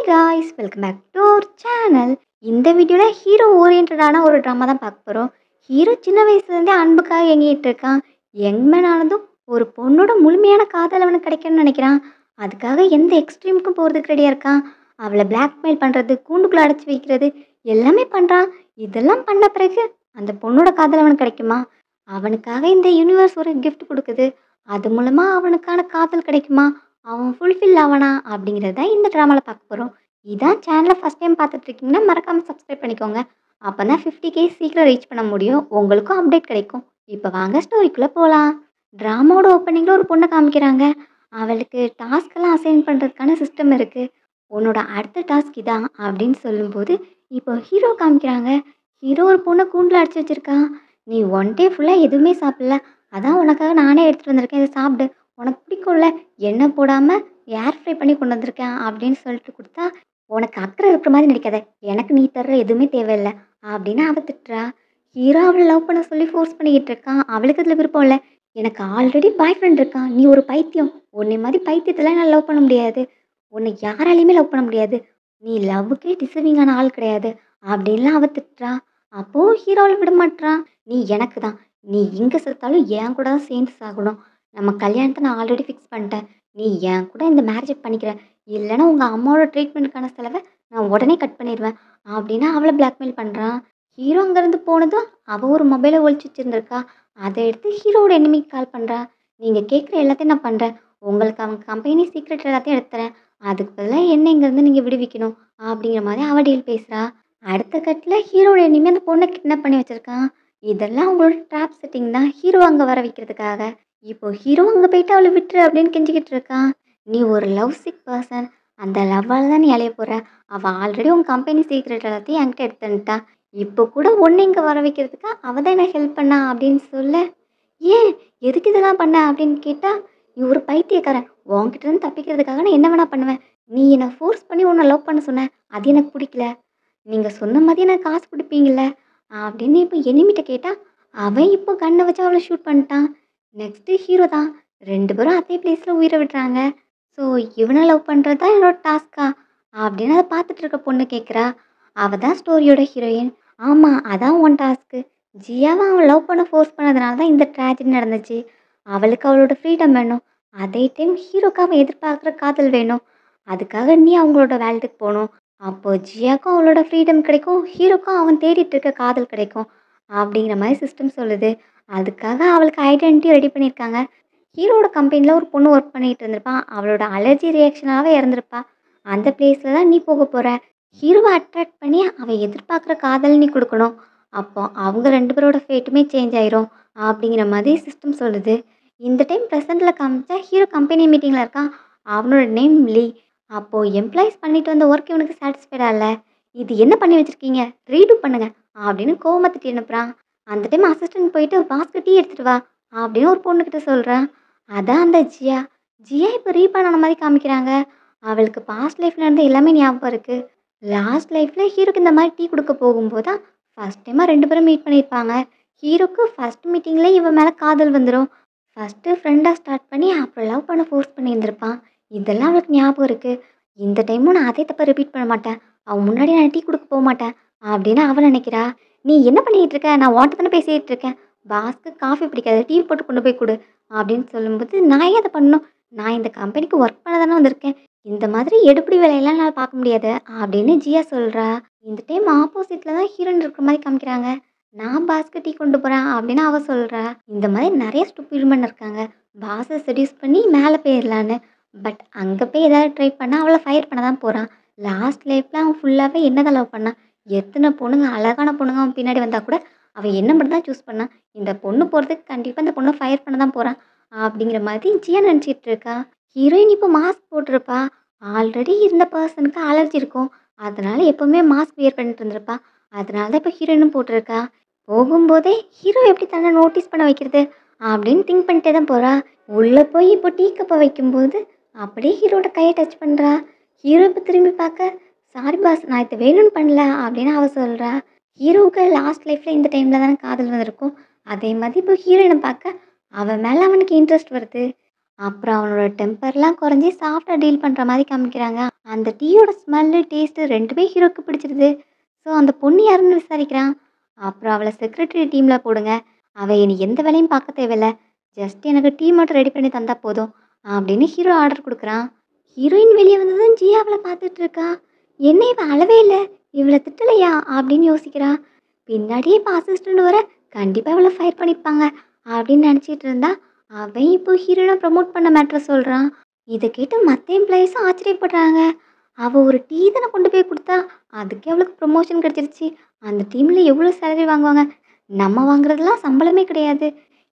Guys welcome back to our channel. இந்த வீடியோவில் hero ஓரியன்டான ஒரு ட்ராமா தான் பார்க்க போகிறோம். ஹீரோ சின்ன வயசுலேருந்தே அன்புக்காக எங்கிட்டு இருக்கான். யங்மேன் ஆனதும் ஒரு பொண்ணோட முழுமையான காதல் அவனுக்கு கிடைக்கணும்னு நினைக்கிறான். அதுக்காக எந்த எக்ஸ்ட்ரீமுக்கும் போகிறதுக்கு ரெடியாக இருக்கான். அவளை பிளாக்மெயில் பண்ணுறது, கூண்டுக்குள்ளே அடைச்சி வைக்கிறது எல்லாமே பண்ணுறான். இதெல்லாம் பண்ண பிறகு அந்த பொண்ணோட காதல் அவனுக்கு கிடைக்குமா? அவனுக்காக இந்த யூனிவர்ஸ் ஒரு கிஃப்ட் கொடுக்குது. அது மூலமாக அவனுக்கான காதல் கிடைக்குமா? அவன் ஃபுல்ஃபில் ஆவானா அப்படிங்கிறது தான் இந்த ட்ராமாவில் பார்க்க போகிறோம். இதான் சேனலை ஃபஸ்ட் டைம் பார்த்துட்ருக்கீங்கன்னா மறக்காமல் சப்ஸ்கிரைப் பண்ணிக்கோங்க. அப்போ தான் 50K சீக்கிரம் ரீச் பண்ண முடியும். உங்களுக்கும் அப்டேட் கிடைக்கும். இப்போ வாங்க ஸ்டோரிக்குள்ளே போகலாம். ட்ராமாவோட ஓப்பனிங்கில் ஒரு பொண்ணை காமிக்கிறாங்க. அவளுக்கு டாஸ்க்கெல்லாம் அசைன் பண்ணுறதுக்கான சிஸ்டம் இருக்குது. உன்னோட அடுத்த டாஸ்க் இதான் அப்படின்னு சொல்லும்போது இப்போ ஹீரோ காமிக்கிறாங்க. ஹீரோ ஒரு பொண்ணை கூண்டில் அடைச்சி வச்சுருக்கான். நீ ஒன் டே ஃபுல்லாக எதுவுமே சாப்பிடல, அதான் உனக்காக நானே எடுத்துகிட்டு வந்திருக்கேன், இதை சாப்பிடு, உனக்கு பிடிக்கும்ல, எண்ணெய் போடாமல் ஏர் ஃப்ரை பண்ணி கொண்டு வந்திருக்கேன் அப்படின்னு சொல்லிட்டு கொடுத்தா, உனக்கு அக்கறை இருக்கிற மாதிரி நடிக்காத, எனக்கு நீ தர்ற எதுவுமே தேவையில்லை அப்படின்னு அவ திட்டுறா. ஹீரோ அவளை லவ் பண்ண சொல்லி ஃபோர்ஸ் பண்ணிக்கிட்டு இருக்கான். அவளுக்கு அதில் விருப்பம் இல்லை. எனக்கு ஆல்ரெடி பாய் ஃப்ரெண்ட் இருக்கான், நீ ஒரு பைத்தியம், உன்னை மாதிரி பைத்தியத்தில் நான் லவ் பண்ண முடியாது, உன்னை யாராலையுமே லவ் பண்ண முடியாது, நீ லவ்வுக்கே டிசர்விங்கான ஆள் கிடையாது அப்படின்லாம் அவ திட்டுறா. அப்போது ஹீரோவில் விட மாட்டான். நீ எனக்கு தான், நீ இங்கே செத்தாலும் என் கூட தான் சேர்ந்து சாகணும், நம்ம கல்யாணத்தை நான் ஆல்ரெடி ஃபிக்ஸ் பண்ணிட்டேன், நீ என் கூட இந்த மேரேஜை பண்ணிக்கிற, இல்லைன்னா உங்கள் அம்மாவோட ட்ரீட்மெண்ட்டுக்கான செலவை நான் உடனே கட் பண்ணிடுவேன் அப்படின்னு அவளை பிளாக்மெயில் பண்ணுறான். ஹீரோ அங்கேருந்து போனதும் அவள் ஒரு மொபைலை ஒழிச்சு வச்சுருந்துருக்கா. அதை எடுத்து ஹீரோவோட எனிமிக்கு கால் பண்ணுறா. நீங்கள் கேட்குற எல்லாத்தையும் நான் பண்ணுறேன், உங்களுக்கு அவங்க கம்பெனி சீக்ரெட் எல்லாத்தையும் எடுத்துறேன், அதுக்கு பதிலாக என்ன இங்கேருந்து நீங்கள் விடுவிக்கணும் அப்படிங்கிற மாதிரி அவள் டீல் பேசுகிறா. அடுத்த கட்டில் ஹீரோட எனிமே அந்த பொண்ணை கிட்னாப் பண்ணி வச்சுருக்கான். இதெல்லாம் அவங்களோட ட்ராப் செட்டிங் தான், ஹீரோ அங்கே வர வைக்கிறதுக்காக. இப்போ ஹீரோ அங்கே போயிட்டு அவளை விட்டுரு அப்படின்னு கெஞ்சிக்கிட்டு இருக்கான். நீ ஒரு லவ் சிக் பர்சன், அந்த லவ்வால் தான் நீ அலைய போகிற, அவள் ஆல்ரெடி உன் கம்பெனி சீக்ரெட் எல்லாத்தையும் என்கிட்ட எடுத்துட்டா, இப்போ கூட ஒன்று இங்கே வர வைக்கிறதுக்கு அவள் தான் எனக்கு ஹெல்ப் பண்ணா அப்படின்னு சொல்ல, ஏன் எதுக்கு இதெல்லாம் பண்ண அப்படின்னு கேட்டால், நீ ஒரு பைத்தியக்காரன், உன்கிட்ட இருந்து தப்பிக்கிறதுக்காக நான் என்ன வேணா பண்ணுவேன், நீ என்னை ஃபோர்ஸ் பண்ணி உன்னை லவ் பண்ண சொன்ன, அது எனக்கு பிடிக்கல, நீங்கள் சொன்ன மாதிரி எனக்கு காசு கொடுப்பீங்கள்ல அப்படின்னு இப்போ எனிமிட்ட கேட்டால், அவன் இப்போ கண்ணை வச்சு அவளை ஷூட் பண்ணிட்டான். நெக்ஸ்ட்டு ஹீரோ தான். ரெண்டு பேரும் அதே பிளேஸில் உயிரை விடுறாங்க. ஸோ இவனை லவ் பண்ணுறது தான் என்னோட டாஸ்க்கா அப்படின்னு அதை பார்த்துட்டு இருக்க பொண்ணு கேட்குறா. அவள் தான் ஸ்டோரியோட ஹீரோயின். ஆமாம், அதான் உன் டாஸ்க்கு. ஜியாவை அவன் லவ் பண்ண ஃபோர்ஸ் பண்ணதுனால தான் இந்த ட்ராஜடி நடந்துச்சு. அவளுக்கு அவளோட ஃப்ரீடம் வேணும், அதே டைம் ஹீரோக்கு அவன் எதிர்பார்க்குற காதல் வேணும். அதுக்காக நீ அவங்களோட வேல்டுக்கு போகணும். அப்போது ஜியாவுக்கும் அவளோட ஃப்ரீடம் கிடைக்கும், ஹீரோக்கும் அவன் தேடிட்டு இருக்க காதல் கிடைக்கும் அப்படிங்கிற மாதிரி சிஸ்டம் சொல்லுது. அதுக்காக அவளுக்கு ஐடென்டிட்டி ரெடி பண்ணியிருக்காங்க. ஹீரோட கம்பெனியில் ஒரு பொண்ணு ஒர்க் பண்ணிகிட்டு இருந்திருப்பான். அவளோட அலர்ஜி ரியாக்ஷனாகவே இறந்துருப்பா. அந்த பிளேஸில் தான் நீ போக போகிற. ஹீரோவை அட்ராக்ட் பண்ணி அவள் எதிர்பார்க்குற காதல் நீ கொடுக்கணும். அப்போ அவங்க ரெண்டு பேரோட ஃபேட்டுமே சேஞ்ச் ஆயிரும் அப்படிங்கிற மாதிரி சிஸ்டம் சொல்லுது. இந்த டைம் ப்ரெசென்ட்டில் காமிச்சா ஹீரோ கம்பெனி மீட்டிங்கில் இருக்கான். அவனோட நேம் லீ. அப்போது எம்ப்ளாயிஸ் பண்ணிட்டு வந்த ஒர்க் இவனுக்கு சாட்டிஸ்ஃபைடாக இல்லை. இது என்ன பண்ணி வச்சுருக்கீங்க, ரீடூ பண்ணுங்க அப்படின்னு கோவமாக திட்டி அனுப்புகிறான். அந்த டைம் அசிஸ்டன்ட் போயிட்டு பாஸ்க்கு டீ எடுத்துகிட்டு வா அப்படின்னு ஒரு பொண்ணுக்கிட்ட சொல்கிறான். அதான் அந்த ஜியா. ஜியா இப்போ ரீபான் ஆன மாதிரி காமிக்கிறாங்க. அவளுக்கு பாஸ்ட் லைஃப்பில் இருந்த எல்லாமே ஞாபகம் இருக்குது. லாஸ்ட் லைஃப்பில் ஹீரோக்கு இந்த மாதிரி டீ கொடுக்க போகும்போது தான் ஃபஸ்ட் டைமாக ரெண்டு பேரும் மீட் பண்ணியிருப்பாங்க. ஹீரோக்கு ஃபஸ்ட் மீட்டிங்கில் இவன் மேலே காதல் வந்துடும். ஃபஸ்ட்டு ஃப்ரெண்டாக ஸ்டார்ட் பண்ணி அப்புறம் லவ் பண்ண ஃபோர்ஸ் பண்ணியிருந்திருப்பான். இதெல்லாம் அவளுக்கு ஞாபகம் இருக்குது. இந்த டைமும் நான் அதே தப்பை ரிப்பீட் பண்ண மாட்டேன், அவன் முன்னாடி நான் டீ கொடுக்க போக மாட்டேன் அப்படின்னு அவன் நினைக்கிறா. நீ என்ன பண்ணிகிட்டு இருக்க, நான் வாட்டர் தானே பேசிகிட்டு இருக்கேன், பாஸ்க்கு காஃபி பிடிக்காது, டீ போட்டு கொண்டு போய் கொடு அப்படின்னு சொல்லும்போது, நான் ஏன் அதை பண்ணணும், நான் இந்த கம்பெனிக்கு ஒர்க் பண்ண தானே வந்திருக்கேன், இந்த மாதிரி எடுப்படி வேலையெல்லாம் நான் பார்க்க முடியாது அப்படின்னு ஜியா சொல்கிறா. இந்த டைம் ஆப்போசிட்டில் தான் ஹீரோயின் இருக்கிற மாதிரி காமிக்கிறாங்க. நான் பாஸ்க்கு டீ கொண்டு போகிறேன் அப்படின்னு அவள் சொல்கிறா. இந்த மாதிரி நிறைய ஸ்டூபிட் இருக்காங்க, பாஸை செடியூஸ் பண்ணி மேலே போயிடலான்னு. பட் அங்கே போய் ஏதாவது ட்ரை பண்ணால் அவளை ஃபயர் பண்ண தான் போகிறான். லாஸ்ட் லைஃப்பில் அவன் ஃபுல்லாகவே என்னதான் லவ் பண்ணான். எத்தனை பொண்ணுங்க, அழகான பொண்ணுங்க அவன் பின்னாடி வந்தால் கூட அவன் என்ன மட்டும் தான் சூஸ் பண்ணான். இந்த பொண்ணு போகிறதுக்கு கண்டிப்பாக இந்த பொண்ணை ஃபயர் பண்ண தான் போகிறான் அப்படிங்கிற மாதிரி ஜியா நினச்சிட்டு இருக்கா. ஹீரோயின் இப்போ மாஸ்க் போட்டிருப்பா. ஆல்ரெடி இருந்த பர்சனுக்கு அலர்ஜி இருக்கும், அதனால எப்போவுமே மாஸ்க் வியர் பண்ணிட்டு இருந்திருப்பா. அதனால தான் இப்போ ஹீரோயினும் போட்டிருக்கா. போகும்போதே ஹீரோ எப்படி தன்னை நோட்டீஸ் பண்ண வைக்கிறது அப்படின்னு திங்க் பண்ணிட்டே தான் போகிறா. உள்ளே போய் இப்போ டீ கப்பை வைக்கும்போது அப்படியே ஹீரோட கையை டச் பண்ணுறா. ஹீரோ இப்போ திரும்பி பார்க்க, சாரி பாஸ், நான் இதை வேணும்னு பண்ணல அப்படின்னு அவள் சொல்கிறா. ஹீரோவுக்கு லாஸ்ட் லைஃப்பில் இந்த டைமில் தானே காதல் வந்திருக்கும். அதே மாதிரி இப்போ ஹீரோயினை பார்க்க அவன் மேலே அவனுக்கு இன்ட்ரெஸ்ட் வருது. அப்புறம் அவனோட டெம்பர்லாம் குறைஞ்சி சாஃப்டாக டீல் பண்ணுற மாதிரி காமிக்கிறாங்க. அந்த டீயோட ஸ்மெல்லு டேஸ்ட்டு ரெண்டுமே ஹீரோக்கு பிடிச்சிருது. ஸோ அந்த பொண்ணு யாருன்னு விசாரிக்கிறான். அப்புறம் அவளை செக்ரட்டரி டீமில் போடுங்க. அவள் இனி எந்த வேலையும் பார்க்க தேவையில்ல, ஜஸ்ட் எனக்கு டீ மட்டும் ரெடி பண்ணி தந்தா போதும் அப்படின்னு ஹீரோ ஆர்டர் கொடுக்குறான். ஹீரோயின் வெளியே வந்ததும் ஜியா அவளை பார்த்துட்டு இருக்கா. என்ன இவ அளவே இல்லை, இவளை திட்டலையா அப்படின்னு யோசிக்கிறா. பின்னாடியே இப்போ அசிஸ்டண்ட் வர கண்டிப்பாக இவளை ஃபயர் பண்ணிப்பாங்க அப்படின்னு நினச்சிட்டு இருந்தா. அவன் இப்போ ஹீரோனை ப்ரமோட் பண்ண மேட்ரை சொல்கிறான். இதை கேட்டு மற்ற எம்ப்ளாயீஸும் ஆச்சரியப்படுறாங்க. அவள் ஒரு டீ தானே கொண்டு போய் கொடுத்தா, அதுக்கே அவளுக்கு ப்ரொமோஷன் கிடச்சிருச்சு. அந்த டீமில் எவ்வளோ சேலரி வாங்குவாங்க, நம்ம வாங்குறதுலாம் சம்பளமே கிடையாது.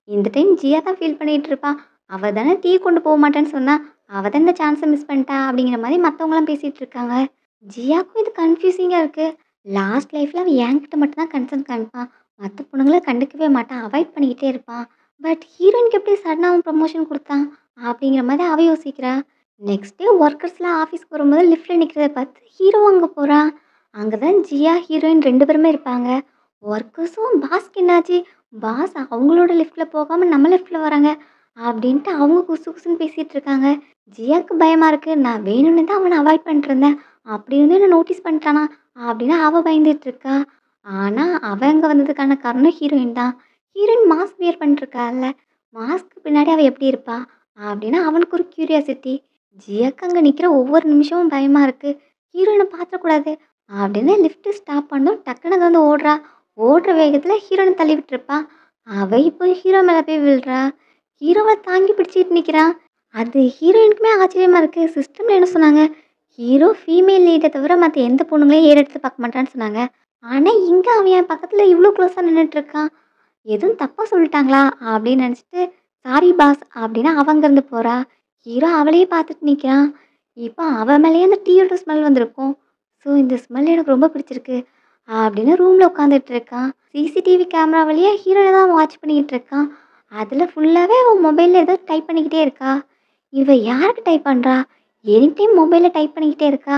இந்த டைம் ஜியா தான் ஃபீல் பண்ணிகிட்டு இருப்பா. அவள் தானே டீ கொண்டு போக மாட்டேன்னு சொன்னா, அவள் தான் இந்த சான்ஸை மிஸ் பண்ணிட்டா அப்படிங்கிற மாதிரி மற்றவங்களாம் பேசிகிட்டு இருக்காங்க. ஜியாவுக்கும் இது கன்ஃபியூசிங்காக இருக்குது. லாஸ்ட் லைஃப்பில் அவன் என்கிட்ட மட்டும்தான் கன்சர்ன் காமிப்பான், மற்ற பொண்ணுங்களை கண்டுக்கவே மாட்டான், அவாய்ட் பண்ணிக்கிட்டே இருப்பான். பட் ஹீரோயினுக்கு எப்படி சடனாக அவன் ப்ரமோஷன் கொடுத்தான் அப்படிங்கிற மாதிரி அவ யோசிக்கிறா. நெக்ஸ்ட் டே ஒர்க்கர்ஸ்லாம் ஆஃபீஸ்க்கு வரும்போது லிஃப்ட்டில் நிற்கிறத பார்த்து ஹீரோ அங்கே போகிறான். அங்கே தான் ஜியா ஹீரோயின் ரெண்டு பேருமே இருப்பாங்க. ஒர்க்கர்ஸும் பாஸ்க்கு என்னாச்சு, பாஸ் அவங்களோட லிஃப்ட்டில் போகாமல் நம்ம லிஃப்ட்டில் வராங்க அப்படின்ட்டு அவங்க குசு குசுன்னு பேசிகிட்டு இருக்காங்க. ஜியாவுக்கு பயமாக இருக்குது. நான் வேணும்னு தான் அவனை அவாய்ட் பண்ணிட்டு இருந்தேன், அப்படி இருந்து என்ன நோட்டீஸ் பண்ணிட்டானா அப்படின்னு அவள் பயந்துட்டு இருக்கா. ஆனால் அவன் அங்கே வந்ததுக்கான காரணம் ஹீரோயின் தான். ஹீரோயின் மாஸ்க் வியர் பண்ணிட்டுருக்கால, மாஸ்க்கு பின்னாடி அவள் எப்படி இருப்பா அப்படின்னு அவனுக்கு ஒரு க்யூரியாசிட்டி. ஜியாக்கு அங்கே நிற்கிற ஒவ்வொரு நிமிஷமும் பயமாக இருக்குது, ஹீரோயினை பார்த்துக்கூடாது அப்படின்னு லிஃப்ட்டு ஸ்டாப் பண்ணோம். டக்குன்னு அங்கே வந்து ஓடுறா. ஓடுற வேகத்தில் ஹீரோயினை தள்ளி விட்டுருப்பா. அவள் இப்போ ஹீரோ மேலே போய் விழுறா. ஹீரோவை தாங்கி பிடிச்சிட்டு நிற்கிறான். அது ஹீரோயினுக்குமே ஆச்சரியமாக இருக்குது. சிஸ்டமில் என்ன சொன்னாங்க, ஹீரோ ஃபீமேல் லீடை தவிர மற்ற எந்த பொண்ணுங்களையும் ஏறெடுத்து பார்க்க மாட்டான்னு சொன்னாங்க. ஆனால் இங்கே அவன் என் பக்கத்தில் இவ்வளோ க்ளோஸாக நின்றுட்டுருக்கான், எதுவும் தப்பாக சொல்லிட்டாங்களா அப்படின்னு நினச்சிட்டு சாரி பாஸ் அப்படின்னு அவங்கேருந்து போகிறா. ஹீரோ அவளையே பார்த்துட்டு நிற்கிறான். இப்போ அவன் மேலேயே அந்த டீயோட ஸ்மெல் வந்திருக்கும். ஸோ இந்த ஸ்மெல் எனக்கு ரொம்ப பிடிச்சிருக்கு அப்படின்னு ரூமில் உட்காந்துட்டு இருக்கான். சிசிடிவி கேமரா வழியாக ஹீரோனை தான் வாட்ச் பண்ணிக்கிட்டு இருக்கான். அதில் ஃபுல்லாகவே அவன் மொபைலில் ஏதோ டைப் பண்ணிக்கிட்டே இருக்கா. இவ யாருக்கு டைப் பண்ணுறா, எனி டைம் மொபைலில் டைப் பண்ணிக்கிட்டே இருக்கா.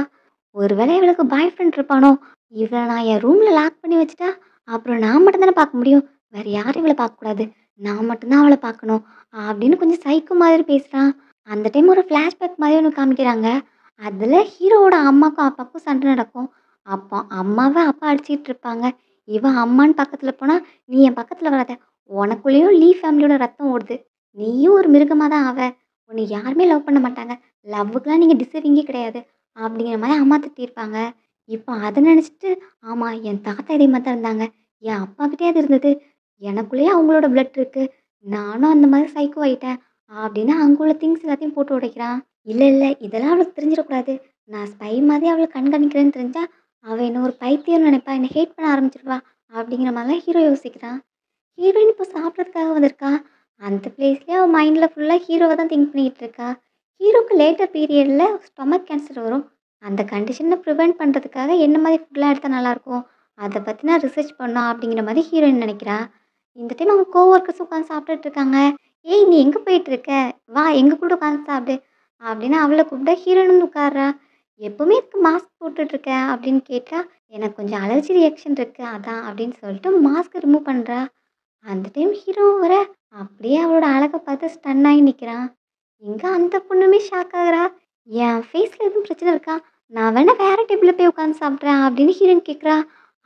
ஒருவேளை இவளுக்கு பாய் ஃப்ரெண்ட் இருப்பானோ. இவளை நான் என் ரூமில் லாக் பண்ணி வச்சுட்டா அப்புறம் நான் மட்டும்தானே பார்க்க முடியும், வேறு யாரும் இவளை பார்க்கக்கூடாது, நான் மட்டும்தான் அவளை பார்க்கணும் அப்படின்னு கொஞ்சம் சைக்கோ மாதிரி பேசுகிறான். அந்த டைம் ஒரு ஃப்ளாஷ்பேக் மாதிரி ஒன்று காமிக்கிறாங்க. அதில் ஹீரோவோட அம்மாக்கும் அப்பாவுக்கும் சண்டை நடக்கும். அப்போ அம்மாவை அப்பா அடிச்சிட்டு இருப்பாங்க. இவன் அம்மான்னு பக்கத்தில் போனால், நீ என் பக்கத்தில் வராத, உனக்குள்ளேயும் லீ ஃபேமிலியோட ரத்தம் ஓடுது, நீயும் ஒரு மிருகமாக தான் ஆவ, உன்னை யாருமே லவ் பண்ண மாட்டாங்க, லவ்வுக்கெலாம் நீங்கள் டிசர்விங்கே கிடையாது அப்படிங்கிற மாதிரி அம்மா திட்டிருப்பாங்க. இப்போ அதை நினச்சிட்டு, ஆமாம் என் தாத்தா இதே மாதிரி தான் இருந்தாங்க, என் அப்பாக்கிட்டே அது இருந்தது, எனக்குள்ளேயே அவங்களோட பிளட் இருக்குது, நானும் அந்த மாதிரி சைக்கோ ஆகிட்டேன் அப்படின்னு அங்கே உள்ள திங்ஸ் எல்லாத்தையும் போட்டு உடைக்கிறான். இல்லை இல்லை, இதெல்லாம் அவளுக்கு தெரிஞ்சிடக்கூடாது, நான் ஸ்பை மாதிரி அவளை கண்காணிக்கிறேன்னு தெரிஞ்சா அவள் என்ன ஒரு பைத்தியம்னு நினைப்பா, என்னை ஹேட் பண்ண ஆரம்பிச்சிருவா அப்படிங்கிற மாதிரிலாம் ஹீரோ யோசிக்கிறான். ஹீரோயின் இப்போ சாப்பிட்றதுக்காக வந்திருக்கா. அந்த பிளேஸ்லேயே அவள் மைண்டில் ஃபுல்லாக ஹீரோவை தான் திங்க் பண்ணிகிட்டு இருக்கா. ஹீரோக்கு லேட்டர் பீரியடில் ஸ்டொமக் கேன்சர் வரும். அந்த கண்டிஷனை ப்ரிவெண்ட் பண்ணுறதுக்காக என்ன மாதிரி ஃபுட்லாம் எடுத்தால் நல்லாயிருக்கும், அதை பற்றி நான் ரிசர்ச் பண்ணோம் அப்படிங்கிற மாதிரி ஹீரோயின் நினைக்கிறா. இந்த டைம் அவங்க கோவொர்க்கர்ஸ் உட்காந்து சாப்பிட்டுட்டு இருக்காங்க. ஏய் நீ எங்கே போயிட்டு இருக்க, வா எங்கள் கூட உட்காந்து சாப்பிடு அப்படின்னு அவளை கூப்பிட்டா ஹீரோயின் வந்து உட்கார்றா. எப்போவுமே இதுக்கு மாஸ்க் போட்டுட்ருக்க அப்படின்னு கேட்டால், எனக்கு கொஞ்சம் அலர்ஜி ரியாக்ஷன் இருக்குது அதான் அப்படின்னு சொல்லிட்டு மாஸ்க் ரிமூவ் பண்ணுறா. அந்த டைம் ஹீரோ வர அப்படியே அவளோட அழகை பார்த்து ஸ்டன் ஆகி நிற்கிறான். இங்கே அந்த பொண்ணுமே ஷாக் ஆகுறா. என் ஃபேஸில் எதுவும் பிரச்சனை இருக்கா, நான் வேணா வேறு டேபிளில் போய் உட்காந்து சாப்பிட்றேன் அப்படின்னு ஹீரோயின் கேட்குறா.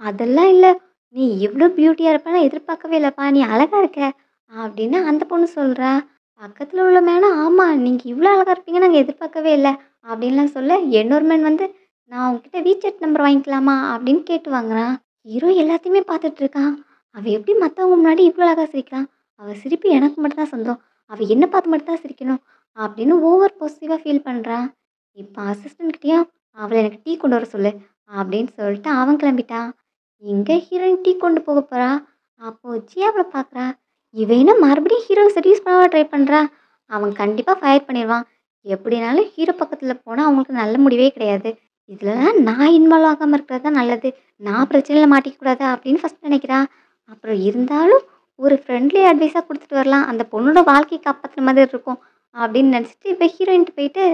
அதெல்லாம் இல்லை, நீ இவ்வளோ பியூட்டியாக இருப்பேன்னு எதிர்பார்க்கவே இல்லைப்பா, நீ அழகாக இருக்க அப்படின்னு அந்த பொண்ணு சொல்கிறா. பக்கத்தில் உள்ள மேனும், ஆமாம் நீங்கள் இவ்வளோ அழகாக இருப்பீங்க நாங்கள் எதிர்பார்க்கவே இல்லை அப்படின்லாம் சொல்ல, இன்னொரு மேன் வந்து, நான் உங்ககிட்ட வீச்சேட் நம்பர் வாங்கிக்கலாமா அப்படின்னு கேட்டு வாங்குறான். ஹீரோ எல்லாத்தையுமே பார்த்துட்டு இருக்கான். அவள் எப்படி மற்றவங்க முன்னாடி இவ்வளோ அழகாக சிரிக்கிறான், அவள் சிரிப்பு எனக்கு மட்டும்தான் சொந்தம், அவள் என்னை பார்த்து மட்டும்தான் சிரிக்கணும் அப்படின்னு ஓவர் பாசிட்டிவாக ஃபீல் பண்ணுறான். இப்போ அசிஸ்டன்ட்கிட்டையும் அவளை எனக்கு டீ கொண்டு வர சொல்லு அப்படின்னு சொல்லிட்டு அவன் கிளம்பிட்டான். இங்கே ஹீரோயின் டீ கொண்டு போக போகிறா. அப்போது ஜியா அவளை பார்க்குறா. இவன் என்ன மறுபடியும் ஹீரோவை செடியூஸ் பண்ண ட்ரை பண்ணுறா, அவன் கண்டிப்பாக ஃபயர் பண்ணிடுவான், எப்படினாலும் ஹீரோ பக்கத்தில் போனால் அவங்களுக்கு நல்ல முடிவே கிடையாது, இதில் நான் இன்வால்வ் ஆகாமல் இருக்கிறது தான் நல்லது, நான் பிரச்சனையில் மாட்டிக்கக்கூடாது அப்படின்னு ஃபஸ்ட் நினைக்கிறா. அப்புறம் இருந்தாலும் ஒரு ஃப்ரெண்ட்லி அட்வைஸாக கொடுத்துட்டு வரலாம், அந்த பொண்ணோட வாழ்க்கையை காப்பாற்றுற மாதிரி இருக்கும் அப்படின்னு நினச்சிட்டு இப்போ ஹீரோயின்ட்டு போயிட்டு,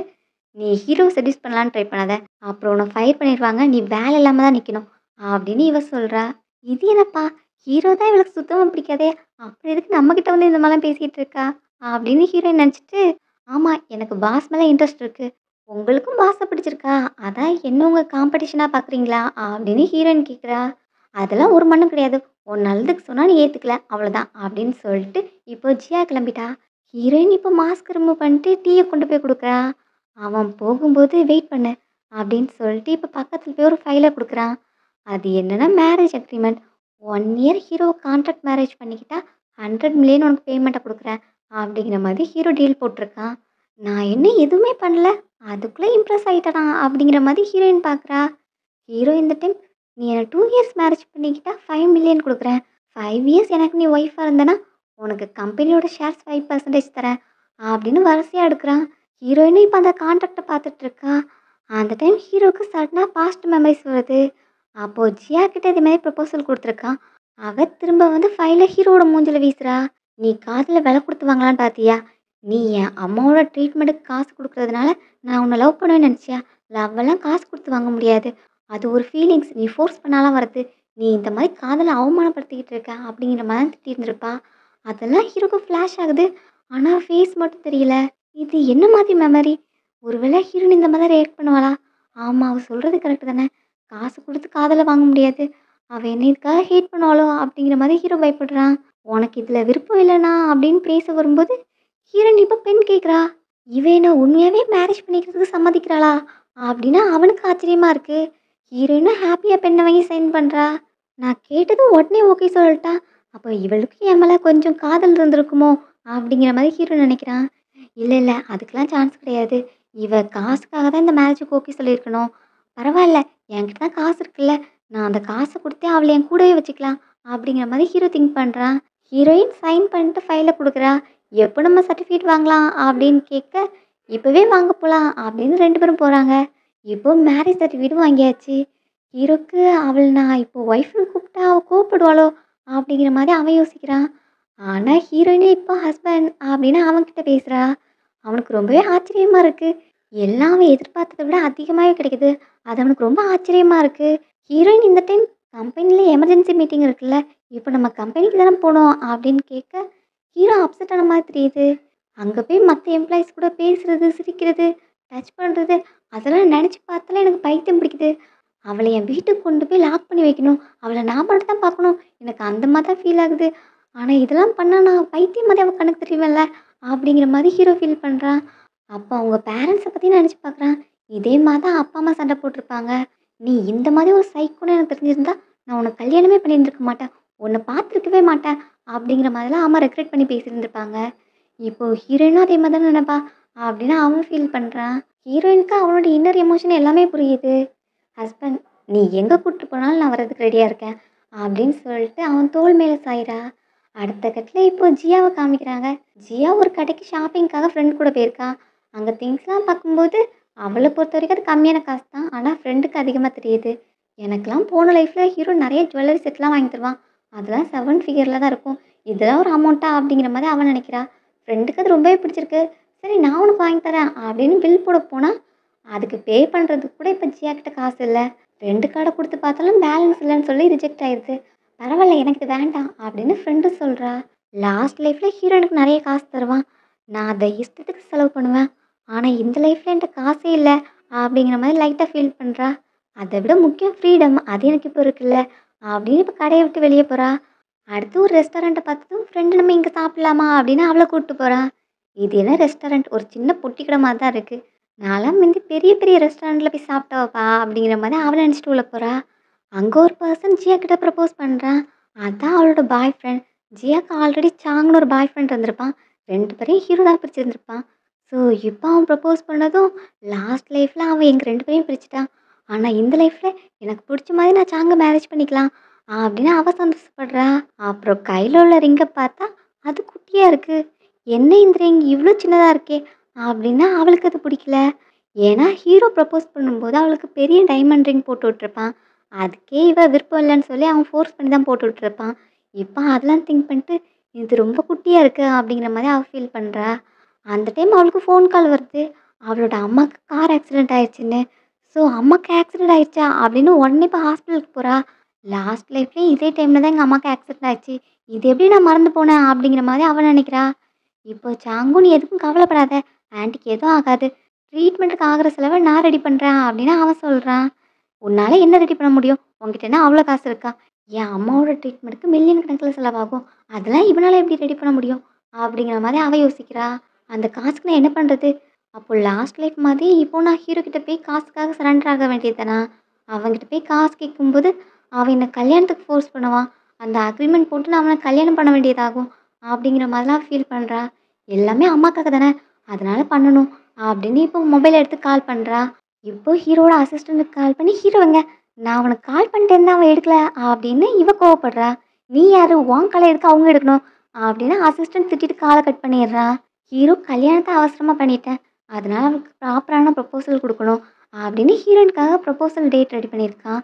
நீ ஹீரோவை செடியூஸ் பண்ணலான்னு ட்ரை பண்ணாத, அப்புறம் உன்னை ஃபயர் பண்ணிடுவாங்க, நீ வேலை இல்லாமல் தான் நிற்கணும் அப்படின்னு இவ சொல்கிறா. இது என்னப்பா, ஹீரோ தான் இவளுக்கு சுத்தமாக பிடிக்காதே, அப்புறம் எதுக்கு நம்மக்கிட்ட வந்து இந்த மாதிரிலாம் பேசிகிட்டு இருக்கா அப்படின்னு ஹீரோயின் நினச்சிட்டு, ஆமா, எனக்கு பாஸ் மேல இன்ட்ரெஸ்ட் இருக்கு. உங்களுக்கும் பாஸ பிடிச்சிருக்கா? அதான் என்ன உங்க காம்படிஷனா பார்க்குறீங்களா? அப்படின்னு ஹீரோயின் கேட்குறா. அதெல்லாம் ஒரு மண்ணும் கிடையாது. உன் நல்லதுக்கு சொன்னா நீ ஏத்துக்கல. அவ்வளோதான் அப்படின்னு சொல்லிட்டு இப்போ ஜியா கிளம்பிட்டா. ஹீரோயின் இப்போ மாஸ்க் ரிமூவ் பண்ணிட்டு டீய கொண்டு போய் குடுக்குறா. அவன் போகும்போது வெயிட் பண்ணு அப்படின்னு சொல்லிட்டு இப்போ பக்கத்துல போய் ஒரு ஃபைல குடுக்குறான். அது என்னன்னா marriage agreement. 1 year hero contract marriage பண்ணிக்கிட்டா 100 மில்லியன் உனக்கு பேமெண்ட்ட குடுக்குறேன். அப்படிங்கிற மாதிரி ஹீரோ டீல் போட்டிருக்கான். நான் இன்னும் எதுவுமே பண்ணல. அதுக்குள்ள இம்ப்ரெஸ் ஆயிட்டனா அப்படிங்கிற மாதிரி ஹீரோயின் பார்க்குறா. ஹீரோ இந்த டைம் நீ என்ன 2 இயர்ஸ் மேரேஜ் பண்ணிக்கிட்டா 5 மில்லியன் குடுக்குறேன். 5 இயர்ஸ் எனக்கு நீ ஒய்ஃபா இருந்தனா, உனக்கு கம்பெனியோட ஷேர்ஸ் 5% தரேன். அப்படின்னு வரிசையா எடுக்குறான். ஹீரோயினும் இப்ப அந்த கான்ட்ராக்ட்ட பார்த்துட்டு இருக்கா. அந்த டைம் ஹீரோக்கு சடனா பாஸ்ட் மெமரிஸ் வருது. அப்போ ஜியா கிட்ட இது மாரி ப்ரொபோசல் குடுத்துருக்கான். அவ திரும்ப வந்து ஃபைல ஹீரோவோட மூஞ்சில வீசுறா. "நீ காதுல விலை குடுத்து வாங்கலான்னு பார்த்தியா? நீ என் அம்மாவோட ட்ரீட்மெண்ட்டுக்கு காசு குடுக்குறதுனால நான் உன்ன லவ் பண்ணுவேன்னு நெனச்சியா? லவ்வெல்லாம் காசு குடுத்து வாங்க முடியாது. அது ஒரு ஃபீலிங்ஸ். நீ ஃபோர்ஸ் பண்ணாலாம் வரது. நீ இந்த மாரி காதல அவமானப்படுத்திக்கிட்டு இருக்க." அப்படிங்கிற மாரி திட்டியிருந்திருப்பா. அதெல்லாம் ஹீரோக்கு ஃப்ளாஷ் ஆகுது. ஆனா ஃபேஸ் மட்டும் தெரியல. இது என்ன மாதிரி மெமரி? ஒருவேளை ஹீரோயின் இந்த மாரி தான் ரியாக்ட் பண்ணுவாளா? ஆமா, அவ சொல்றது கரெக்ட் தானே. காசு குடுத்து காதல வாங்க முடியாது. அவ என்ன இதுக்காக ஹேட் பண்ணுவாளோ? அப்படிங்கிற மாரி ஹீரோ பயப்படுறான். உனக்கு இதுல விருப்பம் இல்லனா அப்படின்னு பேச வரும்போது, ஹீரோயின் இப்ப பெண் கேட்குறா. இவ என்ன உண்மையாவே மேரேஜ் பண்ணிக்கிறதுக்கு சம்மதிக்கிறாளா? அப்படின்னு அவனுக்கு ஆச்சரியமா இருக்கு. ஹீரோயினும் ஹாப்பியா பெண்ண வாங்கி சைன் பண்றா. நான் கேட்டதும் உடனே ஓகே சொல்லிட்டா. அப்ப இவளுக்கு என் மேல கொஞ்சம் காதல் இருந்திருக்குமோ? அப்படிங்கிற மாரி ஹீரோ நினைக்கிறான். இல்ல, இல்ல. அதுக்கெல்லாம் சான்ஸ் கிடையாது. இவ காசுக்காக தான் இந்த மேரேஜுக்கு ஓகே சொல்லியிருக்கணும். பரவால்ல. என்கிட்ட தான் காசு இருக்குல்ல. நான் அந்த காச குடுத்தே அவள என் கூடவே வச்சுக்கலாம். அப்படிங்கிற மாரி ஹீரோ திங்க் பண்றான். ஹீரோயின் சைன் பண்ணிட்டு ஃபைல குடுக்குறா. எப்போ நம்ம சர்டிஃபிகேட் வாங்கலாம் அப்படின்னு கேட்க, இப்பவே வாங்க போலாம் அப்படின்னு 2 பேரும் போறாங்க. இப்போ மேரேஜ் சர்டிஃபிகேட்டும் வாங்கியாச்சு. ஹீரோக்கு அவள நான் இப்போ ஒய்ஃப்ன்னு கூப்பிட்டா அவ கோவப்படுவாளோ? அப்படிங்கிற மாரி அவன் யோசிக்கிறான். ஆனா ஹீரோயினே இப்போ ஹஸ்பண்ட் அப்படின்னு அவன்கிட்ட பேசுறா. அவனுக்கு ரொம்பவே ஆச்சரியமா இருக்கு. எல்லாம் அவன் எதிர்பார்த்தத விட அதிகமாவே கிடைக்குது. அது அவனுக்கு ரொம்ப ஆச்சரியமா இருக்கு. ஹீரோயின் இந்த டைம் கம்பெனில எமர்ஜென்சி மீட்டிங் இருக்குல்ல. இப்போ நம்ம கம்பெனிக்கு தானே போனோம் அப்படின்னு கேட்க, ஹீரோ அப்செட் ஆன மாதிரி தெரியுது. அங்க போய் மத்த எம்ப்ளாயீஸ் கூட பேசுறது, சிரிக்கிறது, டச் பண்றது அதெல்லாம் நெனச்சு பார்த்தாலே எனக்கு பைத்தியம் பிடிக்குது. அவள என் வீட்டுக்கு கொண்டு போய் லாக் பண்ணி வைக்கணும். அவள நான் மட்டும் தான் பார்க்கணும். எனக்கு அந்த மாரி தான் ஃபீல் ஆகுது. ஆனா இதெல்லாம் பண்ணா நான் பைத்தியம் மாரி அவ கண்ணுக்கு தெரிவேன்ல. அப்படிங்கிற மாரி ஹீரோ ஃபீல் பண்றான். அப்போ அவங்க பேரண்ட்ஸ பத்தி நெனச்சு பார்க்குறான். இதே மாரி தான் அப்பா, அம்மா சண்டை போட்டுருப்பாங்க. நீ இந்த மாரி ஒரு சைக்கோன்னு எனக்கு தெரிஞ்சிருந்தா, நான் உன்ன கல்யாணமே பண்ணியிருந்திருக்க மாட்டேன். உன்ன பார்த்துருக்கவே மாட்டேன். அப்படிங்கிற மாதிரிலாம் அம்மா ரெக்ரெட் பண்ணி பேசியிருந்திருப்பாங்க. இப்போ ஹீரோயினும் அதே மாரி தான நெனைப்பா. அப்படின்னு அவன் ஃபீல் பண்றான். ஹீரோயினுக்கு அவனோட இன்னர் எமோஷன் எல்லாமே புரியுது. ஹஸ்பண்ட், "நீ எங்க கூட்டிட்டு போனாலும் நான் வரதுக்கு ரெடியா இருக்கேன்." அப்படின்னு சொல்லிட்டு அவன் தோள் மேல சாய்றா. அடுத்த கட்டத்துல இப்போ ஜியாவ காமிக்கிறாங்க. ஜியா ஒரு கடைக்கு ஷாப்பிங்க்காக ஃப்ரெண்ட் கூட போயிருக்கா. அங்க திங்ஸ்லாம் பார்க்கும்போது, அவள பொறுத்தவரைக்கும் அது கம்மியான காசு தான். ஆனா ஃப்ரெண்டுக்கு அதிகமா தெரியுது. எனக்கெல்லாம் போன லைஃப்ல ஹீரோ நெறைய ஜுவல்லரி செட்லாம் வாங்கி தருவான். அதெல்லாம் 7 ஃபிகர்ல தான் இருக்கும். இதெல்லாம் ஒரு அமௌண்ட்டா? அப்படிங்கிற மாரி அவ நெனைக்கிறா. ஃப்ரெண்டுக்கு அது ரொம்பவே பிடிச்சிருக்கு. சரி நான் உனக்கு வாங்கி தரேன் அப்படின்னு பில் போட போனா, அதுக்கு பே பண்ணுறதுக்கு கூட இப்போ ஜியா கிட்ட காசு இல்ல. 2 கார்ட குடுத்து பார்த்தாலும் பேலன்ஸ் இல்லன்னு சொல்லி ரிஜெக்ட் ஆயிருது. பரவால்ல எனக்கு இது வேண்டாம் அப்படின்னு ஃப்ரெண்டு சொல்றா. லாஸ்ட் லைஃப்ல ஹீரோயினுக்கு நெறைய காசு தருவான். நான் அத இஷ்டத்துக்கு செலவு பண்ணுவேன். ஆனா இந்த லைஃப்ல என்ட்ட காசே இல்ல அப்படிங்கிற மாரி லைட்டா ஃபீல் பண்றா. அத விட முக்கியம் ஃப்ரீடம். அது எனக்கு இப்போ இருக்குல்ல அப்படின்னு இப்போ கடைய விட்டு வெளிய போறா. அடுத்து ஒரு ரெஸ்டாரண்ட்ட பார்த்ததும் ஃப்ரெண்டு நம்ம இங்க சாப்பிடலாமா அப்படின்னு அவள கூட்டு போறா. இது என்ன ரெஸ்டாரண்ட்? ஒரு சின்ன பொட்டி கடை மாரி தான் இருக்கு. நான்லாம் முந்தி பெரிய பெரிய ரெஸ்டாரண்ட்ல போய் சாப்பிட்டவப்பா அப்படிங்கிற மாரி அவ நெனச்சுட்டு உள்ள போறா. அங்க ஒரு பர்சன் ஜியா கிட்ட ப்ரப்போஸ் பண்றான். அதான் அவளோட பாய் ஃப்ரெண்ட். ஜியாக்கு ஆல்ரெடி சாங்னு ஒரு பாய் ஃப்ரெண்ட் இருந்திருப்பான். 2 பேரையும் ஹீரோ தான் பிரிச்சிருந்திருப்பான். ஸோ இப்போ அவன் ப்ரப்போஸ் பண்ணதும் லாஸ்ட் லைஃப்ல அவன் எங்க 2 பேரையும் பிரிச்சுட்டான். ஆனா இந்த லைஃப்ல எனக்கு புடிச்ச மாரி நான் சாங்க மேரேஜ் பண்ணிக்கலாம் அப்படின்னு அவ சந்தோஷப்படுறா. அப்புறம் கையில உள்ள ரிங்க பார்த்தா அது குட்டியா இருக்கு. என்ன இந்த ரிங் இவ்ளோ சின்னதா இருக்கே! அப்படின்னா அவளுக்கு அது பிடிக்கல. ஏன்னா ஹீரோ ப்ரப்போஸ் பண்ணும்போது அவளுக்கு பெரிய டைமண்ட் ரிங் போட்டு விட்டுருப்பான். அதுக்கே இவ விருப்பம் இல்லன்னு சொல்லி அவன் ஃபோர்ஸ் பண்ணி தான் போட்டு விட்டுருப்பான். இப்போ அதெல்லாம் திங்க் பண்ணிட்டு, இது ரொம்ப குட்டியா இருக்கு அப்படிங்கிற மாரி அவ ஃபீல் பண்றா. அந்த டைம் அவளுக்கு ஃபோன் கால் வருது. அவளோட அம்மாக்கு கார் ஆக்சிடென்ட் ஆயிடுச்சுன்னு. ஸோ அம்மாக்கு ஆக்சிடென்ட் ஆயிடுச்சா அப்படின்னு உடனே இப்போ ஹாஸ்பிட்டலுக்கு போறா. லாஸ்ட் லைஃப்லயும் இதே டைம்ல தான் எங்க அம்மாக்கு ஆக்சிடென்ட் ஆச்சு. இது எப்படி நான் மறந்து போனேன் அப்படிங்கிற மாரி அவ நினைக்கிறா. இப்போ சாங்கு, நீ எதுக்கும் கவலைப்படாத. ஆன்ட்டிக்கு எதுவும் ஆகாது. ட்ரீட்மெண்ட்டுக்கு ஆகுற செலவ நான் ரெடி பண்றேன் அப்படின்னு அவன் சொல்றான். உன்னால என்ன ரெடி பண்ண முடியும்? உன்கிட்ட என்ன அவ்வளோ காசு இருக்கா? என் அம்மாவோட ட்ரீட்மெண்ட்க்கு மில்லியன் கணக்குல செலவாகும். அதெல்லாம் இவனால எப்படி ரெடி பண்ண முடியும்? அப்படிங்கிற மாதிரி அவ யோசிக்கிறா. அந்த காசுக்கு நான் என்ன பண்றது? அப்போ லாஸ்ட் லைஃப் மாதிரி இப்போ நான் ஹீரோ கிட்ட போய் காசுக்காக சரண்டர் ஆக வேண்டியது தானா? அவன்கிட்ட போய் காசு கேட்கும்போது அவன் என்ன கல்யாணத்துக்கு ஃபோர்ஸ் பண்ணுவான். அந்த அக்ரிமெண்ட் போட்டு நான் அவன கல்யாணம் பண்ண வேண்டியதாகும். அப்படிங்கிற மாதிரிலாம் ஃபீல் பண்றா. எல்லாமே அம்மாக்காக தானே! அதனால பண்ணணும். அப்படின்னு இப்போ மொபைல் எடுத்து கால் பண்றா. இப்போ ஹீரோவோட அசிஸ்டன்ட்க்கு கால் பண்ணி, "ஹீரோ எங்க? நான் அவனுக்கு கால் பண்ணிட்டேன் அவன் எடுக்கல" அப்படின்னு இவ கோவப்படுறா. "நீ யாரு? உன் கால எதுக்கு அவங்க எடுக்கணும்?" அப்படின்னு அசிஸ்டன்ட் திட்டிட்டு கால கட் பண்ணிடுறா. ஹீரோ கல்யாணத்த அவசரமா பண்ணிட்டேன். அதனால அவளுக்கு ப்ராப்பரான ப்ரொபோசல் குடுக்கணும் அப்படின்னு ஹீரோயினுக்காக ப்ரொபோசல் டேட் ரெடி பண்ணியிருக்கான்.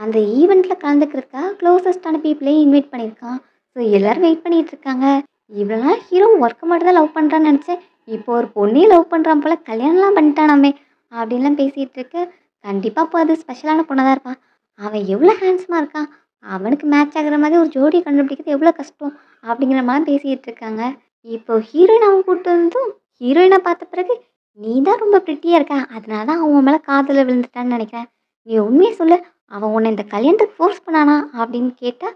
அந்த ஈவென்ட்ல கலந்துக்கிறதுக்காக க்ளோசஸ்ட்டான பீப்பிளையும் இன்வைட் பண்ணியிருக்கான். ஸோ எல்லாரும் வெயிட் பண்ணிட்டு இருக்காங்க. இவ்வளோ நாள் ஹீரோ ஒர்க்க மட்டும் தான் லவ் பண்றான்னு நெனச்சேன். இப்போ ஒரு பொண்ணையும் லவ் பண்றான் போல, கல்யாணம்லாம் பண்ணிட்டானாமே! அப்படின்லாம் பேசிட்டு இருக்கு. கண்டிப்பா அப்போ அது ஸ்பெஷலான பொண்ணா தான் இருப்பான். அவன் எவ்வளோ ஹேண்ட்ஸமா இருக்கான். அவனுக்கு மேட்ச் ஆகுற மாதிரி ஒரு ஜோடிய கண்டுபிடிக்கிறது எவ்வளோ கஷ்டம். அப்படிங்கிற மாரி பேசிட்டு இருக்காங்க. இப்போ ஹீரோயின் அவன் கூட்டு வந்ததும், ஹீரோயின பார்த்த பிறகு, "நீ தான் ரொம்ப பிரிட்டியா இருக்க. அதனால தான் அவன் உன் மேல காதல்ல விழுந்துட்டான்னு நெனைக்கிறேன். நீ உண்மைய சொல்லு. அவன் உன்ன இந்த கல்யாணத்துக்கு ஃபோர்ஸ் பண்ணானா?" அப்படின்னு கேட்டா,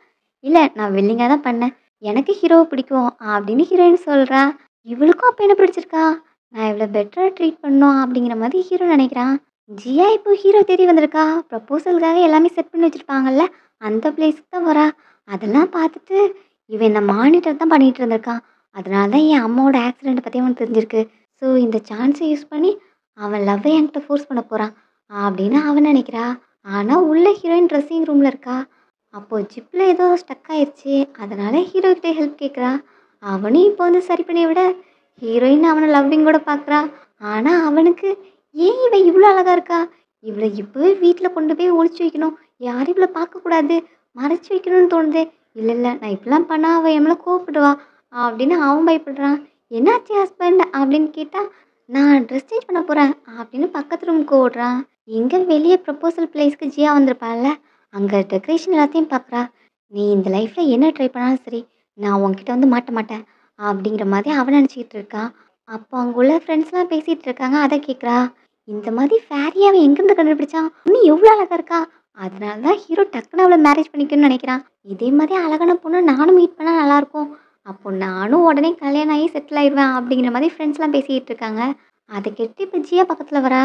"இல்ல நான் வில்லிங்கா தான் பண்ணேன். எனக்கு ஹீரோவ பிடிக்கும்" அப்படின்னு ஹீரோயின் சொல்றா. இவளுக்கும் அப்ப என்ன பிடிச்சிருக்கா? நான் இவள பெட்டரா ட்ரீட் பண்ணணும் அப்படிங்கிற மாதிரி ஹீரோ நினைக்கிறான். ஜியா இப்போ ஹீரோ தேடி வந்திருக்கா. ப்ரப்போசலுக்காக எல்லாமே செட் பண்ணி வச்சிருப்பாங்கல்ல, அந்த பிளேஸ்க்கு தான் வரா. அதெல்லாம் பார்த்துட்டு இவன் என்ன மானிட்டர் தான் பண்ணிட்டு இருந்திருக்கான். அதனால தான் என் அம்மாவோட ஆக்சிடென்ட் பத்தி அவனுக்கு தெரிஞ்சிருக்கு. ஸோ இந்த சான்ஸை யூஸ் பண்ணி அவன் லவ்வை என்கிட்ட ஃபோர்ஸ் பண்ண போறான் அப்படின்னு அவன் நினைக்கிறா. ஆனா உள்ள ஹீரோயின் ட்ரெஸ்ஸிங் ரூம்ல இருக்கா. அப்போ ஜிப்ல ஏதோ ஸ்டக் ஆயிருச்சு. அதனால ஹீரோ கிட்ட ஹெல்ப் கேட்குறா. அவனும் இப்போ வந்து சரி பண்ணி விட ஹீரோயின் அவனை லவ்விங்கோட பார்க்குறா. ஆனா அவனுக்கு ஏன் இவ இவ்வளோ அழகா இருக்கா? இவளை இப்போவே வீட்டில் கொண்டு போய் ஒளிச்சு வைக்கணும். யாரும் இவளை பார்க்கக்கூடாது. மறைச்சு வைக்கணும்னு தோணுது. இல்லை இல்லை நான் இப்படிலாம் பண்ணா அவள் என் மேலே கோவப்படுவா அப்படின்னு அவன் பயப்படுறான். என்னாச்சு ஹஸ்பண்ட் அப்படின்னு கேட்டால் நான் ட்ரெஸ் சேஞ்ச் பண்ண போகிறேன் அப்படின்னு பக்கத்து ரூமுக்கு ஓடுறான். எங்கே வெளியே ப்ரப்போசல் பிளேஸ்க்கு ஜியா வந்திருப்பாள்ல, அங்கே டெக்கரேஷன் எல்லாத்தையும் பார்க்குறா. நீ இந்த லைஃப்பில் என்ன ட்ரை பண்ணாலும் சரி, நான் உன்கிட்ட வந்து மாட்ட மாட்டேன் அப்படிங்கிற மாதிரி அவன் நினச்சிக்கிட்டு இருக்கா. அப்போ அங்கே உள்ள ஃப்ரெண்ட்ஸ்லாம் பேசிகிட்டு இருக்காங்க. அதை கேட்குறா. இந்த மாதிரி ஃபேரியை அவன் எங்கேருந்து கண்டுபிடிச்சான்? இன்னும் எவ்வளோ அழகாக இருக்கா. அதனால தான் ஹீரோ டக்குன்னு அவளை மேரேஜ் பண்ணிக்கணும்னு நினைக்கிறான். இதே மாதிரி அழகான பொண்ணு நானும் மீட் பண்ணால் நல்லாயிருக்கும். அப்போ நானும் உடனே கல்யாணம் ஆகி செட்டில் ஆயிடுவேன் அப்படிங்கிற மாதிரி ஃப்ரெண்ட்ஸ்லாம் பேசிக்கிட்டு இருக்காங்க. அதை கேட்டு இப்போ ஜியா பக்கத்தில் வரா.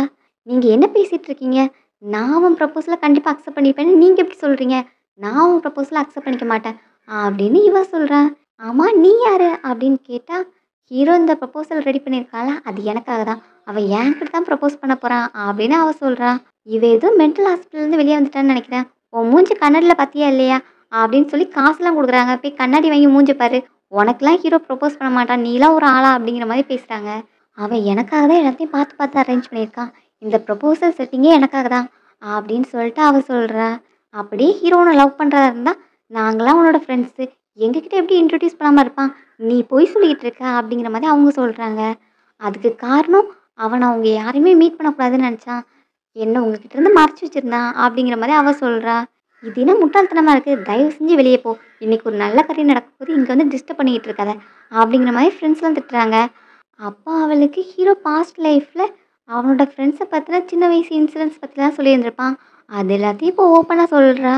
நீங்கள் என்ன பேசிகிட்டு இருக்கீங்க? நான் அவன் ப்ரப்போசலை கண்டிப்பாக அக்செப்ட் பண்ணிப்பேன்னு நீங்கள் எப்படி சொல்கிறீங்க? நான் அவன் ப்ரப்போசலை அக்செப்ட் பண்ணிக்க மாட்டேன் அப்படின்னு இவ சொல்கிறா. ஆமாம் நீ யாரு அப்படின்னு கேட்டால் ஹீரோ இந்த ப்ரப்போசல் ரெடி பண்ணியிருக்காள அது எனக்காக தான். அவள் என்கிட்ட தான் ப்ரப்போஸ் பண்ண போகிறான் அப்படின்னு அவள் சொல்கிறா. இவ ஏதோ மென்டல் ஹாஸ்பிட்டல்லேருந்து வெளியே வந்துட்டான்னு நினைக்கிறேன். உன் மூஞ்சி கண்ணாடியில் பார்த்தியா இல்லையா அப்படின்னு சொல்லி காசுலாம் கொடுக்குறாங்க. போய் கண்ணாடி வாங்கி மூஞ்சி பாரு. உனக்கெல்லாம் ஹீரோ ப்ரப்போஸ் பண்ண மாட்டான். நீலாம் ஒரு ஆளா அப்படிங்கிற மாதிரி பேசுகிறாங்க. அவன் எனக்காக தான் எல்லாத்தையும் பார்த்து பார்த்து அரேஞ்ச் பண்ணியிருக்கான். இந்த ப்ரப்போசல் செட்டிங்கே எனக்காக தான் அப்படின்னு சொல்லிட்டு அவள் சொல்கிறா. அப்படியே ஹீரோனை லவ் பண்ணுறதா இருந்தால் நாங்களாம் உன்னோட ஃப்ரெண்ட்ஸு. எங்ககிட்ட எப்படி இன்ட்ரடியூஸ் பண்ணாமல் இருப்பான்? நீ பொய் சொல்லிக்கிட்டு இருக்க அப்படிங்கிற மாதிரி அவங்க சொல்கிறாங்க. அதுக்கு காரணம் அவன் அவங்க யாரையுமே மீட் பண்ணக்கூடாதுன்னு நினச்சான். என்ன உங்ககிட்ட இருந்து மறைச்சு வச்சிருந்தான் அப்படிங்கிற மாதிரி அவ சொல்கிறா. இது என்ன முட்டாள்தனமாக இருக்குது. தயவு செஞ்சு வெளியே போ. இன்னைக்கு ஒரு நல்ல காரியம் நடக்க போது இங்கே வந்து டிஸ்டர்ப் பண்ணிக்கிட்டு இருக்காத அப்படிங்கிற மாதிரி ஃப்ரெண்ட்ஸ்லாம் திட்டுறாங்க. அப்போ அவளுக்கு ஹீரோ பாஸ்ட் லைஃப்பில் அவனோட ஃப்ரெண்ட்ஸை பற்றின சின்ன வயசு இன்சிடென்ட்ஸ் பற்றிலாம் சொல்லியிருந்திருப்பான். அது எல்லாத்தையும் இப்போ ஓப்பனாக சொல்கிறா.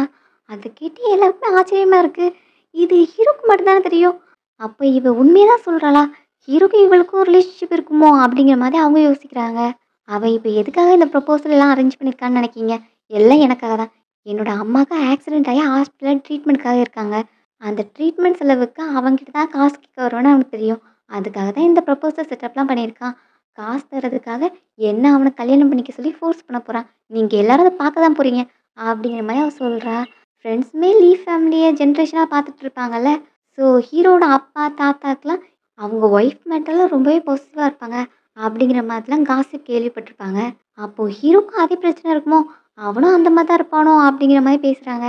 அதை கேட்டு எல்லாருக்குமே ஆச்சரியமாக இருக்குது. இது ஹீரோக்கு மட்டும்தானே தெரியும். அப்போ இவ உண்மையை தான் சொல்கிறாளா? ஹீரோக்கும் இவளுக்கும் ஒரு ரிலேஷன்ஷிப் இருக்குமோ அப்படிங்கிற மாதிரி அவங்க யோசிக்கிறாங்க. அவள் இப்போ எதுக்காக இந்த ப்ரொபோசல் எல்லாம் அரேஞ்ச் பண்ணியிருக்கான்னு நினைக்கிங்க? எல்லாம் எனக்காக தான். என்னோட அம்மாவுக்கு ஆக்சிடென்ட் ஆகி ஹாஸ்பிட்டலில் ட்ரீட்மெண்ட்காக இருக்காங்க. அந்த ட்ரீட்மெண்ட் செலவுக்கு அவங்ககிட்ட தான் காசு கேட்க வருவேன்னு அவனுக்கு தெரியும். அதுக்காக தான் இந்த ப்ரொபோசல் செட்டப்லாம் பண்ணியிருக்கான். காசு தரதுக்காக என்ன அவனை கல்யாணம் பண்ணிக்க சொல்லி ஃபோர்ஸ் பண்ண போகிறான். நீங்கள் எல்லாரும் அதை பார்க்க தான் போகிறீங்க அப்படிங்கிற மாதிரி அவள் சொல்கிறா. ஃப்ரெண்ட்ஸுமே லீவ் ஃபேமிலியை ஜென்ரேஷனாக பார்த்துட்டு இருப்பாங்கல்ல. ஸோ ஹீரோட அப்பா தாத்தாக்கெலாம் அவங்க ஒய்ஃப் மேட்டரில் ரொம்பவே பாசிட்டிவாக இருப்பாங்க அப்படிங்கிற மாதிரிலாம் காசிப் கேள்விப்பட்டிருப்பாங்க. அப்போது ஹீரோக்கும் அதே பிரச்சனை இருக்குமோ? அவனும் அந்த மாதிரி தான் இருப்பானோ அப்படிங்கிற மாதிரி பேசுகிறாங்க.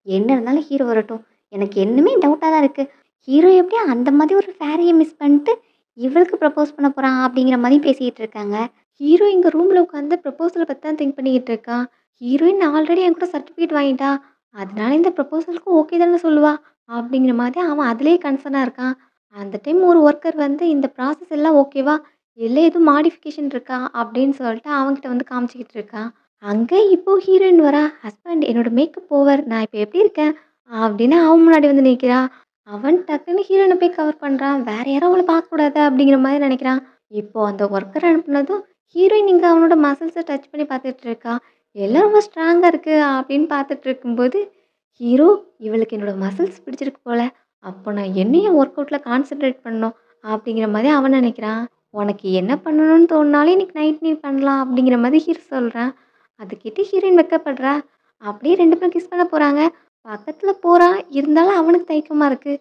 என்ன இருந்தாலும் ஹீரோ வரட்டும். எனக்கு இன்னுமே டவுட்டாக தான் இருக்குது. ஹீரோ எப்படி அந்த மாதிரி ஒரு ஃபேரியை மிஸ் பண்ணிட்டு இவளுக்கு ப்ரப்போஸ் பண்ண போகிறான் அப்படிங்கிற மாதிரி பேசிக்கிட்டு இருக்காங்க. ஹீரோ இங்கே ரூமில் உட்காந்து ப்ரப்போசலை பற்றி தான் திங்க் பண்ணிக்கிட்டு இருக்கான். ஹீரோயின் ஆல்ரெடி என் கூட சர்டிஃபிகேட் வாங்கிட்டா. அதனால இந்த ப்ரப்போசலுக்கு ஓகே தானே சொல்லுவா அப்படிங்கிற மாதிரி அவன் அதிலேயே கன்சர்னாக இருக்கான். அந்த டைம் ஒரு ஒர்க்கர் வந்து இந்த ப்ராசஸ் எல்லாம் ஓகேவா இல்ல எதுவும் மாடிஃபிகேஷன் இருக்கா? அப்படின்னு சொல்லிட்டு அவன்கிட்ட வந்து காமிச்சுக்கிட்டு இருக்கா. அங்க இப்போ ஹீரோயின் வரா. ஹஸ்பண்ட் என்னோட மேக்கப் ஓவர். நான் இப்ப எப்படி இருக்கேன்? அப்படின்னு அவன் முன்னாடி வந்து நிக்கிறா. அவன் டக்குன்னு ஹீரோயின போய் கவர் பண்றான். வேற யாரும் அவள பார்க்கக்கூடாது அப்படிங்கிற மாரி நெனைக்கிறான். இப்போ அந்த ஒர்க்கர் அனுப்புனதும் ஹீரோயின் இங்க அவனோட மசில்ஸ டச் பண்ணி பார்த்துட்டு இருக்கா. எல்லாம் ரொம்ப ஸ்ட்ராங்கா இருக்கு அப்படின்னு பார்த்துட்டு இருக்கும்போது, ஹீரோ இவளுக்கு என்னோட மசில்ஸ் பிடிச்சிருக்கு போல. அப்போ நான் என்னையும் ஒர்க் அவுட்ல கான்சன்ட்ரேட் பண்ணணும் அப்படிங்கிற மாரி அவன் நெனைக்கிறான். உனக்கு என்ன பண்ணணும்னு தோணுனாலும் இன்னைக்கு நைட் நீ பண்ணலாம் அப்படிங்கிற மாதிரி ஹீரோ சொல்றான். அது கேட்டு ஹீரோயின் வெட்கப்படுறா. அப்படியே 2 பேரும் கிஸ் பண்ண போறாங்க. பக்கத்துல போறான். இருந்தாலும் அவனுக்கு தயக்கமா இருக்கு.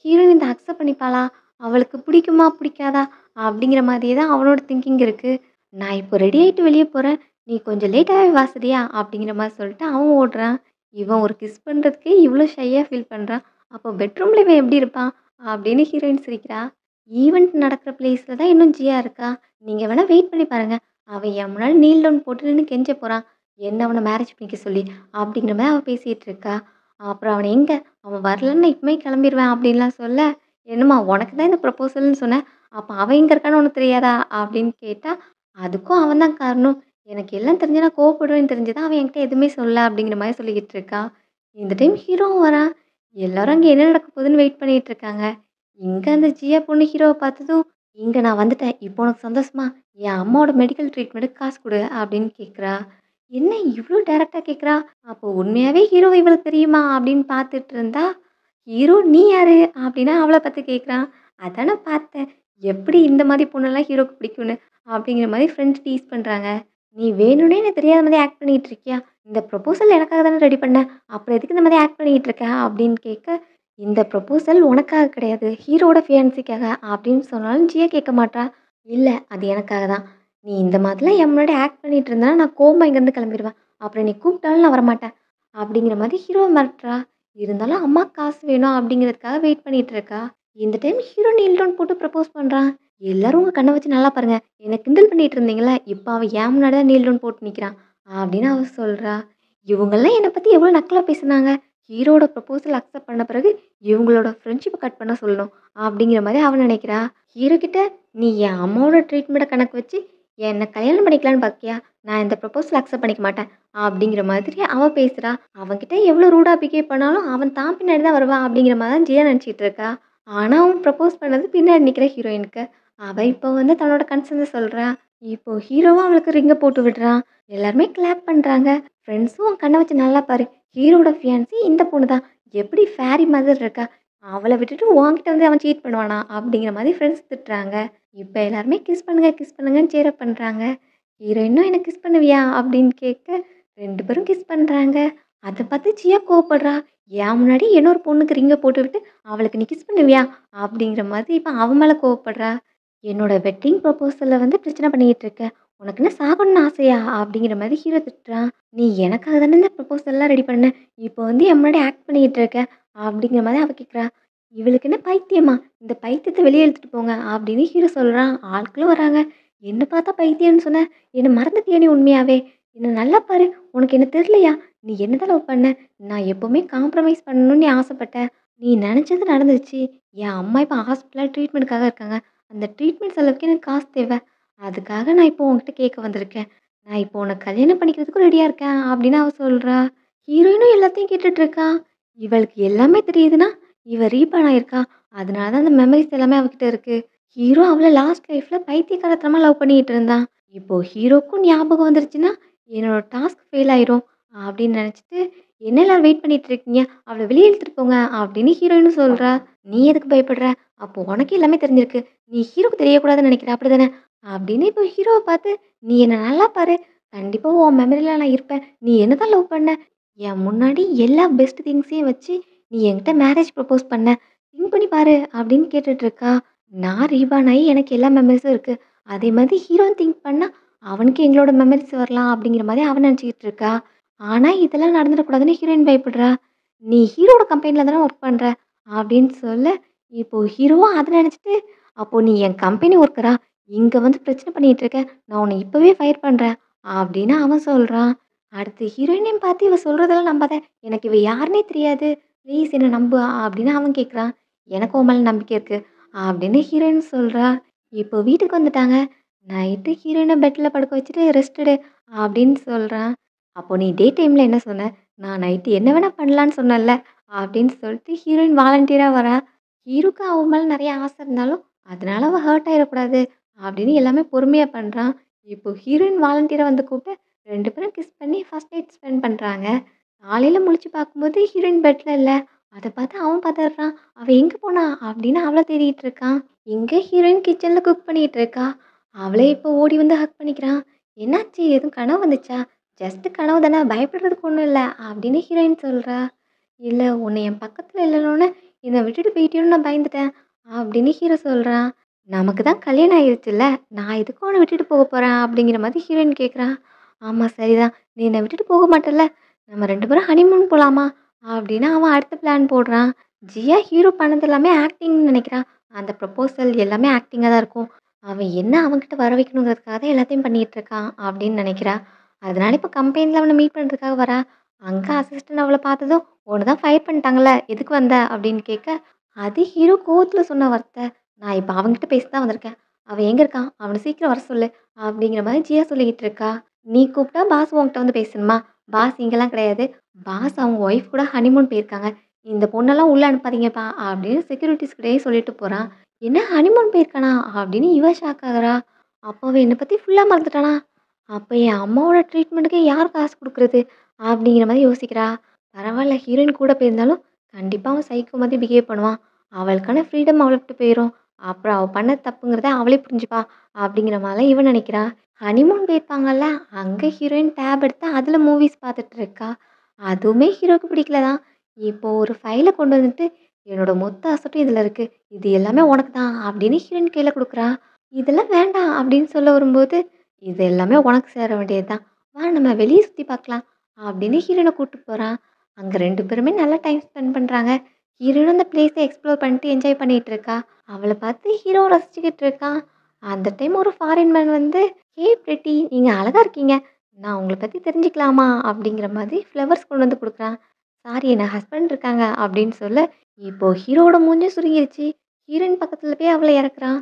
ஹீரோயின் இத அக்செப்ட் பண்ணிப்பாளா? அவளுக்கு பிடிக்குமா? பிடிக்காதா? அப்படிங்கிற மாதிரியே தான் அவனோட திங்கிங் இருக்கு. நான் இப்போ ரெடி ஆயிட்டு வெளிய போறேன். நீ கொஞ்சம் லேட்டாவே வா சரியா? அப்படிங்கிற மாரி சொல்லிட்டு அவன் ஓடுறான். இவன் ஒரு கிஸ் பண்றதுக்கே இவ்ளோ ஷையா ஃபீல் பண்றான். அப்போ பெட்ரூம்ல இவன் எப்படி இருப்பான்? அப்படின்னு ஹீரோயின் சிரிக்கிறா. ஈவென்ட் நடக்கிற பிளேஸ்ல தான் இன்னும் ஜியா இருக்கா. நீங்க வேணா வெயிட் பண்ணி பாருங்க. அவன் என் முன்னாடி நீல் டவுன் போட்டு நின்னு கெஞ்ச போறான். என்ன அவன மேரேஜ் பண்ணிக்க சொல்லி. அப்படிங்கிற மாரி அவ பேசிட்டு இருக்கா. அப்புறம் அவன எங்க அவன் வரலன்னு நான் இப்பவே கிளம்பிருவேன் அப்படின்லாம் சொல்ல, என்னம்மா உனக்கு தான் இந்த ப்ரப்போசல்ன்னு சொன்னேன். அப்ப அவன் எங்க இருக்கான்னு உனக்கு தெரியாதா? அப்படின்னு கேட்டா, அதுக்கும் அவன் தான் காரணம். எனக்கு எல்லாம் தெரிஞ்சு நான் கோவப்படுவேன்னு தெரிஞ்சு தான் அவன் என்கிட்ட எதுவுமே சொல்லல அப்படிங்கிற மாரி சொல்லிக்கிட்டு இருக்கா. இந்த டைம் ஹீரோவும் வரான். எல்லாரும் அங்க என்ன நடக்க போகுதுன்னு வெயிட் பண்ணிட்டு இருக்காங்க. இங்க அந்த ஜியா பொண்ணு ஹீரோவ பார்த்ததும், "இங்க நான் வந்துட்டேன். இப்போ உனக்கு சந்தோஷமா? என் அம்மாவோட மெடிக்கல் ட்ரீட்மெண்ட்டுக்கு காசு குடு" அப்படின்னு கேட்குறா. என்ன இவ்ளோ டைரக்ட்டா கேட்குறா? அப்போ உண்மையாவே ஹீரோவ இவளுக்கு தெரியுமா? அப்படின்னு பார்த்துட்டு இருந்தா, "ஹீரோ நீ யாரு?" அப்படின்னு அவள பார்த்து கேட்குறான். "அதானே பார்த்தேன். எப்படி இந்த மாரி பொண்ணெல்லாம் ஹீரோக்கு பிடிக்கும்னு." அப்படிங்கிற மாரி ஃப்ரெண்ட்ஸ் டீஸ் பண்றாங்க. "நீ வேணும்னே எனக்கு தெரியாத மாரி ஆக்ட் பண்ணிட்டு இருக்கியா? இந்த ப்ரொபோசல் எனக்காக தானே ரெடி பண்ண. அப்புறம் எதுக்கு இந்த மாரி ஆக்ட் பண்ணிட்டு இருக்க?" அப்படின்னு கேட்க, "இந்த ப்ரொபோசல் உனக்காக கிடையாது. ஹீரோவோட ஃபியான்சிக்காக" அப்படின்னு சொன்னாலும் ஜியா கேட்க மாட்றா. "இல்ல அது எனக்காக தான். நீ இந்த மாதிரிலாம் என் முன்னாடி ஆக்ட் பண்ணிட்டு இருந்தனா நான் கோவமா இங்கேருந்து கிளம்பிருவேன். அப்புறம் நீ கூப்பிட்டாலும் நான் வரமாட்டேன்." அப்படிங்கிற மாரி ஹீரோவ மிரட்டுறா. இருந்தாலும் அம்மாக்கு காசு வேணும் அப்படிங்கிறதுக்காக வெயிட் பண்ணிட்டு இருக்கா. இந்த டைம் ஹீரோ நீல் டவுன் போட்டு ப்ரப்போஸ் பண்றான். எல்லாரும் உங்க கண்ண வச்சு நல்லா பாருங்க. என்ன கிண்டல் பண்ணிட்டு இருந்தீங்கல்ல, இப்ப அவன் என் முன்னாடி தான் நீல் டவுன் போட்டு நிக்கிறான். அப்படின்னு அவ சொல்றா. இவங்கலாம் என்ன பத்தி எவ்வளோ நக்கலா பேசுனாங்க. ஹீரோவோட ப்ரப்போசல் அக்செப்ட் பண்ண பிறகு இவங்களோட ஃப்ரெண்ட்ஷிப்ப கட் பண்ண சொல்லணும். அப்படிங்கிற மாரி அவ நினைக்கிறா. ஹீரோ கிட்ட நீ என் அம்மாவோட ட்ரீட்மெண்ட்ட கணக்கு வச்சு என்ன கல்யாணம் பண்ணிக்கலான்னு பாக்கியா? நான் இந்த ப்ரப்போசல் அக்செப்ட் பண்ணிக்க மாட்டேன். அப்படிங்கிற மாதிரி அவ பேசுறா. அவன்கிட்ட எவ்வளோ ரூடா பிஹேவ் பண்ணாலும் அவன் தான் பின்னாடி தான் வருவான் அப்படிங்கிற மாரி தான் ஜியா நினச்சிட்டு இருக்கா. ஆனா அவன் ப்ரப்போஸ் பண்ணது பின்னாடி நிக்கிற ஹீரோயினுக்கு. அவ இப்போ வந்து தன்னோட கன்சர்ன சொல்றா. இப்போ ஹீரோவும் அவளுக்கு ரிங்க போட்டு விடுறான். எல்லாருமே கிளாப் பண்றாங்க. ஃப்ரெண்ட்ஸும் உன் கண்ண வச்சு நல்லா பாரு. ஹீரோவோட ஃபியான்சி இந்த பொண்ணு தான். எப்படி ஃபேரி மாதிரி இருக்கா. அவள விட்டுட்டு உன்கிட்ட வந்து அவன் சீட் பண்ணுவானா? அப்படிங்கிற மாரி ஃப்ரெண்ட்ஸ் திட்டுறாங்க. இப்ப எல்லாருமே கிஸ் பண்ணுங்க, கிஸ் பண்ணுங்கன்னு சேர் அப் பண்றாங்க. ஹீரோயினும் என்ன கிஸ் பண்ணுவியா? அப்படின்னு கேட்க 2 பேரும் கிஸ் பண்றாங்க. அத பார்த்து ஜியா கோவப்படுறா. என் முன்னாடி இன்னொரு பொண்ணுக்கு ரிங்க போட்டுவிட்டு அவளுக்கு நீ கிஸ் பண்ணுவியா? அப்படிங்கிற மாதிரி இப்ப அவன் மேல கோவப்படுறா. என்னோட வெட்டிங் ப்ரொபோசல்ல வந்து பிரச்சனை பண்ணிக்கிட்டு இருக்க. உனக்கு என்ன சாகணும்னு ஆசையா? அப்படிங்கிற மாரி ஹீரோ திட்டுறான். நீ எனக்காக தானே இந்த ப்ரொபோசல்லாம் ரெடி பண்ண. இப்போ வந்து என் முன்னாடி ஆக்ட் பண்ணிக்கிட்டு இருக்க. அப்படிங்கிற மாரி அவ கேட்குறா. இவளுக்கு என்ன பைத்தியமா? இந்த பைத்தியத்த வெளிய இழுத்துட்டு போங்க அப்படின்னு ஹீரோ சொல்றான். ஆட்களும் வராங்க. என்ன பார்த்தா பைத்தியம்னு சொன்ன? என்ன மறந்துட்டியா நீ உண்மையாவே? என்ன நல்லா பாரு. உனக்கு என்ன தெரியலையா? நீ என்ன தான் லவ் பண்ண? நான் எப்பவுமே காம்ப்ரமைஸ் பண்ணணும்னு நீ ஆசைப்பட்ட. நீ நெனச்சது நடந்துருச்சு. என் அம்மா இப்ப ஹாஸ்பிட்டல்ல ட்ரீட்மெண்ட்க்காக இருக்காங்க. அந்த ட்ரீட்மெண்ட் செலவுக்கு எனக்கு காசு தேவை. அதுக்காக நான் இப்போ உன்கிட்ட கேட்க வந்திருக்கேன். நான் இப்போ உன்ன கல்யாணம் பண்ணிக்கிறதுக்கும் ரெடியா இருக்கேன் அப்படின்னு அவ சொல்றா. ஹீரோயினும் எல்லாத்தையும் கேட்டுட்டு இருக்கா. இவளுக்கு எல்லாமே தெரியுதுன்னா, இவ ரீபான் ஆயிருக்கா. அதனால தான் அந்த மெமரீஸ் எல்லாமே அவகிட்ட இருக்கு. ஹீரோ அவள லாஸ்ட் லைஃப்ல பைத்தியக்காரத்தனமா லவ் பண்ணிட்டு இருந்தான். இப்போ ஹீரோக்கும் ஞாபகம் வந்துருச்சுன்னா, என்னோட டாஸ்க் ஃபெயில் ஆயிரும் அப்படின்னு நினைச்சுட்டு, என்ன எல்லாரும் வெயிட் பண்ணிட்டு இருக்கீங்க? அவள வெளிய இழுத்துட்டு போங்க அப்படின்னு ஹீரோயினும் சொல்றா. நீ எதுக்கு பயப்படுற? அப்போ உனக்கு எல்லாமே தெரிஞ்சிருக்கு. நீ ஹீரோக்கு தெரியக்கூடாதுன்னு நினைக்கிற அப்படிதானே? அப்படின்னு இப்போ ஹீரோவ பார்த்து, நீ என்ன நல்லா பாரு. கண்டிப்பா உன் மெமரில நான் இருப்பேன். நீ என்ன தான் லவ் பண்ண? என் முன்னாடி எல்லா பெஸ்ட் திங்ஸையும் வச்சு, நீ என்கிட்ட மேரேஜ் ப்ரப்போஸ் பண்ண. திங்க் பண்ணி பாரு அப்படின்னு கேட்டுட்டு இருக்கா. நான் ரீபான் ஆயி எனக்கு எல்லா மெமரீஸும் இருக்கு. அதே மாதிரி ஹீரோவும் திங்க் பண்ணா, அவனுக்கு எங்களோட மெமரீஸ் வரலாம் அப்படிங்கிற மாரி அவ நினச்சுக்கிட்டு இருக்கா. ஆனா இதெல்லாம் நடந்துடக்கூடாதுன்னு ஹீரோயின் பயப்படுறா. "நீ ஹீரோவோட கம்பெனில தானே ஒர்க் பண்ற" அப்படின்னு சொல்ல, இப்போ ஹீரோவும் அத நினச்சுட்டு, "அப்போ நீ என் கம்பெனி ஒர்க்கரா? இங்க வந்து பிரச்சனை பண்ணிட்டு இருக்க. நான் உன்ன இப்பவே ஃபயர் பண்றேன்" அப்படின்னு அவன் சொல்றான். அடுத்து ஹீரோயினையும் பார்த்து இவ சொல்றதெல்லாம் நம்பாத. எனக்கு இவ யாருன்னே தெரியாது. ப்ளீஸ் என்ன நம்பு அப்படின்னு அவன் கேட்குறான். எனக்கு உன் மேல நம்பிக்கை இருக்கு அப்படின்னு ஹீரோயின் சொல்றா. இப்போ வீட்டுக்கு வந்துட்டாங்க. நைட்டு ஹீரோயின பெட்ல படுக்க வச்சுட்டு ரெஸ்ட் எடு அப்படின்னு சொல்றான். அப்போ நீ டே டைம்ல என்ன சொன்ன? நான் நைட்டு என்ன வேணா பண்ணலான்னு சொன்னேன்ல அப்படின்னு சொல்லிட்டு ஹீரோயின் வாலண்டியரா வரா. ஹீரோக்கு அவ மேல நெறைய ஆசை இருந்தாலும், அதனால அவ ஹர்ட் ஆயிறக்கூடாது அப்படின்னு எல்லாமே பொறுமையா பண்றான். இப்போ ஹீரோயின் வாலண்டியரா வந்து கூப்பிட்டு 2 பேரும் கிஸ் பண்ணி ஃபர்ஸ்ட் நைட் ஸ்பெண்ட் பண்றாங்க. காலையில முழிச்சு பார்க்கும்போது ஹீரோயின் பெட்ல இல்ல. அத பார்த்து அவன் பதர்றான். அவ எங்க போனா? அப்படின்னு அவள தேடிட்டு இருக்கான். இங்க ஹீரோயின் கிச்சன்ல குக் பண்ணிட்டு இருக்கா. அவளே இப்போ ஓடி வந்து ஹக் பண்ணிக்கிறான். "என்னாச்சு? எதுவும் கனவு வந்துச்சா?" "ஜஸ்ட் கனவு தானே, பயப்படுறதுக்கு ஒண்ணும் இல்ல" அப்படின்னு ஹீரோயின் சொல்றா. "இல்ல, உன்னை என் பக்கத்துல இல்லன்னோனே என்னை விட்டுட்டு போயிட்டியோன்னு நான் பயந்துட்டேன்" அப்படின்னு ஹீரோ சொல்றான். "நமக்கு தான் கல்யாணம் ஆயிருச்சுல்ல, நான் எதுக்கு உன்ன விட்டுட்டு போக போறேன்?" அப்படிங்கிற மாதிரி ஹீரோயின் கேட்குறா. "ஆமா சரிதான். நீ என்னை விட்டுட்டு போக மாட்டல்ல? நம்ம 2 பேரும் ஹனிமூன் போலாமா?" அப்படின்னு அவன் அடுத்த பிளான் போடுறான். ஜியா ஹீரோ பண்ணது எல்லாமே ஆக்டிங்ன்னு நெனைக்கிறா. அந்த ப்ரொபோசல் எல்லாமே ஆக்டிங்கா தான் இருக்கும். அவன் என்ன அவன்கிட்ட வர வைக்கணுங்கிறதுக்காக தான் எல்லாத்தையும் பண்ணிட்டு இருக்கான் அப்படின்னு நினைக்கிறா. அதனால இப்போ கம்பெனில அவன மீட் பண்றதுக்காக வரா. அங்க அசிஸ்டன்ட் அவள பார்த்ததும், "உன்ன தான் ஃபயர் பண்ணிட்டாங்கல்ல, எதுக்கு வந்த?" அப்படின்னு கேட்க, அது ஹீரோ கோவத்துல சொன்ன வார்த்தை. "நான் இப்ப அவன்கிட்ட பேச தான் வந்திருக்கேன். அவன் எங்க இருக்கான்? அவன சீக்கிரம் வர சொல்லு." அப்படிங்கிற மாதிரி ஜியா சொல்லிக்கிட்டு இருக்கா. "நீ கூப்பிட்டா பாஸ் உன்கிட்ட வந்து பேசணுமா? பாஸ் இங்கலாம் கிடையாது. பாஸ் அவங்க ஒய்ஃப் கூட ஹனிமூன் போயிருக்காங்க. இந்த பொண்ணெல்லாம் உள்ள அனுப்பாதீங்கப்பா" அப்படின்னு செக்யூரிட்டீஸ் கிட்டயே சொல்லிட்டு போறான். "என்ன ஹனிமூன் போயிருக்கானா?" அப்படின்னு இவ ஷாக் ஆகுறா. அப்ப அவன் என்ன பத்தி ஃபுல்லா மறந்துட்டானா? அப்ப என் அம்மாவோட ட்ரீட்மெண்ட்டுக்கு யார் காசு குடுக்குறது? அப்படிங்கிற மாரி யோசிக்கிறா. பரவால்ல, ஹீரோயின் கூட போயிருந்தாலும் கண்டிப்பா அவன் சைக்கோ மாதிரி பிஹேவ் பண்ணுவான். அவளுக்கான ஃப்ரீடம் அவள விட்டு போயிரும். அப்புறம் அவ பண்ணது தப்புங்கிறத அவளே புரிஞ்சுப்பா. அப்படிங்கிற மாரிலாம் இவ நெனைக்கிறா. ஹனிமூன் போயிருப்பாங்கல்ல, அங்க ஹீரோயின் டேப் எடுத்து அதுல மூவிஸ் பார்த்துட்டு இருக்கா. அதுவுமே ஹீரோக்கு பிடிக்கல தான். இப்போ ஒரு ஃபைல கொண்டு வந்துட்டு, "என்னோட மொத்த அசட்டும் இதுல இருக்கு. இது எல்லாமே உனக்கு தான்" அப்படின்னு ஹீரோயின் கையில குடுக்குறா. "இதெல்லாம் வேண்டாம்" அப்படின்னு சொல்ல வரும்போது, "இது எல்லாமே உனக்கு சேர வேண்டியது தான். வா நம்ம வெளிய சுத்தி பார்க்கலாம்" அப்படின்னு ஹீரோயின கூட்டு போறான். அங்க 2 பேருமே நல்லா டைம் ஸ்பெண்ட் பண்றாங்க. ஹீரோயினும் அந்த பிளேஸ எக்ஸ்ப்ளோர் பண்ணிட்டு என்ஜாய் பண்ணிட்டு இருக்கா. அவள பார்த்து ஹீரோ ரசிச்சுக்கிட்டு இருக்கான். அந்த டைம் ஒரு ஃபாரின் மேன் வந்து, "ஹே பிரிட்டி, நீங்க அழகா இருக்கீங்க. நான் உங்கள பத்தி தெரிஞ்சுக்கலாமா?" அப்படிங்கிற மாதிரி ஃப்ளவர்ஸ் கொண்டு வந்து குடுக்குறான். "சாரி, என் ஹஸ்பண்ட் இருக்காங்க" அப்படின்னு சொல்ல, இப்போ ஹீரோவோட மூஞ்சும் சுருங்கிருச்சு. ஹீரோயின் பக்கத்துல போய் அவள இறக்குறான்.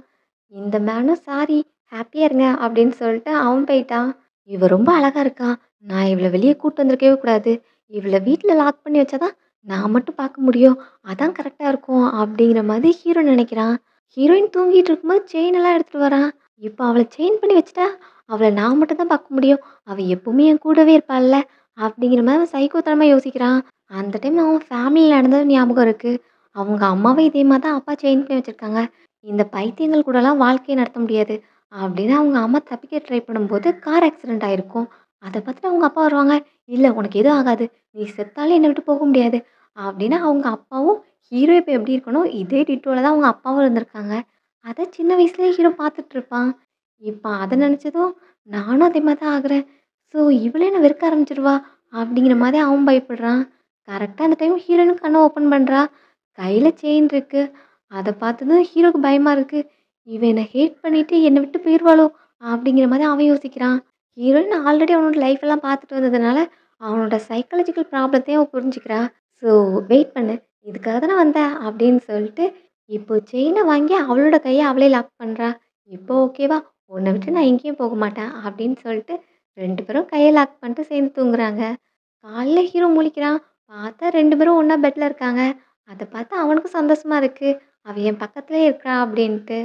இந்த மேனும் "சாரி, ஹேப்பியா இருங்க" அப்படின்னு சொல்லிட்டு அவன் போயிட்டான். "இவ ரொம்ப அழகா இருக்கா. நான் இவள வெளிய கூட்டு வந்திருக்கவே கூடாது. இவள வீட்ல லாக் பண்ணி வச்சா தான் நான் மட்டும் பார்க்க முடியும். அதான் கரெக்ட்டா இருக்கும்" அப்படிங்கிற மாதிரி ஹீரோ நினைக்கிறான். ஹீரோயின் தூங்கிட்டு இருக்கும்போது செயின் எல்லாம் எடுத்துட்டு வரான். இப்போ அவள செயின் பண்ணி வச்சுட்டா, அவள நான் மட்டும் தான் பார்க்க முடியும். அவ எப்பவுமே என் கூடவே இருப்பாள்ல அப்படிங்கிற மாதிரி அவன் சைக்கோத்தனமா யோசிக்கிறான். அந்த டைம் அவன் ஃபேமிலில நடந்தது ஞாபகம் இருக்கு. அவங்க அம்மாவும் இதே மாதிரி தான் அப்பா செயின் பண்ணி வச்சிருக்காங்க. இந்த பைத்தியங்கள் கூடலாம் வாழ்க்கைய நடத்த முடியாது. அப்படின்னு அவங்க அம்மா தப்பிக்க ட்ரை பண்ணும்போது கார் ஆக்சிடென்ட் ஆயிருக்கும். அத பார்த்துட்டு அவங்க அப்பா வருவாங்க. "இல்ல உனக்கு எதுவும் ஆகாது. நீ செத்தாலும் என்ன விட்டு போக முடியாது." அப்படின்னு அவங்க அப்பாவும் ஹீரோ இப்ப எப்படி இருக்கணும், இதே டிட்டோல தான் அவங்க அப்பாவும் இருந்திருக்காங்க. அத சின்ன வயசுலயே ஹீரோ பார்த்துட்டு இருப்பான். இப்ப அத நினைச்சதும் நானும் அதே மாரி தான் ஆகுறேன். ஸோ இவளே என்ன வெறுக்க ஆரம்பிச்சுருவா அப்படிங்கிற மாரி அவன் பயப்படுறான். கரெக்ட்டா அந்த டைம் ஹீரோயினும் கண்ண ஓப்பன் பண்றா. கையில செயின் இருக்கு. அத பார்த்ததும் ஹீரோக்கு பயமா இருக்கு. இவ என்ன ஹேட் பண்ணிட்டு என்ன விட்டு போயிருவாளோ! அப்படிங்கிற மாரி அவன் யோசிக்கிறான். ஹீரோயின் ஆல்ரெடி அவனோட லைஃப் எல்லாம் பார்த்துட்டு வந்ததுனால, அவனோட சைக்காலஜிக்கல் ப்ராப்ளத்தையும் அவ புரிஞ்சுக்கிறா. "ஸோ வெயிட் பண்ணு. இதுக்காக தான் நான் வந்தேன்" அப்படின்னு சொல்லிட்டு, இப்போ செயின வாங்கி அவளோட கைய அவளே லாக் பண்றா. "இப்போ ஓகேவா? உன்ன விட்டு நான் எங்கேயும் போக மாட்டேன்" அப்படின்னு சொல்லிட்டு 2 பேரும் கைய லாக் பண்ணிட்டு சேர்ந்து தூங்குறாங்க. காலைல ஹீரோ முழிக்கிறான். பார்த்தா 2 பேரும் ஒண்ணா பெட்ல இருக்காங்க. அத பார்த்து அவனுக்கும் சந்தோஷமா இருக்கு. அவ என் பக்கத்திலேயே இருக்கிறா அப்படின்ட்டு.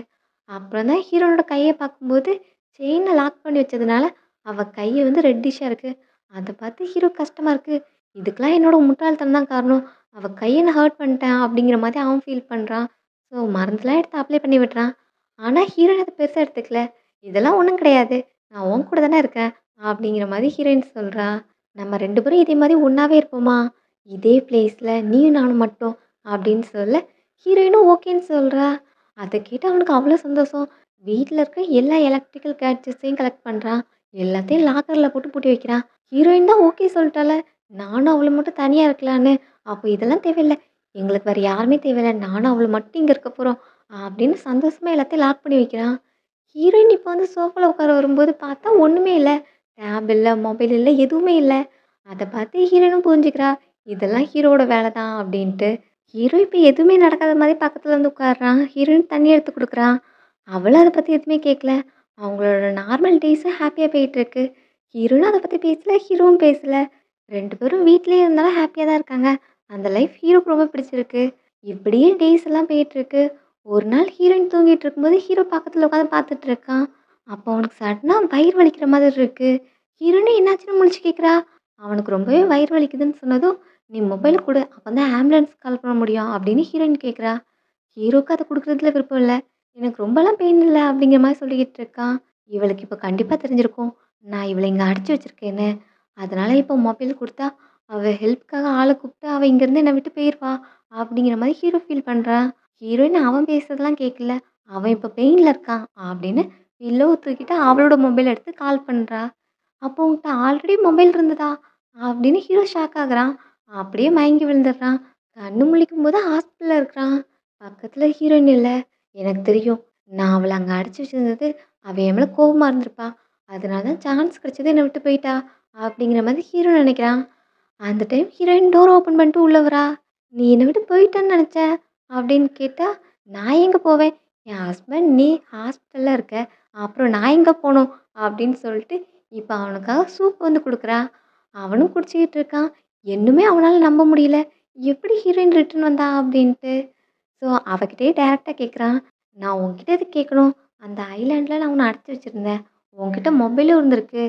அப்புறம் தான் ஹீரோனோட கைய பார்க்கும்போது, செயின லாக் பண்ணி வச்சதுனால, அவ கை வந்து ரெட்டிஷ்ஷா இருக்கு. அத பார்த்து ஹீரோக்கு கஷ்டமா இருக்கு. இதுக்கெல்லாம் என்னோட முட்டாள்தனம் தான் காரணம். அவ கைய நான் ஹர்ட் பண்ணிட்டேன் அப்படிங்கிற மாதிரி அவன் ஃபீல் பண்றான். ஸோ மருந்துலாம் எடுத்து அப்ளை பண்ணி விடுறான். ஆனா ஹீரோயின் அத பெருசா எடுத்துக்கல. "இதெல்லாம் ஒண்ணும் கிடையாது. நான் உன் கூட தானே இருக்கேன்" அப்படிங்கிற மாதிரி ஹீரோயின் சொல்றா. "நம்ம 2 பேரும் இதே மாரி ஒண்ணாவே இருப்போமா? இதே பிளேஸ்ல நீயும் நானும் மட்டும்" அப்படின்னு சொல்ல, ஹீரோயினும் ஓகேன்னு சொல்றா. அத கேட்டு அவனுக்கு அவ்ளோ சந்தோஷம். வீட்ல இருக்க எல்லா எலக்ட்ரிக்கல் கேட்ஜெட்ஸையும் கலெக்ட் பண்றான். எல்லாத்தையும் லாக்கர்ல போட்டு பூட்டி வைக்கிறான். ஹீரோயின் தான் ஓகே சொல்ட்டாள. நானும் அவளும் மட்டும் தனியா இருக்கலான்னு. அப்போ இதெல்லாம் தேவையில்ல. எங்களுக்கு வேற யாருமே தேவையில்ல. நானும் அவளும் மட்டும் இங்க இருக்க போறோம். அப்படின்னு சந்தோஷமா எல்லாத்தையும் லாக் பண்ணி வைக்கிறான். ஹீரோயின் இப்போ வந்து சோஃபால உட்கார வரும்போது பார்த்தா ஒண்ணுமே இல்ல. டேப் இல்ல, மொபைல் இல்ல, எதுவுமே இல்ல. அத பார்த்து ஹீரோயினும் புரிஞ்சுக்கிறா. இதெல்லாம் ஹீரோவோட வேல தான் அப்படின்ட்டு. ஹீரோ இப்ப எதுவுமே நடக்காத மாரி பக்கத்துல வந்து உட்கார்றான். ஹீரோயின் தண்ணி எடுத்து குடுக்குறா. அவளும் அத பத்தி எதுவுமே கேட்கல. அவங்களோட நார்மல் டேஸு ஹாப்பியா போயிட்டுருக்கு. ஹீரோனும் அத பத்தி பேசல, ஹீரோவும் பேசல. 2 பேரும் வீட்லயே இருந்தாலும் ஹாப்பியா தான் இருக்காங்க. அந்த லைஃப் ஹீரோக்கு ரொம்ப பிடிச்சிருக்கு. இப்படியே டேஸ் எல்லாம் போயிட்டுருக்கு. ஒரு நாள் ஹீரோயின் தூங்கிட்டு இருக்கும்போது, ஹீரோ பக்கத்துல உட்காந்து பார்த்துட்டு இருக்கான். அப்போ அவனுக்கு சடனா வயிறு வலிக்கிற மாதிரி இருக்கு. ஹீரோயினும் என்னாச்சுன்னு முழிச்சு கேட்குறா. அவனுக்கு ரொம்பவே வயிறு வலிக்குதுன்னு சொன்னதும், "நீ மொபைல் குடு. அப்பதான் ஆம்புலன்ஸ் கால் பண்ண முடியும்" அப்படின்னு ஹீரோயின் கேட்குறா. ஹீரோக்கு அத குடுக்குறதுல விருப்பம் இல்ல. "எனக்கு ரொம்பலாம் பெயின் இல்ல" அப்படிங்கிற மாரி சொல்லிக்கிட்டு இருக்கான். இவளுக்கு இப்ப கண்டிப்பா தெரிஞ்சிருக்கும். நான் இவள இங்க அடைச்சு வச்சிருக்கேன்னு. அதனால இப்போ மொபைல் குடுத்தா, அவ ஹெல்ப்க்காக ஆள கூப்பிட்டு அவ இங்கேருந்து என்ன விட்டு போயிருவா. அப்படிங்கிற மாரி ஹீரோ ஃபீல் பண்றான். ஹீரோயின் அவன் பேசுறதெல்லாம் கேட்கல. அவன் இப்ப பெயின்ல இருக்கான் அப்படின்னு பில்லோவ தூக்கிட்டு அவளோட மொபைல் எடுத்து கால் பண்றா. "அப்போ உன்கிட்ட ஆல்ரெடி மொபைல் இருந்ததா?" அப்படின்னு ஹீரோ ஷாக் ஆகுறான். அப்படியே மயங்கி விழுந்துடுறான். கண்ணு முழிக்கும்போது ஹாஸ்பிட்டல்ல இருக்கிறான். பக்கத்துல ஹீரோயின் இல்ல. எனக்கு தெரியும். நான் அவள அங்க அடைச்சு வச்சிருந்தது, அவ என் மேல கோவமா இருந்திருப்பா. அதனால தான் சான்ஸ் கிடைச்சது என்ன விட்டு போயிட்டா. அப்படிங்கிற மாதிரி ஹீரோ நினைக்கிறான். அந்த டைம் ஹீரோயின் டோர் ஓப்பன் பண்ணிட்டு உள்ள வரா. "நீ என்ன விட்டு போயிட்டன்னு நெனச்சேன்" அப்படின்னு கேட்டா, "நான் எங்க போவேன்? என் ஹஸ்பண்ட் நீ ஹாஸ்பிட்டல்ல இருக்க. அப்புறம் நான் எங்க போணும்?" அப்படின்னு சொல்லிட்டு, இப்ப அவனுக்காக சூப் வந்து குடுக்குறா. அவனும் குடிச்சுக்கிட்டு இருக்கான். இன்னுமே அவனால நம்ப முடியல. எப்படி ஹீரோயின் ரிட்டர்ன் வந்தா அப்படின்ட்டு. ஸோ அவகிட்டயே டைரக்ட்டா கேட்குறான். "நான் உன்கிட்ட எதுக்கு கேட்கணும்? அந்த ஐலேண்ட்ல நான் உன்ன அடைச்சு வச்சிருந்தேன். உன்கிட்ட மொபைலும் இருந்திருக்கு.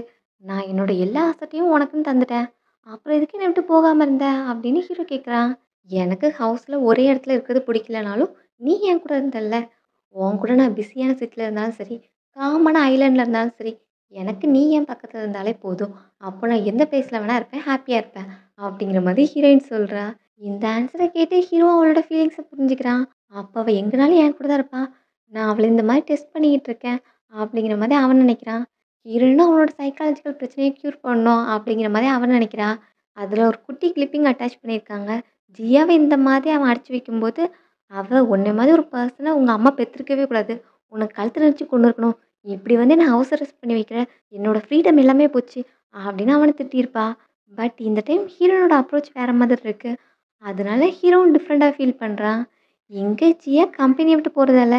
நான் என்னோட எல்லா அசட்டையும் உனக்குன்னு தந்துட்டேன். அப்புறம் எதுக்கு என்னை விட்டு போகாம இருந்த?" அப்படின்னு ஹீரோ கேட்குறான். "எனக்கு ஹவுஸ்ல ஒரே இடத்துல இருக்கிறது பிடிக்கலனாலும், நீ என் கூட இருந்தல்ல. உன் கூட நான் பிஸியான சிட்டில இருந்தாலும் சரி, காமான ஐலேண்ட்ல இருந்தாலும் சரி, எனக்கு நீ என் பக்கத்துல இருந்தாலே போதும். அப்போ நான் எந்த பிளேஸ்ல வேணா இருப்பேன், ஹாப்பியா இருப்பேன்." அப்படிங்கிற மாதிரி ஹீரோயின் சொல்றா. இந்த ஆன்ஸர கேட்டு ஹீரோ அவளோட ஃபீலிங்ஸ புரிஞ்சுக்கிறான். அப்ப அவ எங்கனாலும் என் கூட தான் இருப்பா. நான் அவள இந்த மாரி டெஸ்ட் பண்ணிக்கிட்டு இருக்கேன். அப்படிங்கிற மாரி அவன் நினைக்கிறான். ஹீரோயினும் அவனோட சைக்காலஜிக்கல் பிரச்சனைய க்யூர் பண்ணணும் அப்படிங்கிற மாரி அவன் நினைக்கிறா. அதுல ஒரு குட்டி கிளிப்பிங் அட்டாச் பண்ணியிருக்காங்க. ஜியாவ இந்த மாதிரி அவன் அடைச்சு வைக்கும்போது, அவ "உன்ன மாரி ஒரு பெர்சன உங்க அம்மா பெத்திருக்கவே கூடாது. உன்ன கழுத்துல நெரிச்சு கொன்னுருக்கணும். இப்படி வந்து என்ன ஹவுஸ் அரெஸ்ட் பண்ணி வைக்கிற. என்னோட ஃப்ரீடம் எல்லாமே போச்சு" அப்படின்னு அவன திட்டியிருப்பா. பட் இந்த டைம் ஹீரோனோட அப்ரோச் வேற மாதிரி இருக்கு. அதனால ஹீரோவும் டிஃப்ரெண்ட்டா ஃபீல் பண்றான். எங்க ஜியா கம்பெனிய விட்டு போறதால,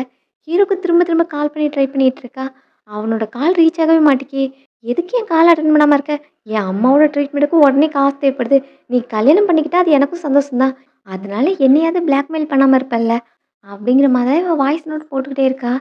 ஹீரோக்கு திரும்ப திரும்ப கால் பண்ணி ட்ரை பண்ணிட்டு இருக்கா. அவனோட கால் ரீச் ஆகவே மாட்டிக்கே. "எதுக்கு என் கால் அட்டெண்ட் பண்ணாம இருக்க? என் அம்மாவோட ட்ரீட்மெண்ட்டுக்கு உடனே காசு தேவைப்படுது. நீ கல்யாணம் பண்ணிக்கிட்டா அது எனக்கும் சந்தோஷம் தான். அதனால என்னையாவது பிளாக்மெயில் பண்ணாம இருப்பல்ல." அப்படிங்கிற மாதிரி அவ வாய்ஸ் நோட் போட்டுக்கிட்டே இருக்கா.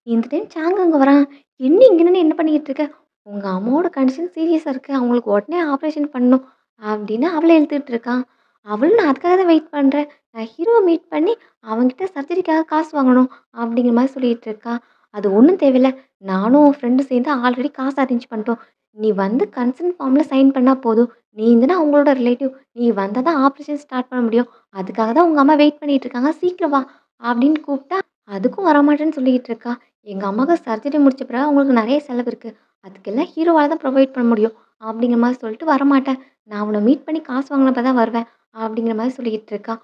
இந்த டைம் சாங் அங்க வரான். "என்ன இங்க நின்னு என்ன பண்ணிக்கிட்டு இருக்க? உங்க அம்மாவோட கண்டிஷன் சீரியஸா இருக்கு. அவங்களுக்கு உடனே ஆப்ரேஷன் பண்ணணும்." அப்படின்னு அவள இழுத்துட்டு இருக்கான். அவளும் "நான் அதுக்காக தான் வெயிட் பண்றேன். நான் ஹீரோவ மீட் பண்ணி அவன்கிட்ட சர்ஜரிக்காக காசு வாங்கணும்." அப்படிங்கிற மாரி சொல்லிட்டு இருக்கா. "அது ஒண்ணும் தேவையில்ல. நானும் உன் ஃப்ரெண்டும் சேர்ந்து ஆல்ரெடி காசு அரேஞ்ச் பண்ணிட்டோம். நீ வந்து கன்செர்ன் ஃபார்ம்ல சைன் பண்ணா போதும். நீ தானே அவங்களோட ரிலேட்டிவ். நீ வந்தா தான் ஆப்ரேஷன் ஸ்டார்ட் பண்ண முடியும். அதுக்காக தான் உங்க அம்மா வெயிட் பண்ணிட்டு இருக்காங்க. சீக்கிரம் வா." அப்படின்னு கூப்பிட்டா, அதுக்கும் வரமாட்டேன்னு சொல்லிக்கிட்டு இருக்கா. "எங்க அம்மாவுக்கு சர்ஜரி முடிச்ச பிறகு அவங்களுக்கு நெறைய செலவு இருக்கு. அதுக்கெல்லாம் ஹீரோவால தான் ப்ரொவைட் பண்ண முடியும்." அப்படிங்கிற மாரி சொல்லிட்டு வரமாட்டேன். "நான் அவன மீட் பண்ணி காசு வாங்கினப்ப தான் வருவேன்." அப்படிங்கிற மாரி சொல்லிக்கிட்டு இருக்கா.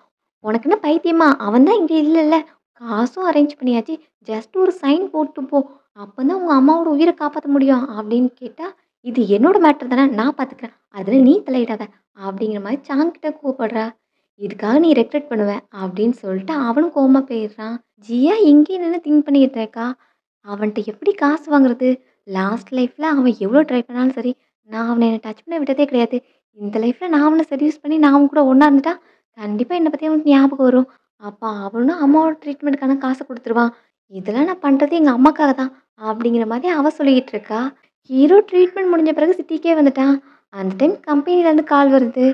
"உனக்கு என்ன பைத்தியமா? அவன் தான் இங்க இல்லல்ல. காசும் அரேஞ்ச் பண்ணியாச்சு. ஜஸ்ட் ஒரு சைன் போட்டு போ. அப்பதான் உங்க அம்மாவோட உயிர காப்பாத்த முடியும்." அப்படின்னு கேட்டா, "இது என்னோட மேட்டர் தானே. நான் பார்த்துக்கிறேன். அதுல நீ தலையிடாத." அப்படிங்கிற மாரி சாங் கிட்ட கோவப்படுறா. "இதுக்காக நீ ரெக்ரெட் பண்ணுவ." அப்படின்னு சொல்லிட்டு அவனும் கோவமா போயிடுறான். ஜியா இங்கேயே நின்னு திங்க் பண்ணிக்கிட்டு இருக்கா. அவன்ட்ட எப்படி காசு வாங்குறது? லாஸ்ட் லைஃப்ல அவன் எவ்வளோ ட்ரை பண்ணாலும் சரி, நான் அவன என்ன டச் பண்ண விட்டதே கிடையாது. இந்த லைஃப்ல நான் அவன செட்யூஸ் பண்ணி நான் அவன் கூட ஒண்ணா இருந்துட்டா, கண்டிப்பா என்ன பத்தி அவனுக்கு ஞாபகம் வரும். அப்ப அவனும் அம்மாவோட ட்ரீட்மெண்ட்டுக்கான காச குடுத்துருவான். இதெல்லாம் நான் பண்றது எங்க அம்மாக்காக தான். அப்படிங்கிற மாரி அவ சொல்லிக்கிட்டு இருக்கா. ஹீரோ ட்ரீட்மெண்ட் முடிஞ்ச பிறகு சிட்டிக்கே வந்துட்டான். அந்த டைம் கம்பெனிலேருந்து கால் வருது.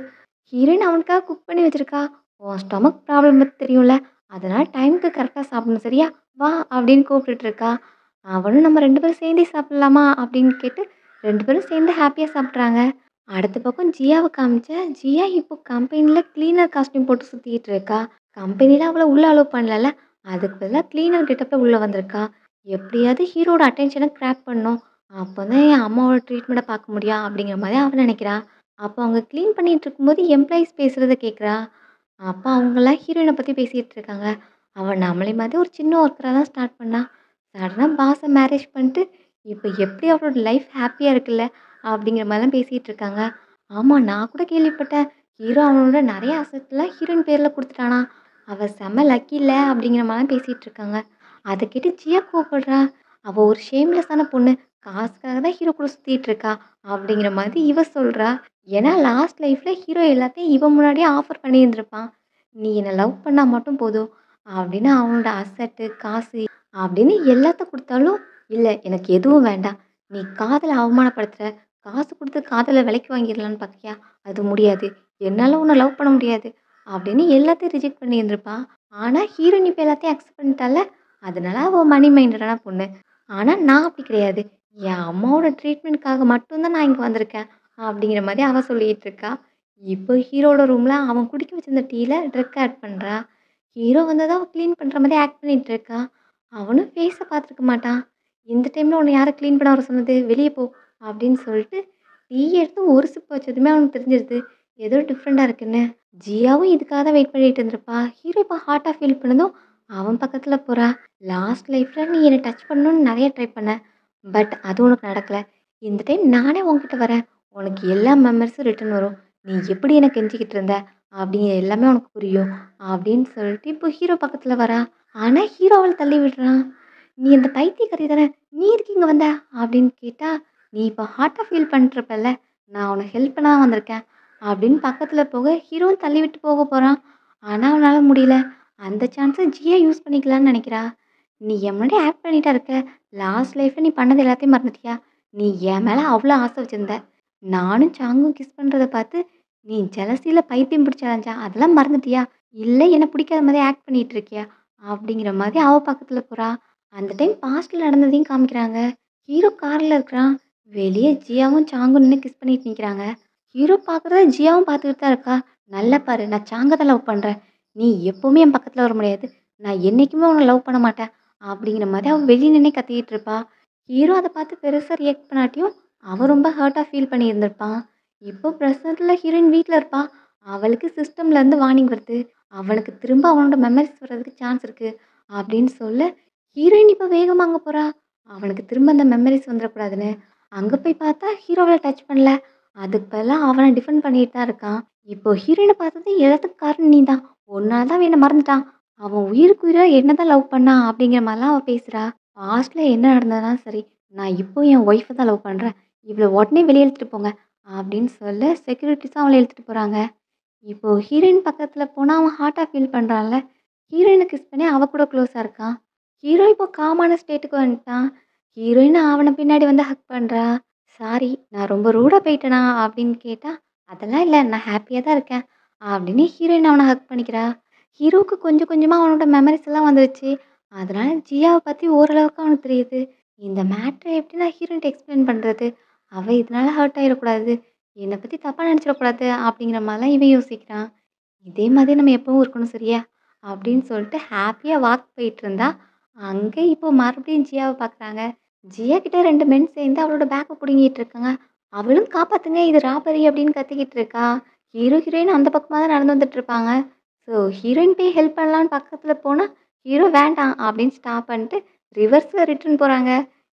ஹீரோயின் அவனுக்காக குக் பண்ணி வச்சிருக்கா. "உன் ஸ்டொமக் ப்ராப்ளம் பத்தி தெரியும்ல. அதனால டைம்க்கு கரெக்ட்டா சாப்பிடணும் சரியா? வா" அப்படின்னு கூப்பிட்டுட்டு இருக்கா. அவனும் "நம்ம 2 பேரும் சேர்ந்தே சாப்பிடலாமா?" அப்படின்னு கேட்டு 2 பேரும் சேர்ந்து ஹாப்பியா சாப்பிட்றாங்க. அடுத்த பக்கம் ஜியாவ காமிச்சா, ஜியா இப்போ கம்பெனில கிளீனர் காஸ்டியூம் போட்டு சுத்திட்டு இருக்கா. கம்பெனில அவள உள்ள அலோவ் பண்ணலல்ல. அதுக்கு பதிலா கிளீனர் கெட்டப்ல உள்ள வந்திருக்கா. எப்படியாவது ஹீரோட அட்டென்ஷன கிராப் பண்ணணும். அப்பதான் என் அம்மாவோட ட்ரீட்மெண்ட்ட பார்க்க முடியும் அப்படிங்கிற மாரி அவ நினைக்கிறா. அப்போ அவங்க கிளீன் பண்ணிட்டு இருக்கும்போது எம்ப்ளாயீஸ் பேசுறத கேட்குறா. அப்ப அவங்கலாம் ஹீரோயின பத்தி பேசிட்டு இருக்காங்க. அவ நம்மள மாதிரி ஒரு சின்ன ஒர்க்கரா தான் ஸ்டார்ட் பண்ணா. சடனா பாஸ மேரேஜ் பண்ணிட்டு, இப்ப எப்படி அவளோட லைஃப் ஹாப்பியா இருக்குல்ல, அப்படிங்கிற மாரிலாம் பேசிட்டு இருக்காங்க. ஆமா, நான் கூட கேள்விப்பட்டேன். ஹீரோ அவனோட நெறைய அசெட்லாம் ஹீரோயின் பேர்ல குடுத்துட்டானாம். அவ செம்ம லக்கில அப்படிங்கிற மாரிலாம் பேசிட்டு இருக்காங்க. அத கேட்டு ஜியா கோவப்படுறா. அவள் ஒரு ஷேம்லெஸ்ஸான பொண்ணு. காசுக்காக தான் ஹீரோ கூட சுத்திட்டு இருக்கா." அப்படிங்கிற மாதிரி இவ சொல்றா. ஏன்னா லாஸ்ட் லைஃப்ல ஹீரோ எல்லாத்தையும் இவன் முன்னாடியே ஆஃபர் பண்ணியிருந்திருப்பான். "நீ என்ன லவ் பண்ணா மட்டும் போதும்." அப்படின்னு அவனோட அசட்டு, காசு அப்படின்னு எல்லாத்த குடுத்தாலும், "இல்ல எனக்கு எதுவும் வேண்டாம். நீ காதல அவமானப்படுத்துற. காசு குடுத்து காதல விலைக்கு வாங்கிர்லான்னு பார்க்கியா? அது முடியாது. என்னால உன்ன லவ் பண்ண முடியாது." அப்படின்னு எல்லாத்தையும் ரிஜெக்ட் பண்ணியிருந்திருப்பா. ஆனா ஹீரோயின் இப்ப எல்லாத்தையும் அக்செப்ட் பண்ணிட்டால்ல. அதனால அவ மணி மைண்டடான பொண்ணு. ஆனா நான் அப்படி கிடையாது. என் அம்மாவோட ட்ரீட்மெண்ட்காக மட்டும் தான் நான் இங்க வந்திருக்கேன். அப்படிங்கிற மாரி அவ சொல்லிட்டு இருக்கா. இப்போ ஹீரோவோட ரூம்ல அவன் குடிக்க வச்சிருந்த டீல ட்ரக் ஆட் பண்றா. ஹீரோ வந்ததும் அவ கிளீன் பண்ற மாரி ஆக்ட் பண்ணிட்டு இருக்கா. அவனும் ஃபேஸ பார்த்துருக்க மாட்டான். "இந்த டைம்ல உன்ன யாரு கிளீன் பண்ண வர சொன்னது? வெளிய போ." அப்படின்னு சொல்லிட்டு டீ எடுத்து ஒரு சிப் வச்சதுமே அவனுக்கு தெரிஞ்சிருது. ஏதோ டிஃப்ரெண்ட்டா இருக்குன்னு. ஜியாவும் இதுக்காக தான் வெயிட் பண்ணிட்டு இருந்திருப்பா. ஹீரோ இப்போ ஹார்ட்டா ஃபீல் பண்ணதும் அவன் பக்கத்துல போறா. "லாஸ்ட் லைஃப்ல நீ என்ன டச் பண்ணணும்னு நெறைய ட்ரை பண்ண. பட் அது உனக்கு நடக்கல. இந்த டைம் நானே உன்கிட்ட வரேன். உனக்கு எல்லா மெமரீஸும் ரிட்டர்ன் வரும். நீ எப்படி என்ன கெஞ்சிக்கிட்டு இருந்த அப்படிங்கிற எல்லாமே உனக்கு புரியும்." அப்படின்னு சொல்லிட்டு இப்போ ஹீரோ பக்கத்துல வரா. ஆனா ஹீரோ அவள தள்ளி விடுறான். "நீ அந்த பைத்தியக்காரி தானே! நீ எதுக்கு இங்க வந்த?" அப்படின்னு கேட்டா, "நீ இப்போ ஹார்ட்டா ஃபீல் பண்ணிட்டுருப்பல்ல. நான் உனக்கு ஹெல்ப் பண்ண தான் வந்திருக்கேன்." அப்படின்னு பக்கத்துல போக ஹீரோவும் தள்ளி விட்டு போக போறான். ஆனா அவனால முடியல. அந்த சான்ஸ ஜியா யூஸ் பண்ணிக்கலான்னு நெனைக்கிறா. "நீ என் முன்னாடி ஆக்ட் பண்ணிட்டா இருக்க. லாஸ்ட் லைஃப்ல நீ பண்ணது எல்லாத்தையும் மறந்துட்டியா? நீ என் மேல அவ்ளோ ஆசை வச்சிருந்த. நானும் சாங்கும் கிஸ் பண்றத பார்த்து நீ ஜெலஸில பைத்தியம் பிடிச்சு அலைஞ்சா. அதெல்லாம் மறந்துட்டியா? இல்ல என்ன பிடிக்காத மாரி ஆக்ட் பண்ணிட்டு இருக்கியா?" அப்படிங்கிற மாதிரி அவ பக்கத்துல போறா. அந்த டைம் பாஸ்ட்ல நடந்ததையும் காமிக்கிறாங்க. ஹீரோ கார்ல இருக்கிறான். வெளிய ஜியாவும் சாங்கும் நின்னு கிஸ் பண்ணிட்டு நிக்கிறாங்க. ஹீரோ பார்க்குறத ஜியாவும் பார்த்துக்கிட்டு தான் இருக்கா. "நல்லா பாரு, நான் சாங்க தான் லவ் பண்றேன். நீ எப்பவுமே என் பக்கத்துல வர முடியாது. நான் என்னைக்குமே உன்ன லவ் பண்ண மாட்டேன்." அப்படிங்கிற மாதிரி அவ வெளிய நின்னே கத்திக்கிட்டு இருப்பா. ஹீரோ அத பார்த்து பெருசா ரியாக்ட் பண்ணாட்டியும், அவன் ரொம்ப ஹர்ட்டா ஃபீல் பண்ணியிருந்திருப்பான். இப்போ பிரசன்ட்ல ஹீரோயின் வீட்ல இருப்பா. அவளுக்கு சிஸ்டம்லேருந்து வார்னிங் வருது. அவனுக்கு திரும்ப அவனோட மெமரீஸ் வர்றதுக்கு சான்ஸ் இருக்கு அப்படின்னு சொல்ல, ஹீரோயின் இப்போ வேகமா அங்க போறா. அவனுக்கு திரும்ப அந்த மெமரீஸ் வந்துரக்கூடாதுன்னு. அங்க போய் பார்த்தா ஹீரோ அவள டச் பண்ணல. அதுக்கு பதிலா அவன டிஃபெண்ட் பண்ணிட்டு தான் இருக்கான். இப்போ ஹீரோயின பார்த்தது எல்லாத்துக்கும் காரணம் நீ தான். உன்னால தான் அவன் என்ன மறந்துட்டான். அவன் உயிருக்கு உயிரா என்ன தான் லவ் பண்ணான் அப்படிங்கிற மாரிலாம் அவ பேசுறா. பாஸ்ட்ல என்ன நடந்ததுனாலும் சரி, நான் இப்போ என் ஒய்ஃப தான் லவ் பண்றேன். இவள உடனே வெளிய இழுத்துட்டு போங்க அப்படின்னு சொல்ல செக்யூரிட்டீஸும் அவள இழுத்துட்டு போறாங்க. இப்போ ஹீரோயின் பக்கத்துல போனா அவன் ஹார்ட்டா ஃபீல் பண்றான்ல. ஹீரோயின கிஸ் பண்ணி அவ கூட க்ளோஸா இருக்கான். ஹீரோ இப்போ காமான ஸ்டேட்டுக்கு வந்துட்டான். ஹீரோயின் அவன பின்னாடி வந்து ஹக் பண்றா. "சாரி நான் ரொம்ப ரூடா போயிட்டேனா?" அப்படின்னு கேட்டா, "அதெல்லாம் இல்ல. நான் ஹேப்பியா தான் இருக்கேன்." அப்படின்னு ஹீரோயின் அவன ஹக் பண்ணிக்கிறா. ஹீரோவுக்கு கொஞ்சம் கொஞ்சமா அவனோட மெமரீஸ் எல்லாம் வந்துருச்சு. அதனால ஜியாவ பத்தி ஓரளவுக்கு அவனுக்கு தெரியுது. இந்த மேட்டர எப்படி நான் ஹீரோயின்ட்ட எக்ஸ்பிளைன் பண்றது? அவ இதனால ஹர்ட் ஆயிறக்கூடாது. என்ன பத்தி தப்பா நெனச்சிடக்கூடாது அப்படிங்கிற மாரிலாம் இவன் யோசிக்கிறான். இதே மாதிரி நம்ம எப்பவும் இருக்கணும் சரியா? அப்படின்னு சொல்லிட்டு ஹேப்பியா வாக் போயிட்டுருந்தா, அங்க இப்போ மறுபடியும் ஜியாவ பார்க்குறாங்க. ஜியா கிட்ட 2 மென் சேர்ந்து அவளோட பேக்க புடுங்கிட்டு இருக்காங்க. அவளும் "காப்பாத்துங்க இது ராபரி" அப்படின்னு கத்திக்கிட்டு இருக்கா. ஹீரோ, ஹீரோயின் அந்த பக்கமா தான் நடந்து வந்துட்டு இருப்பாங்க. ஸோ ஹீரோயின் போய் ஹெல்ப் பண்ணலான்னு பக்கத்துல போனா, ஹீரோ வேண்டாம் அப்படின்னு ஸ்டாப் பண்ணிட்டு ரிவர்ஸ்ல ரிட்டர்ன் போறாங்க.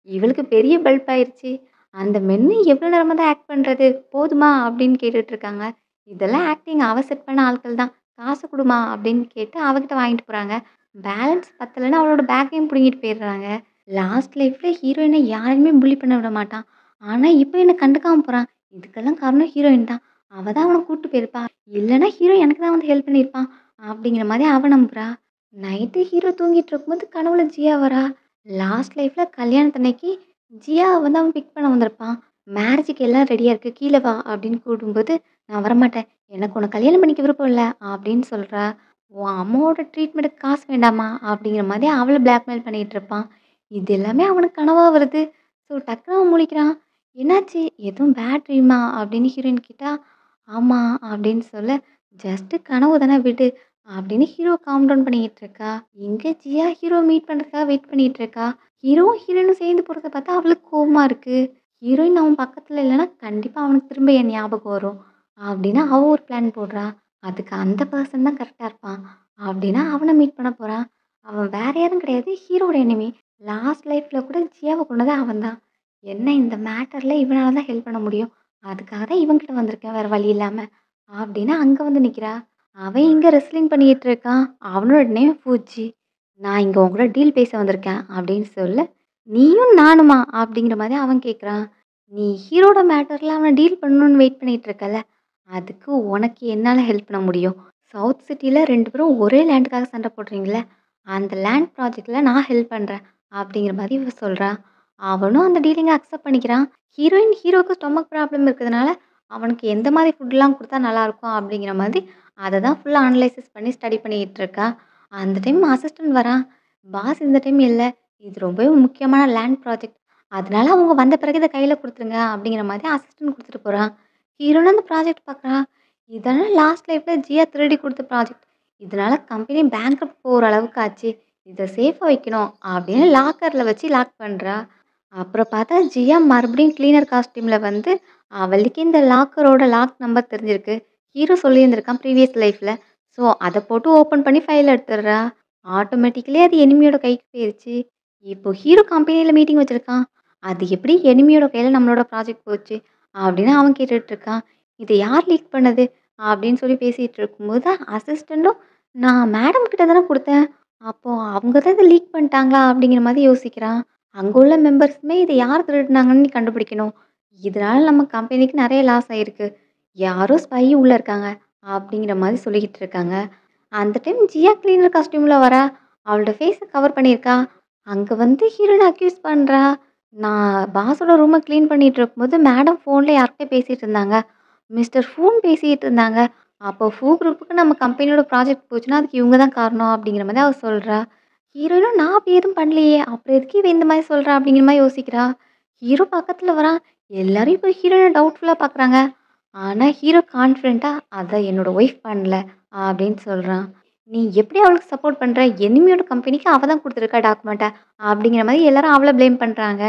இவளுக்கு பெரிய பல்ப் ஆயிருச்சு. அந்த மென்னு எவ்வளோ நேரமா தான் ஆக்ட் பண்றது? போதுமா? அப்படின்னு கேட்டுட்டு இருக்காங்க. இதெல்லாம் ஆக்டிங் அவ செட் பண்ண ஆட்கள் தான். "காசு குடும்மா" அப்படின்னு கேட்டு அவகிட்ட வாங்கிட்டு போறாங்க. பேலன்ஸ் பத்தலன்னு அவளோட பேக்கையும் புடுங்கிட்டு போயிடுறாங்க. லாஸ்ட் லைஃப்ல ஹீரோயின யாரையுமே புல்லி பண்ண விட மாட்டான். ஆனா, இப்ப என்ன கண்டுக்காம போறான். இதுக்கெல்லாம் காரணம் ஹீரோயின் தான். அவ தான் அவன கூட்டு போயிருப்பா. இல்லன்னா ஹீரோ எனக்கு தான் வந்து ஹெல்ப் பண்ணியிருப்பான். அப்படிங்கிற மாரி அவ நம்புறா. நைட்டு ஹீரோ தூங்கிட்டு இருக்கும்போது கனவுல ஜியா வரா. லாஸ்ட் லைஃப்ல கல்யாணத்தன்னைக்கு ஜியாவ வந்து அவன் பிக் பண்ண வந்திருப்பான். "மேரேஜுக்கு எல்லாம் ரெடியா இருக்கு. கீழ வா" அப்படின்னு கூப்பிடும்போது, "நான் வரமாட்டேன். எனக்கு உன்ன கல்யாணம் பண்ணிக்க விருப்பம் இல்ல" அப்படின்னு சொல்றா. "உன் அம்மாவோட ட்ரீட்மெண்ட்டுக்கு காசு வேண்டாமா?" அப்படிங்கிற மாதிரி அவள பிளாக்மெயில் பண்ணிட்டு இருப்பான். இது எல்லாமே அவனுக்கு கனவா வருது. ஸோ டக்குனு அவன் முழிக்கிறான். "என்னாச்சு? எதுவும் பேட் ட்ரீமா?" அப்படின்னு ஹீரோயின் கேட்டா, "ஆமா" அப்படின்னு சொல்ல, "ஜஸ்ட் கனவு தானே விடு" அப்படின்னு ஹீரோ காம் டவுன் பண்ணிக்கிட்டு இருக்கா. இங்க ஜியா ஹீரோ மீட் பண்றதுக்காக வெயிட் பண்ணிட்டு இருக்கா. ஹீரோவும் ஹீரோயினும் சேர்ந்து போறத பார்த்தா அவளுக்கு கோவமா இருக்கு. ஹீரோயின் அவன் பக்கத்துல இல்லன்னா, கண்டிப்பா அவனுக்கு திரும்ப என் ஞாபகம் வரும். அப்படின்னு அவ ஒரு பிளான் போடுறா. அதுக்கு அந்த பெர்சன் தான் கரெக்ட்டா இருப்பான். அப்படின்னா அவன மீட் பண்ண போறா. அவன் வேற யாரும் கிடையாது. ஹீரோவோட எனிமி. லாஸ்ட் லைஃப்ல கூட ஜியாவ கொன்னது அவன் தான். என்ன இந்த மேட்டர்ல இவனால தான் ஹெல்ப் பண்ண முடியும். அதுக்காக தான் இவன்கிட்ட வந்திருக்கேன் வேற வழி இல்லாம. அப்படின்னு அங்க வந்து நிக்கிறா. அவன் இங்க ரெஸ்லிங் பண்ணிட்டு இருக்கான். அவனோட நேம் ஃபூஜி. "நான் இங்க உன் கூட டீல் பேச வந்திருக்கேன்" அப்படின்னு சொல்ல, நீயும் நானுமா அப்படிங்கிற மாதிரி அவன் கேட்குறான். நீ ஹீரோட மேட்டர்ல அவனை டீல் பண்ணணும்னு வெயிட் பண்ணிட்டு இருக்கல. அதுக்கு உனக்கு என்னால் ஹெல்ப் பண்ண முடியும். சவுத் சிட்டியில் 2 பேரும் ஒரே லேண்டுக்காக சண்டை போடுறீங்களே, அந்த லேண்ட் ப்ராஜெக்டில் நான் ஹெல்ப் பண்ணுறேன் அப்படிங்கிற மாதிரி இவ சொல்கிறா. அவனும் அந்த டீலிங்கை அக்செப்ட் பண்ணிக்கிறான். ஹீரோவுக்கு ஸ்டொமக் ப்ராப்ளம் இருக்கிறதுனால அவனுக்கு எந்த மாதிரி ஃபுட்லாம் கொடுத்தா நல்லாயிருக்கும் அப்படிங்கிற மாதிரி அதை தான் ஃபுல்லாக அனலைசிஸ் பண்ணி ஸ்டடி பண்ணிக்கிட்டு இருக்கா. அந்த டைம் அசிஸ்டன்ட் வரான். பாஸ் இந்த டைம் இல்லை, இது ரொம்பவே முக்கியமான லேண்ட் ப்ராஜெக்ட். அதனால அவங்க வந்த பிறகு இத கையில குடுத்துருங்க அப்படிங்கிற மாதிரி அசிஸ்டன்ட் குடுத்துட்டு போறான். ஹீரோன்னு அந்த ப்ராஜெக்ட் பார்க்குறான். இதெல்லாம் லாஸ்ட் லைஃப்ல ஜியா திருடி குடுத்த ப்ராஜெக்ட். இதனால கம்பெனி பேங்க்ரப்ட் போற அளவுக்கு ஆச்சு. இத சேஃபா வைக்கணும் அப்படின்னு லாக்கர்ல வச்சு லாக் பண்றா. அப்புறம் பார்த்தா ஜியா மறுபடியும் கிளீனர் காஸ்டியூம்ல வந்து அவளுக்கு இந்த லாக்கரோட லாக் நம்பர் தெரிஞ்சிருக்கு. ஹீரோ சொல்லியிருந்திருக்கான் ப்ரீவியஸ் லைஃப்ல. ஸோ அத போட்டு ஓப்பன் பண்ணி ஃபைல் எடுத்துடுறா. ஆட்டோமேட்டிக்கலி அது எனிமியோட கைக்கு போயிருச்சு. இப்போ ஹீரோ கம்பெனியில மீட்டிங் வச்சிருக்கான். அது எப்படி எனிமியோட கையில நம்மளோட ப்ராஜெக்ட் போச்சு? அப்படின்னு அவன் கேட்டுட்டு இருக்கான். இத யார் லீக் பண்ணது? அப்படின்னு சொல்லி பேசிட்டு இருக்கும்போது, அசிஸ்டன்ட்டும் நான் மேடம் கிட்ட தானே குடுத்தேன். அப்போ அவங்க தான் இத லீக் பண்ணிட்டாங்களா? அப்படிங்கிற மாதிரி யோசிக்கிறான். அங்க உள்ள மெம்பர்ஸுமே இத யார் திருடுனாங்கன்னு நீ கண்டுபிடிக்கணும். இதனால நம்ம கம்பெனிக்கு நெறைய லாஸ் ஆயிருக்கு. யாரோ ஸ்பை உள்ள இருக்காங்க. அப்படிங்கிற மாதிரி சொல்லிக்கிட்டு இருக்காங்க. அந்த டைம் ஜியா கிளீனர் காஸ்டியூம்ல வரா. அவளோட ஃபேஸ கவர் பண்ணியிருக்கா. அங்க வந்து ஹீரோயின அக்யூஸ் பண்றா. நான் பாஸோட ரூம கிளீன் பண்ணிட்டு இருக்கும்போது, மேடம் ஃபோன்ல யார்கிட்டயோ பேசிட்டு இருந்தாங்க. மிஸ்டர் ஃபூன்னு பேசிட்டு இருந்தாங்க. அப்போ ஃபூ குரூப்புக்கு நம்ம கம்பெனியோட ப்ராஜெக்ட் போச்சுன்னா, அதுக்கு இவங்க தான் காரணம் அப்படிங்கிற மாரி அவ சொல்றா. ஹீரோயினும் நான் அப்படி எதுவும் பண்ணலையே. அப்புறம் எதுக்கு இவ இந்த மாரி சொல்றா அப்படிங்கிற மாரி யோசிக்கிறா. ஹீரோ பக்கத்துல வரான். எல்லாரும் இப்போ ஹீரோயின டவுட்ஃபுல்லா பார்க்குறாங்க. ஆனா ஹீரோ கான்ஃபிடென்ட்டா அத என்னோட ஒய்ஃப் பண்ணல அப்படின்னு சொல்றான். நீ எப்படி அவளுக்கு சப்போர்ட் பண்ற? எனிமியோட கம்பெனிக்கு அவ தான் குடுத்துருக்கா டாக்குமெண்ட்ட. அப்படிங்கிற மாரி எல்லாரும் அவள ப்ளேம் பண்றாங்க.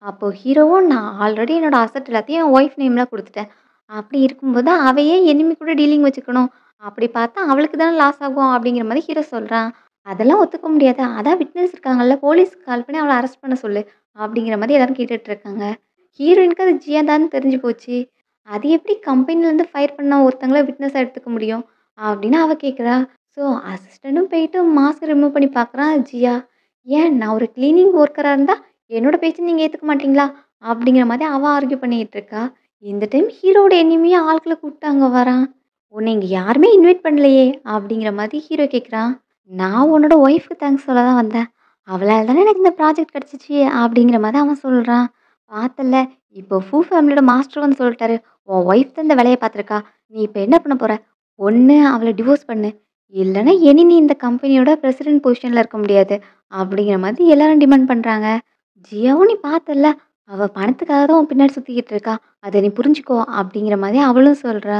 அப்போ ஹீரோவும் நான் ஆல்ரெடி என்னோட அசெட் எல்லாத்தையும் என் ஒய்ஃப் நேம்ல குடுத்துட்டேன். அப்படி இருக்கும்போது அவ ஏன் எனிமி கூட டீலிங் வச்சுக்கணும்? அப்படி பார்த்தா அவளுக்கு தானே லாஸ் ஆகும் அப்படிங்கிற மாரி ஹீரோ சொல்றான். அதெல்லாம் ஒத்துக்க முடியாது. அதான் விட்னஸ் இருக்காங்கல்ல, போலீஸ்க்கு கால் பண்ணி அவள அரெஸ்ட் பண்ண சொல்லு. அப்படிங்கிற மாரி எல்லாரும் கேட்டுட்டு இருக்காங்க. ஹீரோயினுக்கு அது ஜியா தான்னு தெரிஞ்சு போச்சு. அது எப்படி கம்பெனிலேருந்து ஃபயர் பண்ண ஒருத்தங்கள விட்னஸா எடுத்துக்க முடியும்? அப்படின்னு அவ கேட்குறா. ஸோ அசிஸ்டன்ட்டும் போயிட்டு மாஸ்க் ரிமூவ் பண்ணி பார்க்குறான் ஜியா. "ஏன் நான் ஒரு கிளீனிங் ஒர்க்கரா இருந்தா, என்னோட பேச்ச நீங்க ஏத்துக்க மாட்டீங்களா?" அப்படிங்கிற மாதிரி அவ ஆர்க்யூ பண்ணிட்டு இருக்கா. இந்த டைம் ஹீரோவோட எனிமியா ஆட்கள கூப்பிட்டு அங்க வரான். "உன்னை இங்க யாருமே இன்வைட் பண்ணலையே?" அப்படிங்கிற மாதிரி ஹீரோ கேட்குறான். "நான் உன்னோட ஒய்ஃப்க்கு தேங்க்ஸ் சொல்ல தான் வந்தேன். அவளால தானே எனக்கு இந்த ப்ராஜெக்ட் கிடைச்சிச்சு." அப்படிங்கிற மாதிரி அவன் சொல்றான். "பார்த்தல்ல, இப்போ ஃபூ ஃபேமிலியோட மாஸ்டர் வந்து சொல்லிட்டாரு. உன் ஒய்ஃப் தான் இந்த வேலைய பார்த்துருக்கா. நீ இப்ப என்ன பண்ண போற? ஒண்ணு அவள டிவோர்ஸ் பண்ணு. இல்லன்னா இனி நீ இந்த கம்பெனியோட பிரசிடென்ட் பொசிஷன்ல இருக்க முடியாது." அப்படிங்கிற மாதிரி எல்லாரும் டிமாண்ட் பண்றாங்க. ஜியாவும் நீ பார்த்தல்ல, அவ பணத்துக்காக தான் உன் பின்னாடி சுத்திக்கிட்டு இருக்கா. அத நீ புரிஞ்சுக்கோ அப்படிங்கிற மாதிரி அவளும் சொல்றா.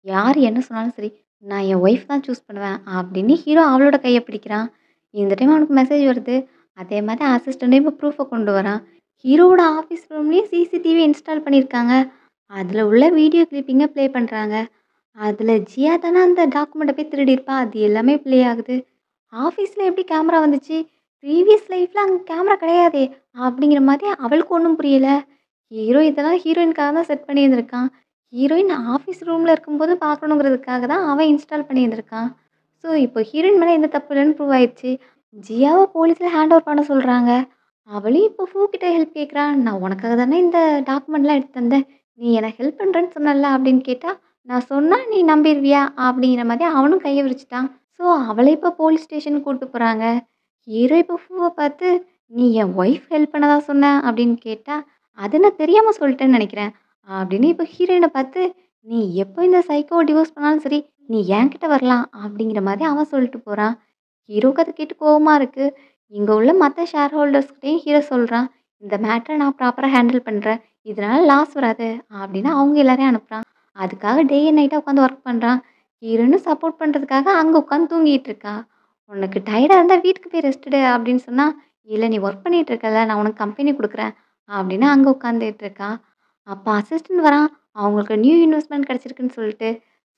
யார் என்ன சொன்னாலும் சரி, நான் என் ஒய்ஃப் தான் சூஸ் பண்ணுவேன் அப்படின்னு ஹீரோ அவளோட கைய பிடிக்கிறான். இந்த டைம் அவனுக்கு மெசேஜ் வருது. அதே மாதிரி அசிஸ்டன்ட்டும் இப்போ ப்ரூஃப கொண்டு வரான். ஹீரோவோட ஆஃபீஸ் ரூம்லயே சிசிடிவி இன்ஸ்டால் பண்ணியிருக்காங்க. அதுல உள்ள வீடியோ கிளிப்பிங்க ப்ளே பண்றாங்க. அதுல ஜியா தானே அந்த டாக்குமெண்ட்ட போய் திருடியிருப்பா. அது எல்லாமே ப்ளே ஆகுது. ஆஃபீஸ்ல எப்படி கேமரா வந்துச்சு? ப்ரீவியஸ் லைஃப்ல அங்க கேமரா கிடையாதே! அப்படிங்கிற மாதிரி அவளுக்கு ஒண்ணும் புரியல. ஹீரோ இதெல்லாம் ஹீரோயினுக்காக தான் செட் பண்ணியிருந்திருக்கான். ஹீரோயின் ஆஃபீஸ் ரூம்ல இருக்கும்போது பார்க்கணுங்கிறதுக்காக தான் அவன் இன்ஸ்டால் பண்ணியிருந்திருக்கான். ஸோ, இப்போ ஹீரோயின் மேல எந்த தப்பு இல்லன்னு ப்ரூவ் ஆயிருச்சு. ஜியாவ போலீஸ்ல ஹேண்ட் ஓவர் பண்ண சொல்றாங்க. அவளும் இப்போ ஃபூ கிட்ட ஹெல்ப் கேட்குறா. "நான் உனக்காக தானே இந்த டாக்குமெண்ட்லாம் எடுத்து தந்தேன். நீ எனக்கு ஹெல்ப் பண்றேன்னு சொன்னல்ல" அப்படின்னு கேட்டா, "நான் சொன்னா நீ நம்பிருவியா?" அப்படிங்கிற மாதிரி அவனும் கைய விரிச்சுட்டான். ஸோ, அவள இப்போ போலீஸ் ஸ்டேஷனுக்கு கூட்டு போறாங்க. ஹீரோ இப்போ ஃபூவ பார்த்து, "நீ என் ஒய்ஃப் ஹெல்ப் பண்ணதா சொன்ன" அப்படின்னு கேட்டா, "அது நான் தெரியாம சொல்லிட்டேன்னு நெனைக்கிறேன்." அப்படின்னு இப்போ ஹீரோயின பார்த்து, "நீ எப்போ இந்த சைக்கோவ டிவோர்ஸ் பண்ணாலும் சரி, நீ என்கிட்ட வரலாம்." அப்படிங்கிற மாதிரி அவன் சொல்லிட்டு போறான். ஹீரோவுக்கு அத கேட்டு கோவமா இருக்கு. இங்க உள்ள மத்த ஷேர் ஹோல்டர்ஸ்கிட்டயும் ஹீரோ சொல்றான். "இந்த மேட்டர நான் ப்ராப்பரா ஹேண்டில் பண்றேன். இதனால லாஸ் வராது." அப்படின்னு அவங்க எல்லாரையும் அனுப்புறான். அதுக்காக டே அண்ட் நைட்டா உட்காந்து ஒர்க் பண்றான். ஹீரோயினும் சப்போர்ட் பண்றதுக்காக அங்க உட்காந்து தூங்கிட்டு இருக்கா. "உனக்கு டயர்டா இருந்தா வீட்டுக்கு போய் ரெஸ்ட் எடு" அப்படின்னு சொன்னா, "இல்ல நீ ஒர்க் பண்ணிட்டு இருக்கல்ல, நான் உனக்கு கம்பெனி குடுக்குறேன்." அப்படின்னு அங்க உட்காந்துட்டு இருக்கா. அப்ப அசிஸ்டன்ட் வரான். அவங்களுக்கு நியூ இன்வெஸ்ட்மென்ட் கிடைச்சிருக்குன்னு சொல்லிட்டு.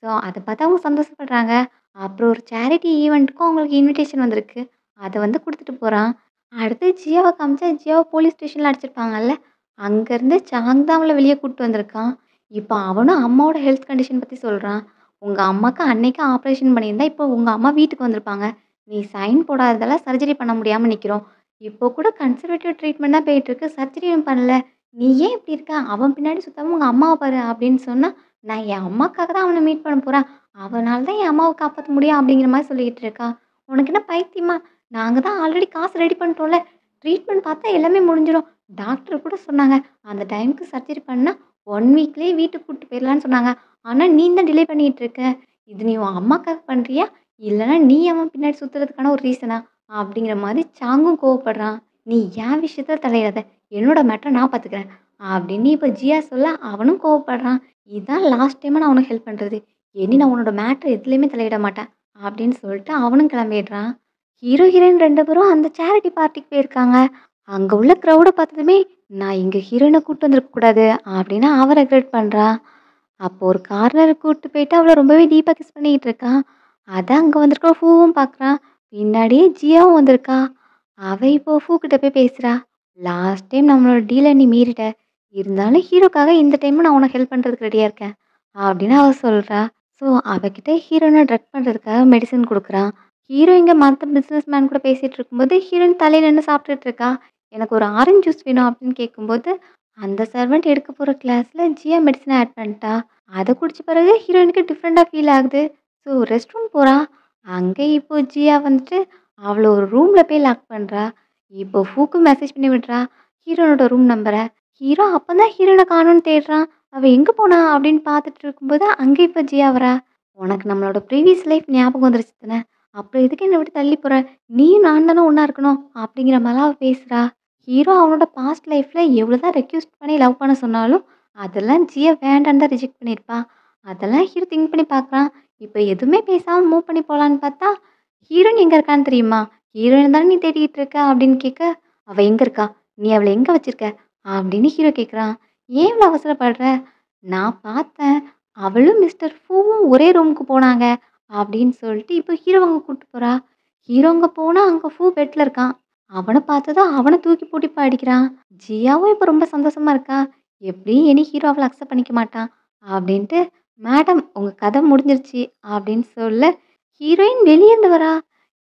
ஸோ அத பார்த்து அவங்க சந்தோஷப்படுறாங்க. அப்புறம் ஒரு சேரிட்டி ஈவென்ட்க்கும் அவங்களுக்கு இன்விடேஷன் வந்திருக்கு. அத வந்து குடுத்துட்டு போறான். அடுத்து ஜியாவ காமிச்சா, ஜியாவ போலீஸ் ஸ்டேஷன்ல அடைச்சிருப்பாங்கல்ல. அங்கருந்து சாங் தான் அவள வெளிய கூட்டு வந்திருக்கான். இப்ப அவனும் அம்மாவோட ஹெல்த் கண்டிஷன் பத்தி சொல்றான். "உங்க அம்மாக்கு அன்னைக்கு ஆப்ரேஷன் பண்ணியிருந்தா, இப்போ உங்க அம்மா வீட்டுக்கு வந்திருப்பாங்க. நீ சைன் போடாததால சர்ஜரி பண்ண முடியாம நிக்கிறோம். இப்போ கூட கன்சர்வேட்டிவ் ட்ரீட்மெண்ட் தான் போயிட்டுருக்கு. சர்ஜரியும் பண்ணல. நீ ஏன் இப்படி இருக்க? அவன் பின்னாடி சுத்தாம உங்க அம்மாவ பாரு அப்படின்னு சொன்னா, நான் என் அம்மாக்காக தான் அவன மீட் பண்ண போறேன். அவனால தான் என் அம்மாவ காப்பாத்த முடியும் அப்படிங்கிற மாரி சொல்லிக்கிட்டு இருக்கா. உனக்கு என்ன பைத்தியமா? நாங்க தான் ஆல்ரெடி காசு ரெடி பண்ணிட்டோம்ல. ட்ரீட்மெண்ட் பார்த்தா எல்லாமே முடிஞ்சிரும். டாக்டர் கூட சொன்னாங்க. அந்த டைம்க்கு சர்ஜரி பண்ணா 1 வீக்லயே வீட்டுக்கு கூட்டிட்டு போயிரலான்னு சொன்னாங்க. ஆனா நீ தான் டிலே பண்ணிட்டு இருக்க. இது நீ உன் அம்மாக்காக பண்றியா? இல்லன்னா நீ அவன் பின்னாடி சுத்துறதுக்கான ஒரு ரீசனா? அப்படிங்கிற மாரி சாங்கும் கோவப்படுறான். "நீ என் விஷயத்துல தலையிடாத. என்னோட மேட்டர நான் பார்த்துக்கிறேன்." அப்படின்னு இப்ப ஜியா சொல்ல அவனும் கோவப்படுறான். "இதான் லாஸ்ட் டைமா நான் உனக்கு ஹெல்ப் பண்றது. இனி நான் உன்னோட மேட்டர் எதுலயுமே தலையிட மாட்டேன்." அப்படின்னு சொல்லிட்டு அவனும் கிளம்பிடுறான். ஹீரோ, ஹீரோயின் 2 பேரும் அந்த சேரிட்டி பார்ட்டிக்கு போயிருக்காங்க. அங்க உள்ள கிரவுட பார்த்ததுமே, "நான் இங்க ஹீரோயின கூட்டு வந்திருக்க கூடாது." அப்படின்னு அவ ரெக்ரெட் பண்றா. அப்போ ஒரு கார்னருக்கு கூட்டு போயிட்டு அவள ரொம்பவே டீப்பா கிஸ் பண்ணிக்கிட்டு இருக்கான். அத அங்க வந்திருக்க ஃபூவும் பார்க்குறான். பின்னாடியே ஜியாவும் வந்திருக்கா. அவ இப்போ ஃபூ கிட்ட போய் பேசுறா. "லாஸ்ட் டைம் நம்மளோட டீல நீ மீறிட்ட. இருந்தாலும் ஹீரோக்காக இந்த டைமும் நான் உனக்கு ஹெல்ப் பண்றதுக்கு ரெடியா இருக்கேன்." அப்படின்னு அவ சொல்றா. ஸோ அவகிட்ட ஹீரோயின ட்ரக் பண்றதுக்காக மெடிசின் குடுக்குறான். ஹீரோ இங்க மத்த பிசினஸ் மேன் கூட பேசிட்டு இருக்கும்போது, ஹீரோயின் தலையில நின்னு சாப்பிட்டுட்டு இருக்கா. "எனக்கு ஒரு ஆரஞ்சு ஜூஸ் வேணும்." அப்படின்னு கேட்கும்போது, அந்த சர்வன்ட் எடுக்க போற கிளாஸ்ல ஜியா மெடிசின ஆட் பண்ணிட்டா. அத குடிச்ச பிறகு ஹீரோயினுக்கு டிஃப்ரெண்ட்டா ஃபீல் ஆகுது. ஸோ ரெஸ்ட் ரூம் போறா. அங்க இப்போ ஜியா வந்துட்டு அவள ஒரு ரூம்ல போய் லாக் பண்றா. இப்போ ஃபூக்கு மெசேஜ் பண்ணி விடுறா. ஹீரோனோட ரூம் நம்பர. ஹீரோ அப்பதான் ஹீரோயின காணோம்னு தேடுறான். அவ எங்க போனா அப்படின்னு பார்த்துட்டு இருக்கும்போது, அங்க இப்போ ஜியா வரா. "உனக்கு நம்மளோட ப்ரீவியஸ் லைஃப் ஞாபகம் வந்துருச்சு தானே? அப்புறம் எதுக்கு என்ன விட்டு தள்ளி போற? நீயும் நான் தானே ஒண்ணா இருக்கணும்." அப்படிங்கிற மாரிலாம் அவ பேசுறா. ஹீரோ அவனோட பாஸ்ட் லைஃப்ல எவ்வளோதான் ரெக்வெஸ்ட் பண்ணி லவ் பண்ண சொன்னாலும், அதெல்லாம் ஜியா வேண்டான்னு தான் ரிஜெக்ட் பண்ணியிருப்பா. அதெல்லாம் ஹீரோ திங்க் பண்ணி பார்க்குறான். இப்ப எதுவுமே பேசாம மூவ் பண்ணி போலான்னு பார்த்தா, ஹீரோயின் எங்க இருக்கான்னு தெரியுமா? "ஹீரோயின தானே நீ தேடிட்டு இருக்க?" அப்படின்னு கேட்க, "அவ எங்க இருக்கா? நீ அவள எங்க வச்சிருக்க?" அப்படின்னு ஹீரோ கேட்குறான். "ஏன் இவ்வளோ அவசரப்படுற? நான் பார்த்தேன். அவளும் மிஸ்டர் ஃபூவும் ஒரே ரூமுக்கு போனாங்க." அப்படின்னு சொல்லிட்டு இப்போ ஹீரோவ அங்க கூட்டு போறா. ஹீரோ அங்க போனா, அங்க ஃபூ பெட்ல இருக்கான். அவன பார்த்ததும் அவன தூக்கி போட்டு இப்ப அடிக்கிறான். ஜியாவும் இப்ப ரொம்ப சந்தோஷமா இருக்கா. எப்படியும் இனி ஹீரோ அவள அக்செப்ட் பண்ணிக்க மாட்டான். அப்படின்ட்டு, "மேடம் உங்க கதை முடிஞ்சிருச்சு." அப்படின்னு சொல்ல, ஹீரோயின் வெளிய இருந்து வரா.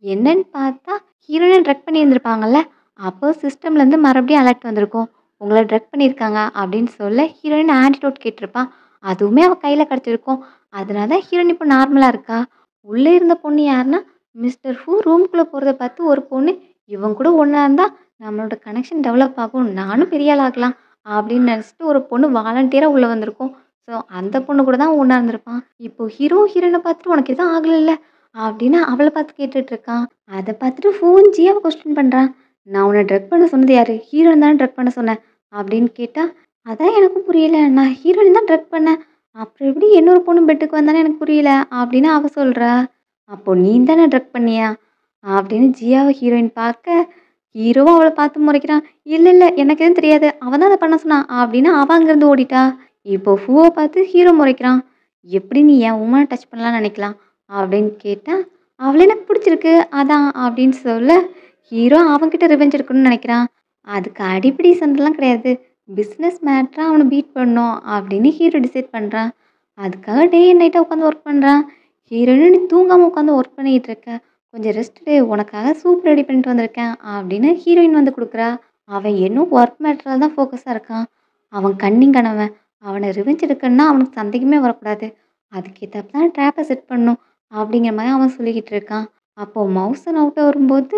என்னன்னு பார்த்தா, ஹீரோயின ட்ரக் பண்ணியிருந்திருப்பாங்கல்ல. அப்போ சிஸ்டம்லேருந்து மறுபடியும் அலர்ட் வந்திருக்கும். "உங்கள ட்ரக் பண்ணியிருக்காங்க." அப்படின்னு சொல்ல, ஹீரோயின் ஆன்டிடோட் கேட்டிருப்பா. அதுவுமே அவ கையில கிடைச்சிருக்கும். அதனால தான் ஹீரோயின் இப்போ நார்மலா இருக்கா. உள்ள இருந்த பொண்ணு யாருன்னா, மிஸ்டர் ஃபூ ரூம்குள்ள போறத பார்த்து ஒரு பொண்ணு, "இவன் கூட ஒண்ணா இருந்தா நம்மளோட கனெக்ஷன் டெவலப் ஆகும். நானும் பெரிய ஆள் ஆகலாம்." அப்படின்னு நினச்சிட்டு ஒரு பொண்ணு வாலண்டியரா உள்ள வந்திருக்கும். ஸோ அந்த பொண்ணு கூட தான் ஒண்ணா இருந்திருப்பான். இப்போ ஹீரோ ஹீரோயின பார்த்துட்டு, "உனக்கு எதுவும் ஆகலல்ல?" அப்படின்னு அவள பார்த்து கேட்டுட்டு இருக்கான். அத பார்த்துட்டு ஃபூன் ஜியாவ கொஸ்டின் பண்றான். "நான் உன்ன ட்ரக் பண்ண சொன்னது யாரு? ஹீரோயின் தானே ட்ரக் பண்ண சொன்னேன்." அப்படின்னு கேட்டா, "அதான் எனக்கும் புரியல. நான் ஹீரோயின் தான் ட்ரக் பண்ணேன். அப்புறம் எப்படி இன்னொரு பொண்ணு பெட்டுக்கு வந்தான்னு எனக்கு புரியல." அப்படின்னு அவ சொல்றா. "அப்போ நீ தானே ட்ரக் பண்ணியா?" அப்படின்னு ஜியாவ ஹீரோயின் பார்க்க, ஹீரோவும் அவள பார்த்து முறைக்கிறான். "இல்ல, இல்ல எனக்கு எதுவும் தெரியாது. அவன் தான் அத பண்ண சொன்னான்." அப்படின்னு அவ அங்கருந்து ஓடிட்டா. இப்போ ஃபூவ பார்த்து ஹீரோ முறைக்கிறான். "எப்படி நீ என் உமன டச் பண்ணலாம்னு நினைக்கலாம்?" அப்படின்னு கேட்டா, "அவள எனக்கு பிடிச்சிருக்கு. அதான்." அப்படின்னு சொல்ல, ஹீரோ அவன்கிட்ட ரிவெஞ்ச் எடுக்கணும்னு நினைக்கிறான். அதுக்கு அடிப்பிடி சண்டைலாம் கிடையாது. பிசினஸ் மேட்டரா அவன பீட் பண்ணணும் அப்படின்னு ஹீரோ டிசைட் பண்றான். அதுக்காக டே அண்ட் நைட்டா உட்காந்து ஒர்க் பண்றான். "ஹீரோயினும் நீ தூங்காம உட்காந்து ஒர்க் பண்ணிட்டு இருக்க. கொஞ்சம் ரெஸ்ட் எடு. உனக்காக சூப் ரெடி பண்ணிட்டு வந்திருக்கேன்." அப்படின்னு ஹீரோயின் வந்து குடுக்குறா. அவன் இன்னும் ஒர்க் மேட்டர்ல தான் ஃபோக்கஸா இருக்கான். அவன் கண்ணிங்கனவன். அவன ரிவெஞ்ச் எடுக்கணும்னா அவனுக்கு சந்தேகமே வரக்கூடாது. அதுக்கேத்தாப்ல தான் ட்ராப்ப செட் பண்ணணும். அப்படிங்கிற மாரி அவன் சொல்லிக்கிட்டு இருக்கான். அப்போ மவுசன் அவுட்டா வரும்போது,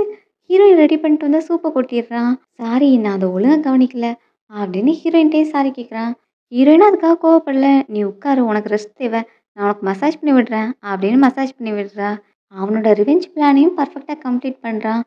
ஹீரோயின் ரெடி பண்ணிட்டு வந்த சூப்ப கொட்டிடுறான். "சாரி நான் அத ஒழுங்கா கவனிக்கல." அப்படின்னு ஹீரோயின்ட்டயே சாரி கேட்குறான். ஹீரோயினும் அதுக்காக கோவப்படல. "நீ உட்காரு. உனக்கு ரெஸ்ட் தேவ. நான் உனக்கு மசாஜ் பண்ணி விடுறேன்." அப்படின்னு மசாஜ் பண்ணி விடுறா. அவனோட ரிவெஞ்ச் பிளானையும் பர்ஃபெக்ட்டா கம்ப்ளீட் பண்றான்.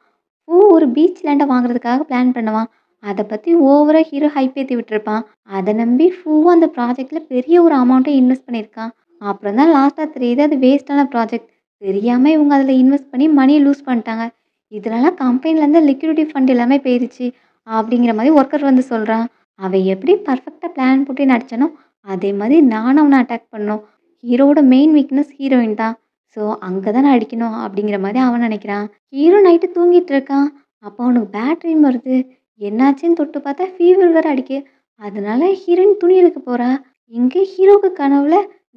ஒரு பீச் லேண்ட வாங்குறதுக்காக பிளான் பண்ணுவான். அத பத்தி ஓவரா ஹீரோ ஹைப் ஏத்தி விட்டுருப்பான். அத நம்பி ஃபூவும் அந்த ப்ராஜெக்ட்ல பெரிய ஒரு அமௌண்ட்ட இன்வெஸ்ட் பண்ணியிருக்கான். அப்புறம் தான் லாஸ்ட்டா தெரியுது அது வேஸ்ட்டான ப்ராஜெக்ட். தெரியாம இவங்க அதுல இன்வெஸ்ட் பண்ணி மணிய லூஸ் பண்ணிட்டாங்க. இதனால கம்பெனிலேருந்து லிக்விடிட்டி ஃபண்ட் எல்லாமே போயிருச்சு. அப்படிங்கிற மாரி ஒர்க்கர் வந்து சொல்றான். அவன் எப்படி பர்ஃபெக்ட்டா பிளான் போட்டு நடிச்சானோ, அதே மாதிரி நானும் அவன அட்டாக் பண்ணணும். ஹீரோவோட மெயின் வீக்னஸ் ஹீரோயின் தான். ஸோ அங்க தான் நான் அடிக்கணும் அப்படிங்கிற மாரி அவன் நினைக்கிறான். ஹீரோ நைட்டு தூங்கிட்டு இருக்கான். அப்போ அவனுக்கு பேட் ட்ரீம் வருது. என்னாச்சுன்னு தொட்டு பார்த்தா ஃபீவர் வேற அடிக்கு. அதனால ஹீரோயின் துணி எடுக்க போறா. இங்க ஹீரோவுக்கு கனவுல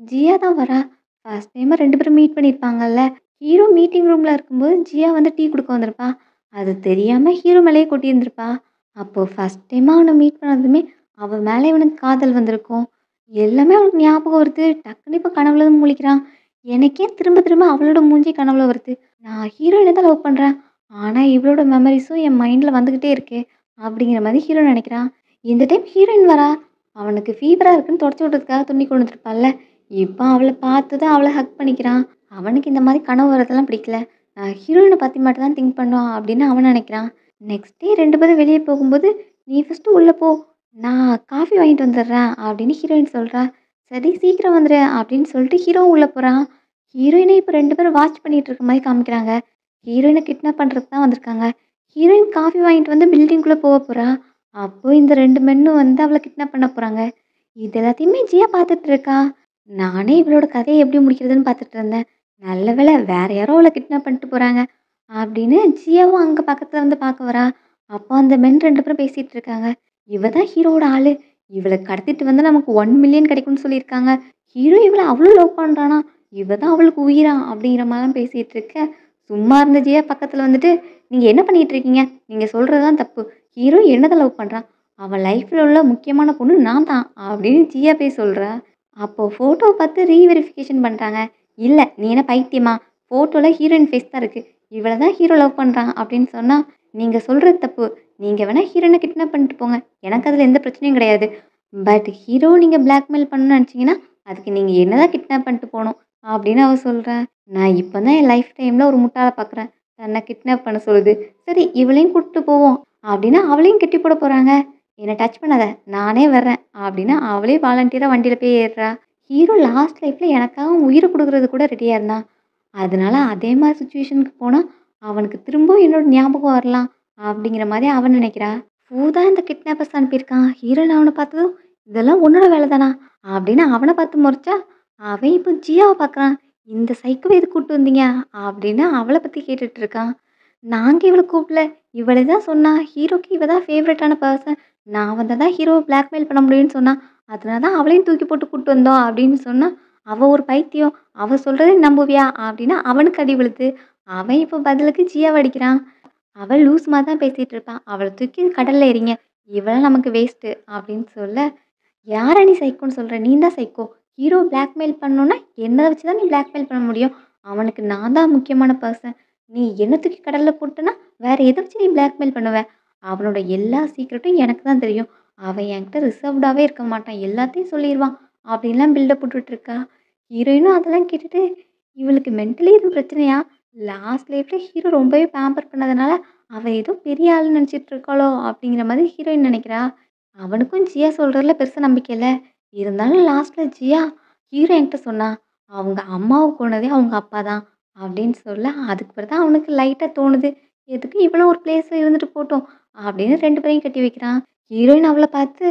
ஜியா தான் வரா. ஃபர்ஸ்ட் டைமா 2 பேரும் மீட் பண்ணியிருப்பாங்கல்ல. ஹீரோ மீட்டிங் ரூம்ல இருக்கும்போது ஜியா வந்து டீ குடுக்க வந்திருப்பா. அது தெரியாம ஹீரோ மேலேயே கொட்டியிருந்திருப்பா. அப்போ ஃபர்ஸ்ட் டைமா அவன மீட் பண்ணதுமே, அவ மேல இவனுக்கு காதல் வந்திருக்கும். எல்லாமே அவனுக்கு ஞாபகம் வருது. டக்குனு இப்ப கனவுல தான் முழிக்கிறான். எனக்கே திரும்ப திரும்ப அவளோட மூஞ்சி கனவுல வருது. நான் ஹீரோயின தான் லவ் பண்றேன். ஆனா இவளோட மெமரீஸும் என் மைண்ட்ல வந்துகிட்டே இருக்கே! அப்படிங்கிற மாரி ஹீரோ நெனைக்கிறான். இந்த டைம் ஹீரோயின் வரா. அவனுக்கு ஃபீவரா இருக்குன்னு தொடச்சு விடுறதுக்காக துணி கொண்டு வந்திருப்பாள்ல. இப்ப அவள பார்த்ததும் அவள ஹக் பண்ணிக்கிறான். அவனுக்கு இந்த மாரி கனவு வரதெல்லாம் பிடிக்கல. ஹீரோயின பத்தி மட்டும் தான் திங்க் பண்ணுவான் அப்படின்னு அவன் நெனைக்கிறான். நெக்ஸ்ட் டே 2 பேரும் வெளிய போகும்போது, "நீ ஃபர்ஸ்ட்டு உள்ள போ. நான் காஃபி வாங்கிட்டு வந்துடுறேன்" அப்படின்னு ஹீரோயின் சொல்றா. "சரி சீக்கிரம் வந்துரு" அப்படின்னு சொல்லிட்டு ஹீரோவும் உள்ள போறான். ஹீரோயின இப்ப 2 பேரும் வாட்ச் பண்ணிட்டு இருக்க மாரி காமிக்கிறாங்க. ஹீரோயின கிட்னாப் பண்றதுக்கு தான் வந்திருக்காங்க. ஹீரோயின் காஃபி வாங்கிட்டு வந்து பில்டிங்குள்ள போறா. அப்போ இந்த 2 மென்னும் வந்து அவள கிட்னாப் பண்ண போறாங்க. இது எல்லாத்தையுமே ஜியா பார்த்துட்டு இருக்கா. நானே இவளோட கதைய எப்படி முடிக்கிறதுன்னு பார்த்துட்டு இருந்தேன். நல்ல வேளை வேற யாரோ அவள கிட்னாப் பண்ணிட்டு போறாங்க. அப்படின்னு ஜியாவும் அங்க பக்கத்துல வந்து பார்க்க வரா. அப்போ அந்த மென் 2 பேரும் பேசிட்டு இருக்காங்க. இவ தான் ஹீரோவோட ஆளு. இவள கடத்திட்டு வந்தா நமக்கு 1,000,000 கிடைக்கும்னு சொல்லியிருக்காங்க. ஹீரோ இவள அவ்ளோ லவ் பண்றானா? இவ தான் அவளுக்கு உயிரா? அப்படிங்கிற மாரிலாம் பேசிட்டு இருக்க, சும்மா இருந்த ஜியா பக்கத்துல வந்துட்டு, "நீங்க என்ன பண்ணிட்டு இருக்கீங்க? நீங்க சொல்றது தான் தப்பு. ஹீரோ என்ன தான் லவ் பண்றான். அவன் லைஃப்ல உள்ள முக்கியமான பொண்ணு நான் தான்" அப்படின்னு ஜியா போய் சொல்றா. அப்போ ஃபோட்டோவ பார்த்து ரீவெரிஃபிகேஷன் பண்றாங்க. "இல்ல, நீ என்ன பைத்தியமா? ஃபோட்டோல ஹீரோயின் ஃபேஸ் தான் இருக்கு. இவள தான் ஹீரோ லவ் பண்றான்" அப்படின்னு சொன்னா, "நீங்க சொல்றது தப்பு. நீங்க வேணா ஹீரோயின கிட்னாப் பண்ணிட்டு போங்க. எனக்கு அதுல எந்த பிரச்சனையும் கிடையாது. பட் ஹீரோவ நீங்க பிளாக்மெயில் பண்ணணும்னு நெனச்சீங்கன்னா, அதுக்கு நீங்க என்ன தான் கிட்னாப் பண்ணிட்டு போணும்" அப்படின்னு அவ சொல்றா. "நான் இப்ப தான் என் லைஃப் டைம்ல ஒரு முட்டாள பார்க்குறேன். தன்ன கிட்னாப் பண்ண சொல்லுது. சரி இவளையும் கூட்டிட்டு போவோம்" அப்படின்னு அவளையும் கட்டி போட போறாங்க. "என்ன டச் பண்ணாத. நானே வர்றேன்" அப்படின்னு அவளே வாலண்டியரா வண்டியில போய் ஏறுறா. ஹீரோ லாஸ்ட் லைஃப்ல எனக்காக அவன் உயிர குடுக்குறதுக்கு கூட ரெடியா இருந்தான். அதனால அதே மாரி சிச்சுவேஷனுக்கு போனா, அவனுக்கு திரும்பவும் என்னோட ஞாபகம் வரலாம். அப்படிங்கிற மாரி அவ நினைக்கிறா. "பூ தான் இந்த கிட்னாப்பர்ஸ் அனுப்பியிருக்கான். ஹீரோயின் அவன பார்த்ததும், இதெல்லாம் உன்னோட வேல தானா?" அப்படின்னு அவன பார்த்து மொறச்சா, அவன் இப்போ ஜியாவ பார்க்குறான். "இந்த சைக்கோவ எதுக்கு கூட்டு வந்தீங்க?" அப்படின்னு அவள பத்தி கேட்டுட்டு இருக்கான். "நாங்க இவள கூப்பிடல. இவளே தான் சொன்னா. ஹீரோக்கு இவ தான் ஃபேவரட்டான பெர்சன். நான் வந்தா தான் ஹீரோவ பிளாக்மெயில் பண்ண முடியும்னு சொன்னா. அதனால தான் அவளையும் தூக்கி போட்டு கூட்டு வந்தோம்" அப்படின்னு சொன்னா, "அவ ஒரு பைத்தியம். அவ சொல்றத நீ நம்புவியா?" அப்படின்னு அவனுக்கு அடி விழுது. அவன் இப்போ பதிலுக்கு ஜியாவ அடிக்கிறான். "அவ லூஸ் மாரி தான் பேசிட்டு இருப்பா. அவள தூக்கி கடல்ல எறிங்க. இவலாம் நமக்கு வேஸ்ட்டு" அப்படின்னு சொல்ல, "யார நீ சைக்கோன்னு சொல்ற? நீ தான் சைக்கோ. ஹீரோவ பிளாக்மெயில் பண்ணணும்னா, என்ன வச்சு தான் நீ பிளாக்மெயில் பண்ண முடியும். அவனுக்கு நான் தான் முக்கியமான பெர்சன். நீ என்ன தூக்கி கடல்ல போட்டன்னா, வேற எத வச்சு நீ பிளாக்மெயில் பண்ணுவ? அவனோட எல்லா சீக்ரெட்டும் எனக்கு தான் தெரியும். அவன் என்கிட்ட ரிசர்வ்டாவே இருக்க மாட்டான். எல்லாத்தையும் சொல்லிருவான்" அப்படின்லாம் பில்டப் போட்டுட்டு இருக்கா. ஹீரோயினும் அதெல்லாம் கேட்டுட்டு, இவளுக்கு மென்டலி எதுவும் பிரச்சனையா? லாஸ்ட் லைஃப்ல ஹீரோ ரொம்பவே பேம்பர் பண்ணதுனால, அவ ஏதோ பெரிய ஆளுன்னு நெனச்சிட்டு இருக்காளோ! அப்படிங்கிற மாதிரி ஹீரோயின் நெனைக்கிறா. அவனுக்கும் ஜியா சொல்றதுல பெருசா நம்பிக்கை இல்ல. இருந்தாலும் லாஸ்ட்ல ஜியா, "ஹீரோ என்கிட்ட சொன்னா. அவங்க அம்மாவ கொன்னதே அவங்க அப்பா தான்" அப்படின்னு சொல்ல, அதுக்கு பிறகு தான் அவனுக்கு லைட்டா தோணுது. எதுக்கு இவளும் ஒரு பிளேஸ்ல இருந்துட்டு போட்டும் அப்படின்னு 2 பேரையும் கட்டி வைக்கிறான். ஹீரோயின் அவள பார்த்து,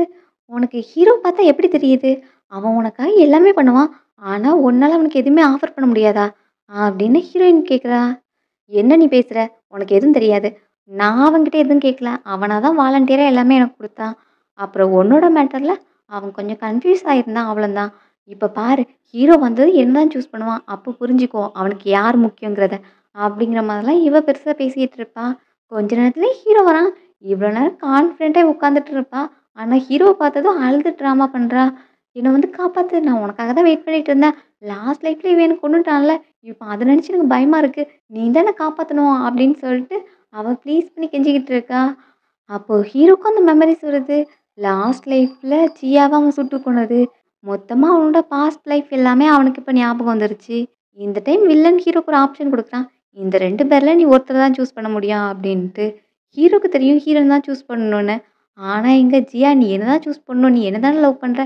"உனக்கு ஹீரோ பார்த்தா எப்படி தெரியுது? அவன் உனக்காக எல்லாமே பண்ணுவான். ஆனா உன்னால அவனுக்கு எதுவுமே ஆஃபர் பண்ண முடியாதா?" அப்படின்னு ஹீரோயின் கேட்குறா. "என்ன நீ பேசுற? உனக்கு எதுவும் தெரியாது. நான் அவன்கிட்ட எதுவும் கேட்கல. அவனா தான் வாலண்டியரா எல்லாமே எனக்கு குடுத்தான். அப்புறம் உன்னோட மேட்டர்ல அவன் கொஞ்சம் கன்ஃப்யூஸ் ஆயிருந்தான் அவ்வளோதான். இப்ப பாரு, ஹீரோ வந்தது என்ன தான் சூஸ் பண்ணுவான். அப்போ புரிஞ்சுக்கோ அவனுக்கு யார் முக்கியங்கிறத." அப்படிங்கிற மாதிரிலாம் இவ பெருசா பேசிட்டு இருப்பா. கொஞ்ச நேரத்திலே ஹீரோ வரான். இவ்வளோ நேரம் கான்ஃபிடென்ட்டா உட்காந்துட்டு இருப்பா. ஆனா ஹீரோவ பார்த்ததும் அழுது ட்ராமா பண்றா. "என்ன வந்து காப்பாத்து. நான் உனக்காக தான் வெயிட் பண்ணிட்டு இருந்தேன். லாஸ்ட் லைஃப்ல இவன் என்ன கொன்னுட்டான்ல. இப்ப அத நினைச்சு எனக்கு பயமா இருக்கு. நீ தானே காப்பாத்தணும்" அப்படின்னு சொல்லிட்டு அவ ப்ளீஸ் பண்ணி கெஞ்சிக்கிட்டு இருக்கா. அப்போ ஹீரோக்கும் அந்த மெமரிஸ் வருது. லாஸ்ட் லைஃப்ல ஜியாவ அவன் சுட்டு கொன்னது. மொத்தமா அவனோட பாஸ்ட் லைஃப் எல்லாமே அவனுக்கு இப்ப ஞாபகம் வந்துருச்சு. இந்த டைம் வில்லன் ஹீரோக்கு ஒரு ஆப்ஷன் குடுக்குறான். "இந்த 2 பேர்ல நீ ஒருத்தர தான் சூஸ் பண்ண முடியும்" அப்படின்ட்டு. ஹீரோக்கு தெரியும் ஹீரோயின் தான் சூஸ் பண்ணணும்னு. ஆனா இங்க ஜியா, "நீ என்ன தான் சூஸ் பண்ணணும். நீ என்ன தானே லவ் பண்ற.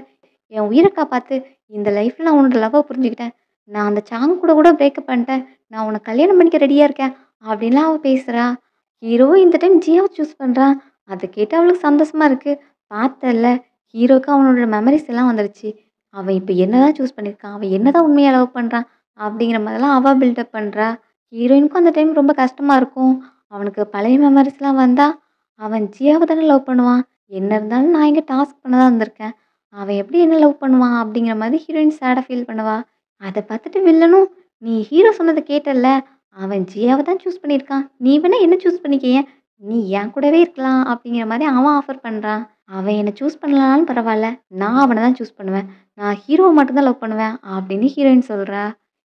என் உயிர காப்பாத்து. இந்த லைஃப்ல நான் உன்னோட லவ்வ புரிஞ்சுக்கிட்டேன். நான் அந்த சாங் கூட கூட பிரேக்கப் பண்ணிட்டேன். நான் உன்ன கல்யாணம் பண்ணிக்க ரெடியா இருக்கேன்" அப்படின்லாம் அவ பேசுறா. ஹீரோவும் இந்த டைம் ஜியாவ சூஸ் பண்றான். அத கேட்டு அவளுக்கு சந்தோஷமா இருக்கு. "பார்த்தல்ல, ஹீரோக்கு அவனோட மெமரிஸ் எல்லாம் வந்துருச்சு. அவன் இப்ப என்ன தான் சூஸ் பண்ணியிருக்கான். அவன் என்ன தான் உண்மையா லவ் பண்றான்" அப்படிங்கிற மாதிரிலாம் அவ பில்டப் பண்றா. ஹீரோயினுக்கும் அந்த டைம் ரொம்ப கஷ்டமா இருக்கும். அவனுக்கு பழைய மெமரிஸ்லாம் வந்தா, அவன் ஜியாவ தானே லவ் பண்ணுவான். என்ன இருந்தாலும் நான் இங்க டாஸ்க் பண்ண தான் வந்திருக்கேன். அவன் எப்படி என்ன லவ் பண்ணுவான் அப்படிங்கிற மாதிரி ஹீரோயின் சேடா ஃபீல் பண்ணுவா. அத பார்த்துட்டு வில்லனும், "நீ ஹீரோ சொன்னத கேட்டல்ல. அவன் ஜியாவை தான் சூஸ் பண்ணியிருக்கான். நீ வேணா என்ன சூஸ் பண்ணிக்கயேன். நீ என் கூடவே இருக்கலாம் அப்படிங்கிற மாரி அவன் ஆஃபர் பண்றான். அவன் என்ன சூஸ் பண்ணலனாலும் பரவால்ல. நான் அவன தான் சூஸ் பண்ணுவேன். நான் ஹீரோவ மட்டும் தான் லவ் பண்ணுவேன் அப்படின்னு ஹீரோயின் சொல்றா.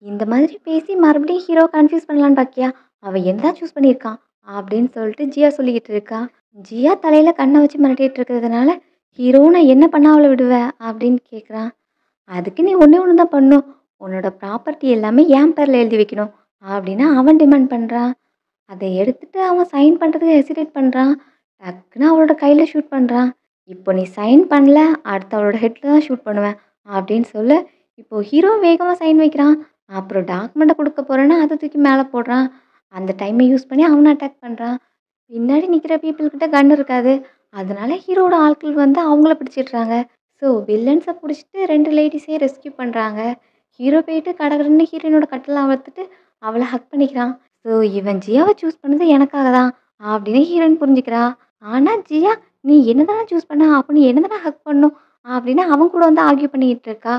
இந்த மாதிரி பேசி மறுபடியும் ஹீரோவ கன்ஃப்யூஸ் பண்ணலான்னு பாக்கியா? அவன் என்ன தான் சூஸ் பண்ணியிருக்கான் அப்படின்னு சொல்லிட்டு ஜியா சொல்லிக்கிட்டு இருக்கா. ஜியா தலையில கண்ண வச்சு மிரட்டிட்டு இருக்கிறதுனால, ஹீரோவும் நான் என்ன பண்ணா அவள விடுவேன் அப்படின்னு கேட்குறான். அதுக்கு நீ ஒண்ணே ஒண்ணு தான் பண்ணணும். உன்னோட ப்ராப்பர்ட்டி எல்லாமே என் பேர்ல எழுதி வைக்கணும். அப்படின்னு அவன் டிமாண்ட் பண்றான். அத எடுத்துட்டு அவன் சைன் பண்றதுக்கு ஹெசிடேட் பண்றான். டக்குன்னு அவளோட கையில ஷூட் பண்றான். இப்போ நீ சைன் பண்ணல, அடுத்து அவளோட ஹெட்ல தான் ஷூட் பண்ணுவேன். அப்படின்னு சொல்ல, இப்போ ஹீரோ வேகமா சைன் வைக்கிறான். அப்புறம் டாக்குமெண்ட்ட குடுக்க போறேன்னு அத தூக்கி மேல போடுறான். அந்த டைம யூஸ் பண்ணி அவன அட்டாக் பண்றான். பின்னாடி நிக்கிற பீப்பிள் கிட்ட கன் இருக்காது. அதனால ஹீரோவோட ஆட்கள் வந்து அவங்கள பிடிச்சிடுறாங்க. ஸோ வில்லன்ஸ புடிச்சிட்டு 2 லேடீஸையும் ரெஸ்க்யூ பண்றாங்க. ஹீரோ போயிட்டு கடகடன்னு ஹீரோயினோட கட்டலாம் அவுத்துட்டு அவள ஹக் பண்ணிக்கிறான். ஸோ இவன் ஜியாவ சூஸ் பண்ணது எனக்காக தான் அப்படின்னு ஹீரோயின் புரிஞ்சுக்கிறா. ஆனா ஜியா நீ என்னதானே சூஸ் பண்ண? அப்ப நீ என்ன தானே ஹக் பண்ணணும்? அப்படின்னு அவன் கூட வந்து ஆர்க்யூ பண்ணிக்கிட்டு இருக்கா.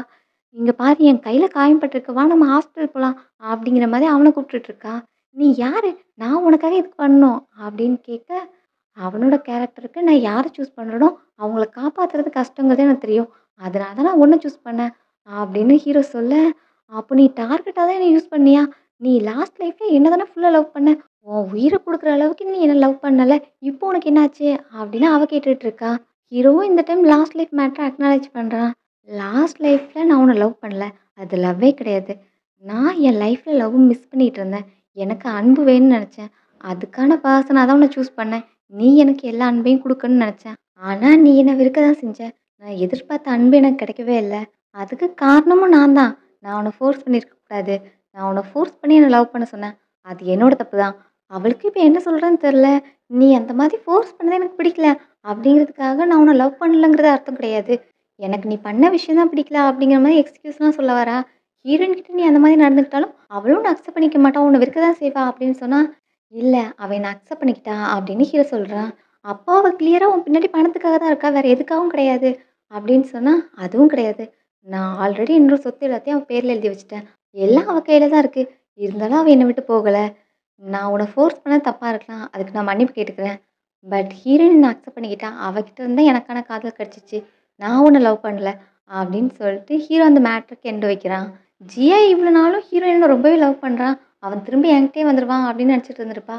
இங்க பாரு என் கையில காயம் பட்டிருக்கு. வா நம்ம ஹாஸ்பிட்டல் போலாம் அப்படிங்கிற மாதிரி அவன கூப்பிட்டுட்டு இருக்கா. நீ யாரு? நான் உனக்காக இதுக்கு பண்ணணும் அப்படின்னு கேட்க, அவனோட கேரக்டருக்கு நான் யார சூஸ் பண்றேனோ, அவங்கள காப்பாத்துறது கஷ்டங்கிறது எனக்கு தெரியும். அதனால தான் நான் உன்ன சூஸ் பண்ணேன். அப்படின்னு ஹீரோ சொல்ல, அப்போ நீ டார்கெட்டா தான் என்ன யூஸ் பண்ணியா? நீ லாஸ்ட் லைஃப்ல என்ன தானே ஃபுல்லா லவ் பண்ண. உன் உயிர குடுக்குற அளவுக்கு நீ என்ன லவ் பண்ணல. இப்போ உனக்கு என்னாச்சு? அப்படின்னு அவ கேட்டுட்டு இருக்கா. ஹீரோவும் இந்த டைம் லாஸ்ட் லைஃப் மேட்டர அக்னாலஜ் பண்றான். லாஸ்ட் லைஃப்ல நான் உன்ன லவ் பண்ணல. அது லவ்வே கிடையாது. நான் என் லைஃப்ல லவ் மிஸ் பண்ணிட்டு இருந்தேன். எனக்கு அன்பு வேணும்னு நெனச்சேன். அதுக்கான பெர்சனா தான் உன்ன சூஸ் பண்ணேன். நீ எனக்கு எல்லா அன்பையும் குடுக்கணும்னு நெனச்சேன். ஆனா, நீ என்ன வெறுக்க தான் செஞ்ச. நான் எதிர்பார்த்த அன்பு எனக்கு கிடைக்கவே இல்ல. அதுக்கு காரணமும் நான் தான். நான் உன்ன ஃபோர்ஸ் பண்ணியிருக்க கூடாது. நான் உன்ன ஃபோர்ஸ் பண்ணி என்ன லவ் பண்ண சொன்னேன். அது என்னோட தப்பு தான். அவளுக்கு இப்ப என்ன சொல்றேன்னு தெரியல. நீ அந்த மாதிரி ஃபோர்ஸ் பண்ணது எனக்கு பிடிக்கல. அப்படிங்கிறதுக்காக நான் உன்ன லவ் பண்ணலங்கிறது அர்த்தம் கிடையாது. எனக்கு நீ பண்ண விஷயம் தான் பிடிக்கல அப்படிங்கிற மாரி எக்ஸ்கியூஸ்லாம் சொல்ல வரா. ஹீரோயின் கிட்ட நீ அந்த மாரி நடந்துக்கிட்டாலும், அவளும் உன்ன அக்செப்ட் பண்ணிக்க மாட்டா. உன்ன வெறுக்க தான் செய்வா அப்படின்னு சொன்னா, இல்ல அவ என்ன அக்செப்ட் பண்ணிக்கிட்டா அப்படின்னு ஹீரோ சொல்றான். அப்போ அவ கிளியரா உன் பின்னாடி பணத்துக்காக தான் இருக்கா. வேற எதுக்காகவும் கிடையாது. அப்படின்னு சொன்னா, அதுவும் கிடையாது. நான் ஆல்ரெடி என்னோட சொத்து எல்லாத்தையும் அவ பேர்ல எழுதி வச்சுட்டேன். எல்லாம் அவ கையில தான் இருக்கு. இருந்தாலும் அவ என்ன விட்டு போகல. நான் உன்ன ஃபோர்ஸ் பண்ணது தப்பா இருக்கலாம். அதுக்கு நான் மன்னிப்பு கேட்டுக்கிறேன். பட் ஹீரோயின் என்ன அக்செப்ட் பண்ணிக்கிட்டா. அவகிட்ட இருந்து தான் எனக்கான காதல் கிடைச்சிச்சு. நான் உன்ன லவ் பண்ணல. அப்படின்னு சொல்லிட்டு ஹீரோ அந்த மேட்டருக்கு எண்ட் வைக்கிறான். ஜியா இவ்வளோ நாளும் ஹீரோயின ரொம்பவே லவ் பண்றான். அவன் திரும்பி என்கிட்டயே வந்துருவான் அப்படின்னு நினச்சிட்டு இருந்திருப்பா.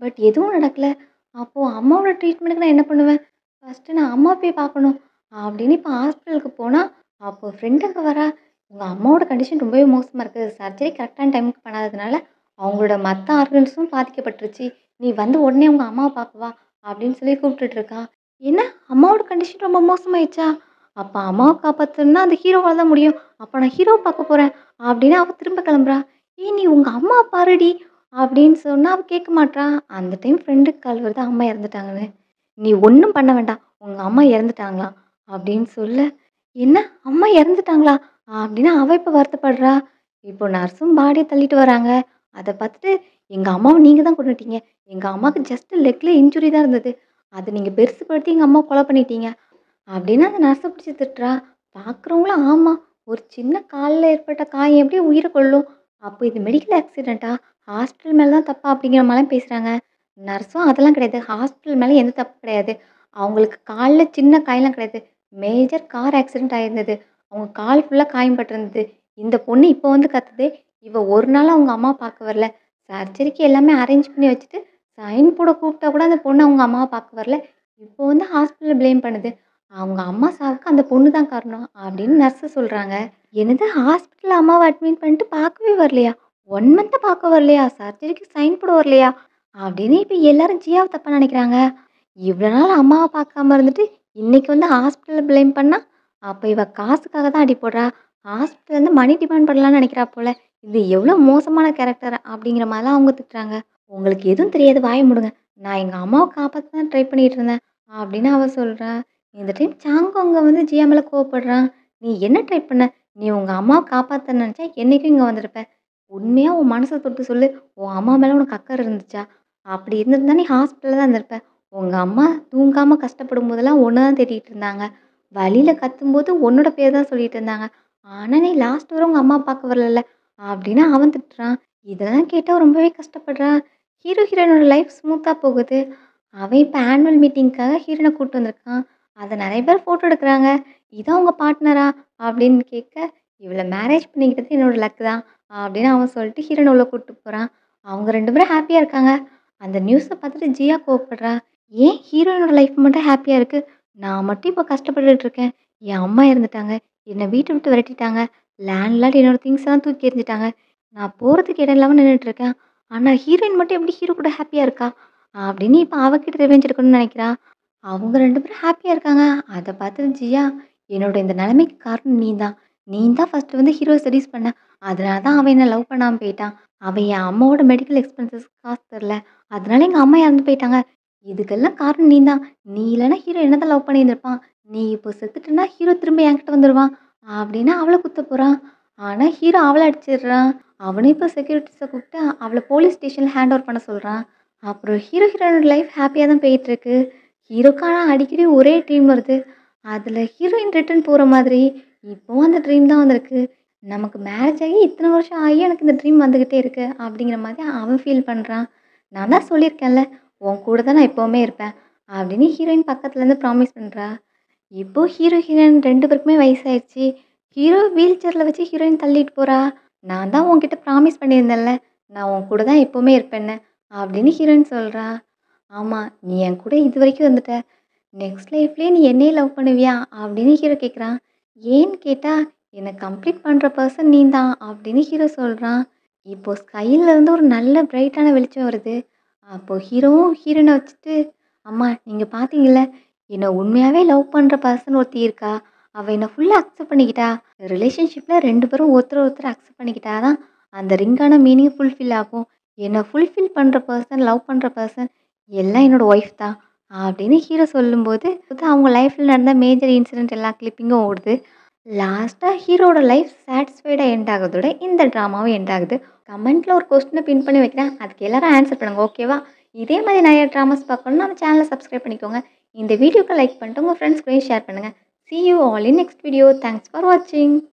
பட் எதுவும் நடக்கல. அப்போ அம்மாவோட ட்ரீட்மெண்ட்டுக்கு நான் என்ன பண்ணுவேன்? ஃபர்ஸ்ட்டு நான் அம்மா போய் பார்க்கணும். அப்படின்னு இப்போ ஹாஸ்பிட்டலுக்கு போனா, அப்போ ஃப்ரெண்ட் அங்க வரா. உங்க அம்மாவோட கண்டிஷன் ரொம்பவே மோசமா இருக்கு. சர்ஜரி கரெக்டான டைமுக்கு பண்ணாததுனால, அவங்களோட மத்த ஆர்கன்ஸும் பாதிக்கப்பட்டுருச்சு. நீ வந்து உடனே உங்க அம்மாவ பார்க்க வா அப்படின்னு சொல்லி கூப்பிட்டுட்டு இருக்கா. என்ன அம்மாவோட கண்டிஷன் ரொம்ப மோசமாயிடுச்சா? அப்ப அம்மாவ காப்பாத்தணும்னா அந்த ஹீரோவால தான் முடியும். அப்ப நான் ஹீரோவ பார்க்க போறேன் அப்படின்னு அவ திரும்ப கிளம்புறா. ஏய் நீ உங்க அம்மாவ பாருடி அப்படின்னு சொன்னா அவ கேட்க மாட்றா. அந்த டைம் ஃப்ரெண்டுக்கு கால் வருது அம்மா இறந்துட்டாங்கன்னு. நீ ஒண்ணும் பண்ண வேண்டாம். உங்க அம்மா இறந்துட்டாங்களாம் அப்படின்னு சொல்ல, என்ன அம்மா இறந்துட்டாங்களா? அப்படின்னு அவ இப்ப வருத்தப்படுறா. இப்போ நர்ஸும் பாடிய தள்ளிட்டு வராங்க. அத பார்த்துட்டு எங்க அம்மாவ நீங்க தான் கொன்னுட்டீங்க. எங்க அம்மாவுக்கு ஜஸ்ட் லெக்ல இன்ஜுரி தான் இருந்தது. அத நீங்க பெருசுபடுத்தி எங்க அம்மாவ கொலை பண்ணிட்டீங்க. அப்படின்னு அந்த நர்ஸ பிடிச்சு திட்டுறா. பார்க்குறவங்களும் ஆமா. ஒரு சின்ன கால்ல ஏற்பட்ட காயம் எப்படி உயிர கொல்லும்? அப்போ இது மெடிக்கல் ஆக்சிடென்ட்டா? ஹாஸ்பிட்டல் மேல தான் தப்பா? அப்படிங்கிற மாரிலாம் பேசுறாங்க. நர்ஸும் அதெல்லாம் கிடையாது. ஹாஸ்பிட்டல் மேல எந்த தப்பும் கிடையாது. அவங்களுக்கு கால்ல சின்ன காயம்லாம் கிடையாது. மேஜர் கார் ஆக்சிடென்ட் ஆயிருந்தது. அவங்க கால் ஃபுல்லா காயம் பட்டிருந்தது. இந்த பொண்ணு இப்போ வந்து கத்துது. இவ ஒரு நாளும் அவங்க அம்மாவ பார்க்க வரல. சர்ஜரிக்கு எல்லாமே அரேஞ்ச் பண்ணி வச்சுட்டு, சைன் போட கூப்பிட்டா கூட அந்த பொண்ணு அவங்க அம்மாவ பார்க்க வரல. இப்போ வந்து ஹாஸ்பிட்டல ப்ளேம் பண்ணுது. அவங்க அம்மா சாவுக்கு அந்த பொண்ணு தான் காரணம் அப்படின்னு நர்ஸு சொல்றாங்க. என்னது ஹாஸ்பிட்டல்ல அம்மாவ அட்மிட் பண்ணிட்டு பார்க்கவே வரலையா? 1 மந்த்தா பார்க்க வரலையா? சர்ஜரிக்கு சைன் போட வரலையா? அப்படின்னு இப்ப எல்லாரும் ஜியாவ தப்பா நினைக்கிறாங்க. இவ்வளோ நாள் அம்மாவ பார்க்காம இருந்துட்டு, இன்னைக்கு வந்து ஹாஸ்பிட்டல்ல ப்ளேம் பண்ணா, அப்ப இவ காசுக்காக தான் அடி போடுறா. ஹாஸ்பிட்டல்லேருந்து மணி டிமாண்ட் பண்ணலான்னு நினைக்கிறா போல. இது எவ்வளோ மோசமான கேரக்டர் அப்படிங்கிற மாரிலாம் அவங்க திட்டுறாங்க. உங்களுக்கு எதுவும் தெரியாது வாய மூடுங்க. நான் எங்க அம்மாவ காப்பாத்த தான் ட்ரை பண்ணிட்டு இருந்தேன் அப்படின்னு அவ சொல்றா. இந்த டைம் சாங்கோங்க வந்து ஜியா மேல கோவப்படுறான். "நீ என்ன ட்ரை பண்ண? நீ உங்க அம்மாவ காப்பாத்தன்னு நெனச்சா என்னைக்கும் இங்க வந்திருப்ப. உண்மையா உன் மனச தொட்டு சொல்லு. உன் அம்மா மேல உனக்கு அக்கறை இருந்துச்சா? அப்படி இருந்திருந்தா நீ ஹாஸ்பிட்டல்ல தான் இருந்திருப்ப. உங்க அம்மா தூங்காம கஷ்டப்படும்போதெல்லாம் உன்ன தான் தேடிட்டு இருந்தாங்க. வலியில கத்தும்போது உன்னோட பேர் தான் சொல்லிட்டு இருந்தாங்க. ஆனா நீ லாஸ்ட் வர உங்க அம்மாவ பார்க்க வரலல்ல." அப்படின்னு அவன் திட்டுறான். இதெல்லாம் கேட்டா ரொம்பவே கஷ்டப்படுறா. ஹீரோ, ஹீரோயினோட லைஃப் ஸ்மூத்தா போகுது. அவன் இப்ப ஆனுவல் மீட்டிங்க்காக ஹீரோயின கூட்டு வந்திருக்கான். அத நெறைய பேர் ஃபோட்டோ எடுக்குறாங்க. "இதான் உங்க பார்ட்னரா?" அப்படின்னு கேட்க, "இவள மேரேஜ் பண்ணிக்கிட்டது என்னோட லக் தான்." அப்படின்னு அவன் சொல்லிட்டு ஹீரோயின உள்ள கூட்டு போறான். அவங்க 2 பேரும் ஹேப்பியா இருக்காங்க. அந்த நியூஸ பார்த்துட்டு ஜியா கோவப்படுறா. "ஏன் ஹீரோயினோட லைஃப் மட்டும் ஹேப்பியா இருக்கு? நான் மட்டும் இப்ப கஷ்டப்பட்டுட்டு இருக்கேன். என் அம்மா இறந்துட்டாங்க. என்ன வீட்ட விட்டு விரட்டிட்டாங்க. லேண்ட்லார்ட் என்னோட திங்ஸ் எல்லாம் தூக்கி எறிஞ்சுட்டாங்க. நான் போறதுக்கு இடம் இல்லாம நின்னுட்டு இருக்கேன். ஆனா ஹீரோயின் மட்டும் எப்படி ஹீரோ கூட ஹேப்பியா இருக்கா?" அப்படின்னு இப்ப அவகிட்ட ரிவெஞ்ச் எடுக்கணும்னு நெனைக்கிறா. அவங்க 2 பேரும் ஹேப்பியா இருக்காங்க. அத பார்த்து ஜியா, "என்னோட இந்த நிலைமைக்கு காரணம் நீ தான். நீ தான் ஃபர்ஸ்ட்டு வந்து ஹீரோவ செட்யூஸ் பண்ண. அதனால தான் அவன் என்ன லவ் பண்ணாம போயிட்டான். அவன் என் அம்மாவோட மெடிக்கல் எக்ஸ்பென்சஸ்க்கு காசு தரல. அதனால எங்க அம்மா இறந்து போயிட்டாங்க. இதுக்கெல்லாம் காரணம் நீ தான். நீ இல்லன்னா ஹீரோ என்ன தான் லவ் பண்ணியிருந்திருப்பான். நீ இப்போ செத்துட்டன்னா ஹீரோ திரும்ப என்கிட்ட வந்துருவான்." அப்படின்னு அவள குத்த போறான். ஆனா ஹீரோ அவள அடிச்சிடுறான். அவனும் இப்போ செக்யூரிட்டீஸ கூப்பிட்டு அவள போலீஸ் ஸ்டேஷன்ல ஹேண்ட் ஓவர் பண்ண சொல்றான். அப்புறம் ஹீரோ, ஹீரோயினோட லைஃப் ஹேப்பியா தான் போயிட்டுருக்கு. ஹீரோக்கு ஆனா அடிக்கடி ஒரே ட்ரீம் வருது. அதுல ஹீரோயின் ரிட்டர்ன் போற மாதிரி. இப்பவும் அந்த ட்ரீம் தான் வந்திருக்கு. நமக்கு மேரேஜ் ஆகி இத்தன வருஷம் ஆகியும் எனக்கு இந்த ட்ரீம் வந்துகிட்டே இருக்கு. அப்படிங்கிற மாதிரி அவன் ஃபீல் பண்றான். நான் தான் சொல்லியிருக்கேன்ல, உன் கூட தான் நான் எப்பவுமே இருப்பேன். அப்படின்னு ஹீரோயின் பக்கத்துல இருந்து ப்ராமிஸ் பண்றா. இப்போ ஹீரோ, ஹீரோயின் 2 பேருக்குமே வயசாயிருச்சு. ஹீரோ வீல் சேர்ல வச்சு ஹீரோயின் தள்ளிட்டு போறா. "நான் தான் உன்கிட்ட ப்ராமிஸ் பண்ணியிருந்தேன்ல, நான் உன் கூட தான் எப்பவுமே இருப்பேன்னு." அப்படின்னு ஹீரோயின் சொல்றா. "ஆமா, நீ என் கூட இதுவரைக்கும் வந்துட்ட. நெக்ஸ்ட் லைஃப்லயே நீ என்னையே லவ் பண்ணுவியா?" அப்படின்னு ஹீரோ கேட்குறான். ஏன்னு கேட்டா, "என்ன கம்ப்ளீட் பண்ற பெர்சன் நீ தான்." அப்படின்னு ஹீரோ சொல்றான். இப்போ ஸ்கைல இருந்து ஒரு நல்ல பிரைட்டான வெளிச்சம் வருது. அப்போ ஹீரோவும் ஹீரோயின வச்சுட்டு, "அம்மா நீங்க பார்த்தீங்கல்ல, என்ன உண்மையாவே லவ் பண்ற பெர்சன் ஒருத்தி இருக்கா. அவ என்ன ஃபுல்லா அக்செப்ட் பண்ணிக்கிட்டா. ரிலேஷன்ஷிப்ல 2 பேரும் ஒருத்தர ஒருத்தர் அக்செப்ட் பண்ணிக்கிட்டா தான் அந்த ரிங்கான மீனிங் ஃபுல்ஃபில் ஆகும். என்ன ஃபுல்ஃபில் பண்ற பெர்சன், லவ் பண்ற பெர்சன் எல்லாம் என்னோட ஒய்ஃப் தான்." அப்படின்னு ஹீரோ சொல்லும்போது, அவங்க லைஃப்ல நடந்த மேஜர் இன்சிடென்ட் எல்லா கிளிப்பிங்கும் ஓடுது. லாஸ்ட்டா ஹீரோவோட லைஃப் சாட்டிஸ்ஃபைடா எண்ட் ஆகுறதோட இந்த ட்ராமாவும் எண்ட் ஆகுது. கமெண்ட்ல ஒரு கொஸ்டின பின் பண்ணி வைக்கிறேன். அதுக்கு எல்லாரும் ஆன்சர் பண்ணுங்க. ஓகேவா? இதே மாதிரி நெறைய ட்ராமாஸ் பார்க்கணும்னா நம்ம சேனல சப்ஸ்கிரைப் பண்ணிக்கோங்க. இந்த வீடியோக்கு லைக் பண்ணிட்டு உங்க ஃப்ரெண்ட்ஸ் கூடயும் ஷேர் பண்ணுங்க. See you all in next video. Thanks for watching.